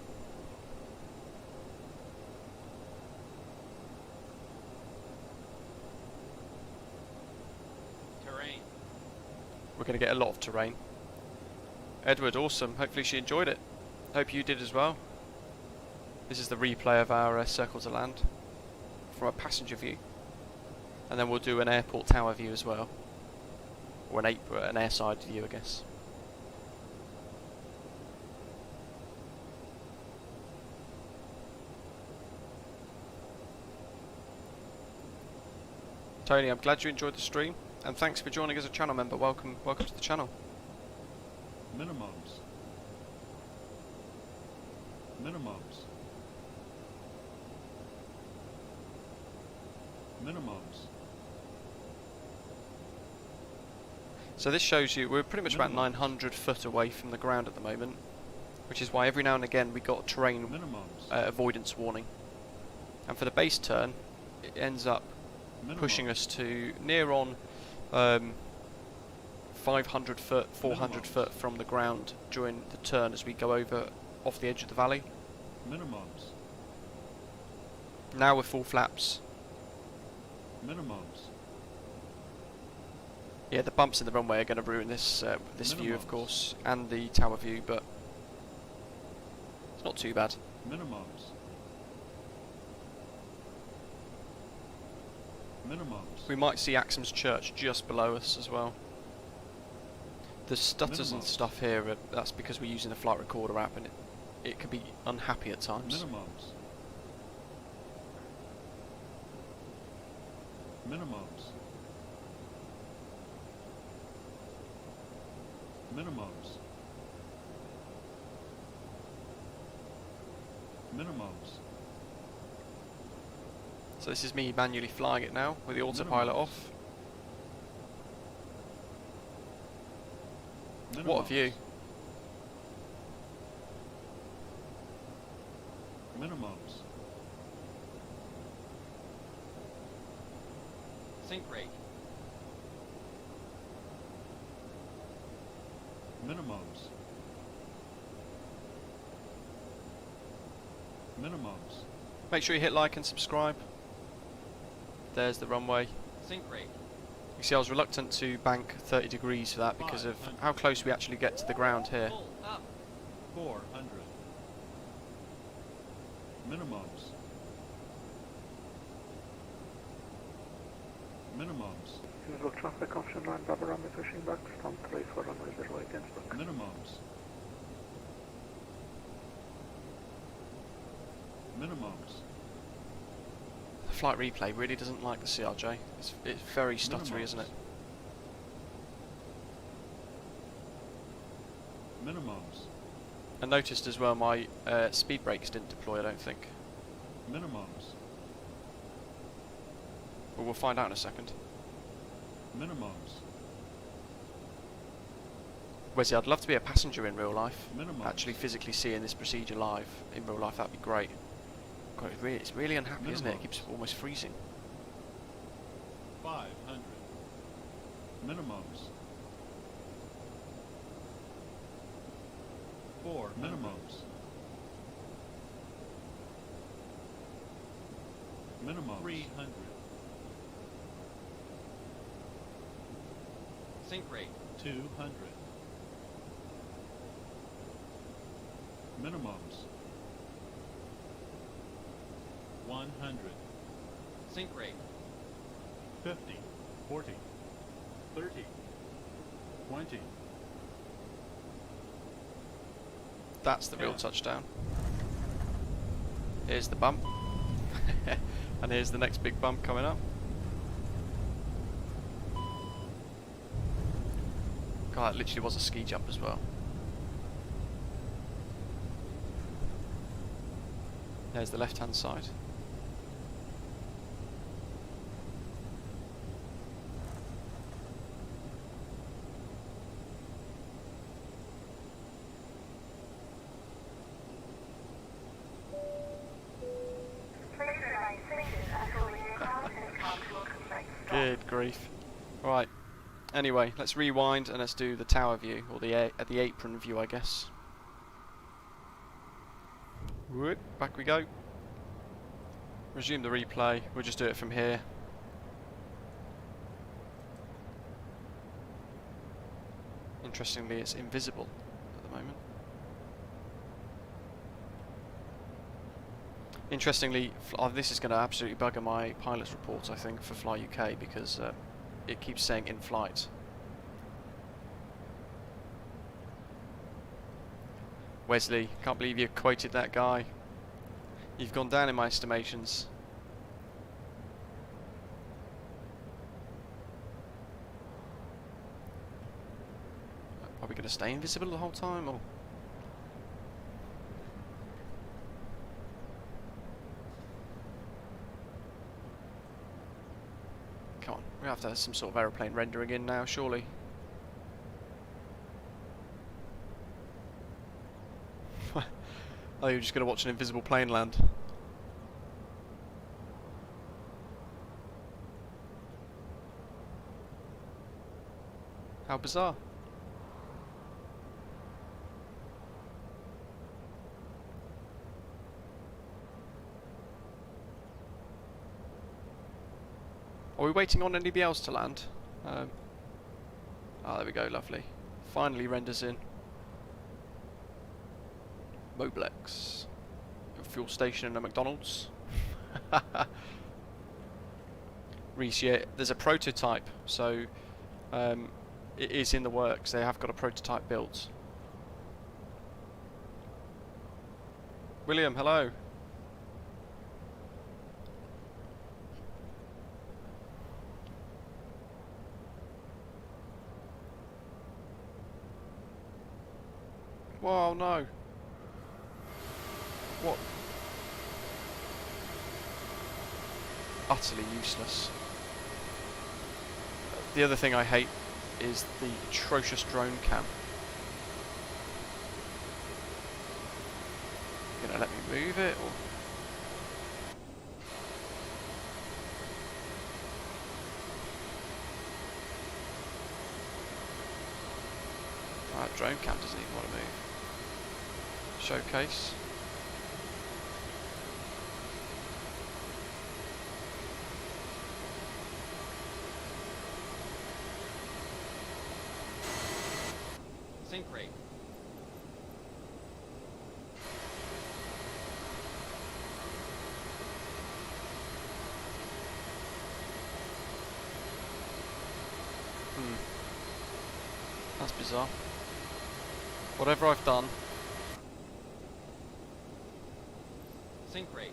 Terrain. We're going to get a lot of terrain. Edward, awesome. Hopefully she enjoyed it. Hope you did as well. This is the replay of our circle to land from a passenger view. And then we'll do an airport tower view as well. Or an airside view, I guess. Tony, I'm glad you enjoyed the stream, and thanks for joining as a channel member. Welcome to the channel. Minimums. Minimums. Minimums. So this shows you we're pretty much about 900 foot away from the ground at the moment, which is why every now and again we got terrain avoidance warning. And for the base turn, it ends up pushing us to near on 500 foot, 400 foot from the ground during the turn as we go over off the edge of the valley. Minimums. Now we're full flaps. Minimums. Yeah, the bumps in the runway are going to ruin this this view, of course, and the tower view, but it's not too bad. Minimums. Minimums. We might see Axum's Church just below us as well. The stutters and stuff here, that's because we're using the flight recorder app, and it can be unhappy at times. Minimums. Minimums. Minimums. Minimums. So this is me manually flying it now with the autopilot off. What a view. Minimums. Sink rate. Minimums. Minimums. Make sure you hit like and subscribe. There's the runway. Sink rate. You see, I was reluctant to bank 30 degrees for that because of how close we actually get to the ground here. 400. Minimums. Minimums. Innsbruck traffic option 9, Bravo runway pushing back, stand 3 for runway 08 Innsbruck. Minimums. Minimums. The flight replay really doesn't like the CRJ. It's very stuttery, isn't it? Minimums. I noticed as well my speed brakes didn't deploy, I don't think. Minimums. But we'll find out in a second. Minimums. Wesley, I'd love to be a passenger in real life. Minimums. Actually physically seeing this procedure live in real life, that'd be great. God, it's really unhappy, isn't it? It keeps almost freezing. 500. Minimums. 4 minimums. Minimums. 300. Sink rate. 200. Minimums. 100. Sink rate. 50. 40. 30. 20. That's the real touchdown. Here's the bump. And here's the next big bump coming up. God, it literally was a ski jump as well. There's the left hand side. Good grief. Right. Anyway, let's rewind and let's do the tower view, or the apron view, I guess. Whoop, back we go. Resume the replay. We'll just do it from here. Interestingly, it's invisible at the moment. Interestingly, this is going to absolutely bugger my pilot's report, I think, for FlyUK, because it keeps saying in flight. Wesley, can't believe you quoted that guy. You've gone down in my estimations. Are we going to stay invisible the whole time, or? Come on, we have to have some sort of aeroplane rendering in now, surely. Oh, you're just going to watch an invisible plane land. How bizarre. Are we waiting on anybody else to land? Oh, there we go, lovely. Finally renders in. Moblex. A fuel station and a McDonald's. Reese, yeah, there's a prototype, so it is in the works. They have got a prototype built. William, hello. Whoa, no. What? Utterly useless. The other thing I hate is the atrocious drone cam. You gonna let me move it, or? That drone cam doesn't even want to move. Showcase. Sync rate. That's bizarre. Whatever I've done. Sync rate.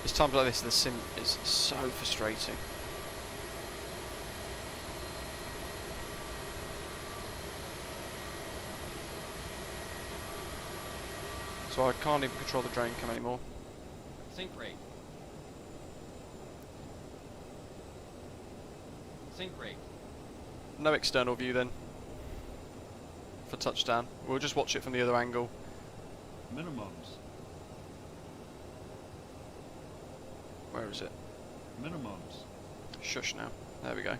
It's times like this the sim is so frustrating. So I can't even control the drone cam anymore. Sync rate. Sync rate. No external view then. For touchdown. We'll just watch it from the other angle. Minimums. Where is it? Minimums. Shush now. There we go.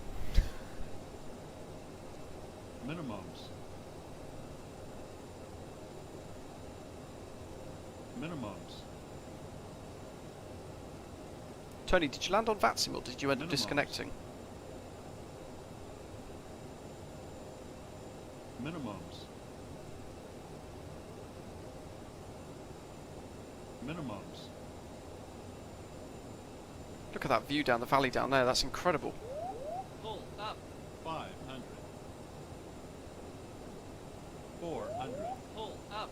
Minimums. Minimums. Tony, did you land on VATSIM or did you end up disconnecting? Minimums. Minimums. Look at that view down the valley down there, that's incredible. Pull up. 500. 400. Pull up.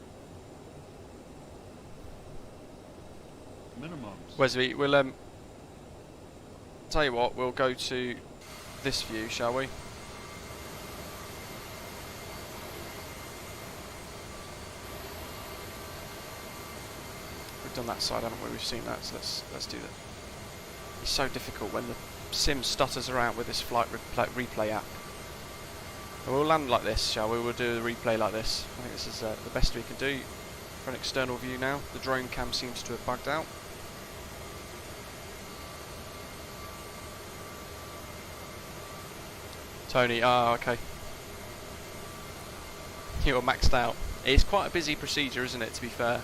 Minimums. Wesley, we'll tell you what, we'll go to this view, shall we? We've done that side, haven't we? We've seen that, so let's do that. It's so difficult when the sim stutters around with this flight replay app. And we'll land like this, shall we? We'll do the replay like this. I think this is the best we can do for an external view now. The drone cam seems to have bugged out. Tony, okay. You were maxed out. It's quite a busy procedure, isn't it, to be fair?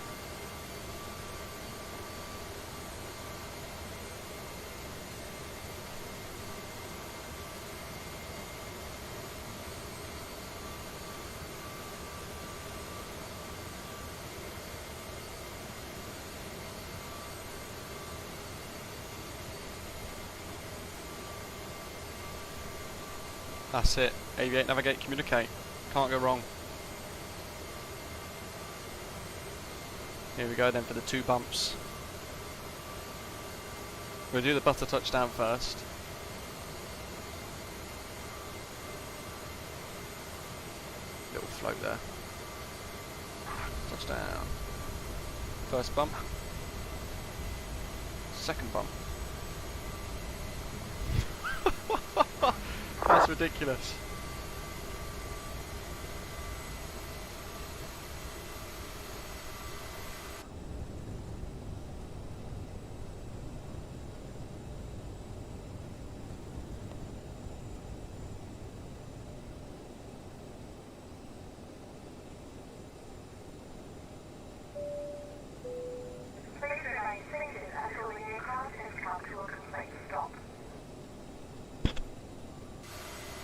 That's it. Aviate, navigate, communicate. Can't go wrong. Here we go then for the 2 bumps. We'll do the butter touchdown first. Little float there. Touchdown. First bump. Second bump. That's ridiculous.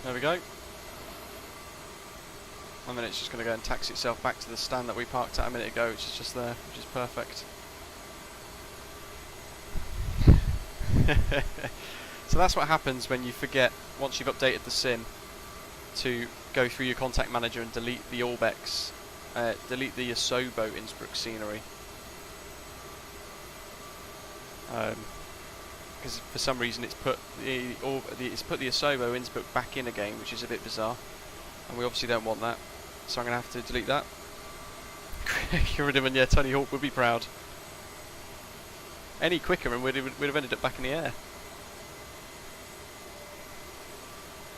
There we go. And then it's just going to go and taxi itself back to the stand that we parked at a minute ago, which is just there, which is perfect. So that's what happens when you forget, once you've updated the sim, to go through your contact manager and delete the Orbx, delete the Aerosoft Innsbruck scenery. Because for some reason it's put the Aerosoft Innsbruck back in again, which is a bit bizarre, and we obviously don't want that. So I'm going to have to delete that. Get rid of him, yeah, Tony Hawk would be proud. Any quicker and we'd have ended up back in the air.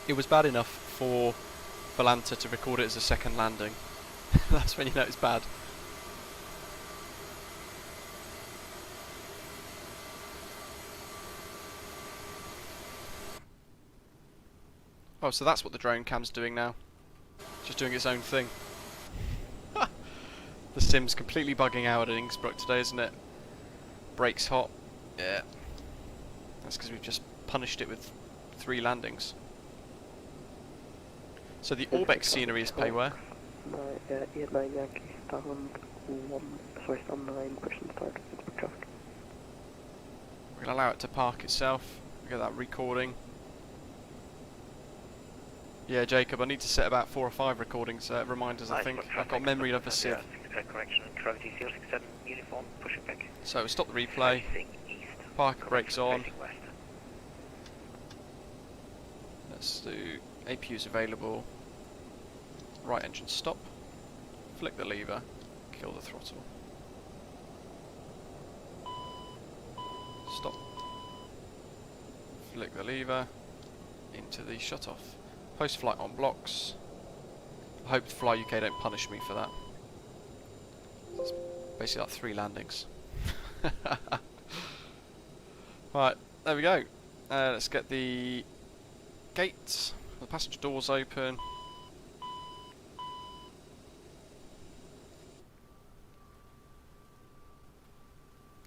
It was bad enough for Volanta to record it as a second landing. That's when you know it's bad. Oh, so that's what the drone cam's doing now. Just doing its own thing. The sim's completely bugging out at Innsbruck today, isn't it? Brakes hot. Yeah. That's because we've just punished it with 3 landings. So the Orbx scenery is pay where? 89 Yankee, stand 9, pushing start Innsbruck traffic. We're going to allow it to park itself. We get that recording. Yeah, Jacob, I need to set about 4 or 5 recordings, reminders, I think. I've got memory of a sieve. Correction, gravity 067, uniform, pushing back. So we stop the replay, park brakes on. Let's do APUs available, right engine stop, flick the lever, kill the throttle. Stop, flick the lever, into the shut off. Post flight on blocks. I hope FlyUK don't punish me for that. It's basically like 3 landings. Right, there we go. Let's get the gate, the passenger doors open.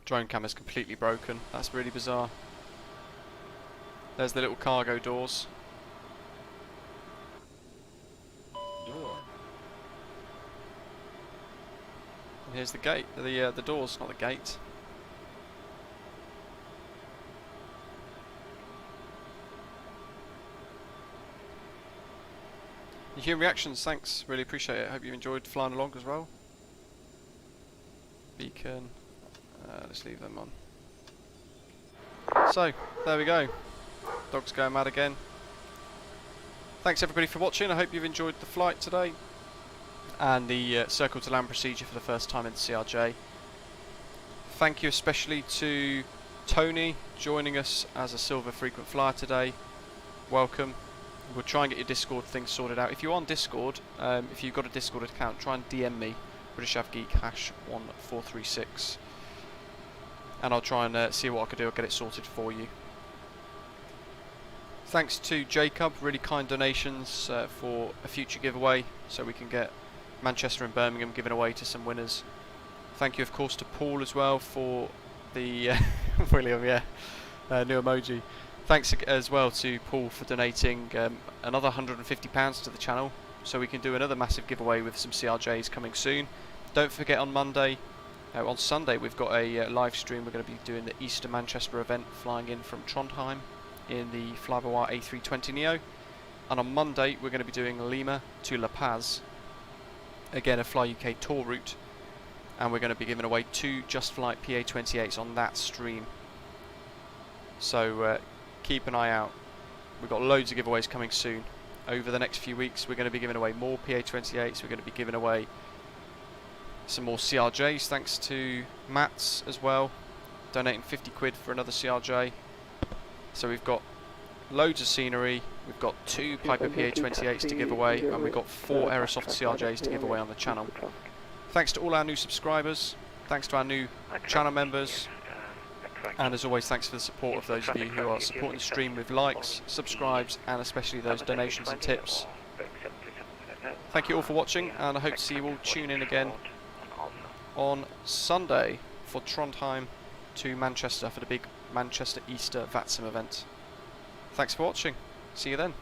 Drone camera's completely broken. That's really bizarre. There's the little cargo doors. And here's the gate, the doors, not the gate. Your human reactions, thanks, really appreciate it. Hope you enjoyed flying along as well. Beacon, let's leave them on. So, there we go. Dog's going mad again. Thanks everybody for watching, I hope you've enjoyed the flight today. And the circle to land procedure for the first time in the CRJ. Thank you especially to Tony joining us as a silver frequent flyer today. Welcome. We'll try and get your Discord thing sorted out. If you're on Discord, if you've got a Discord account, try and DM me, BritishAvGeek #1436. And I'll try and see what I can do, I'll get it sorted for you. Thanks to Jacob, really kind donations for a future giveaway, so we can get Manchester and Birmingham given away to some winners. Thank you of course to Paul as well for the William, yeah, new emoji. Thanks as well to Paul for donating another £150 to the channel, so we can do another massive giveaway with some CRJs coming soon. Don't forget on Monday, on Sunday we've got a live stream. We're going to be doing the Easter Manchester event, flying in from Trondheim in the FlyUK A320 Neo, and on Monday we're going to be doing Lima to La Paz. Again, a FlyUK tour route, and we're going to be giving away 2 Just Flight PA28s on that stream. So keep an eye out. We've got loads of giveaways coming soon. Over the next few weeks we're going to be giving away more PA28s, we're going to be giving away some more CRJs, thanks to Mats as well, donating 50 quid for another CRJ. So we've got loads of scenery, we've got 2 Piper PA28s to give away, and we've got 4 Aerosoft CRJs to give away on the channel. Thanks to all our new subscribers, thanks to our new channel members, and as always thanks for the support of those of you who are supporting the stream with likes, subscribes, and especially those donations and tips. Thank you all for watching, and I hope to see you all tune in again on Sunday for Trondheim to Manchester for the big Manchester Easter VATSIM event. Thanks for watching. See you then.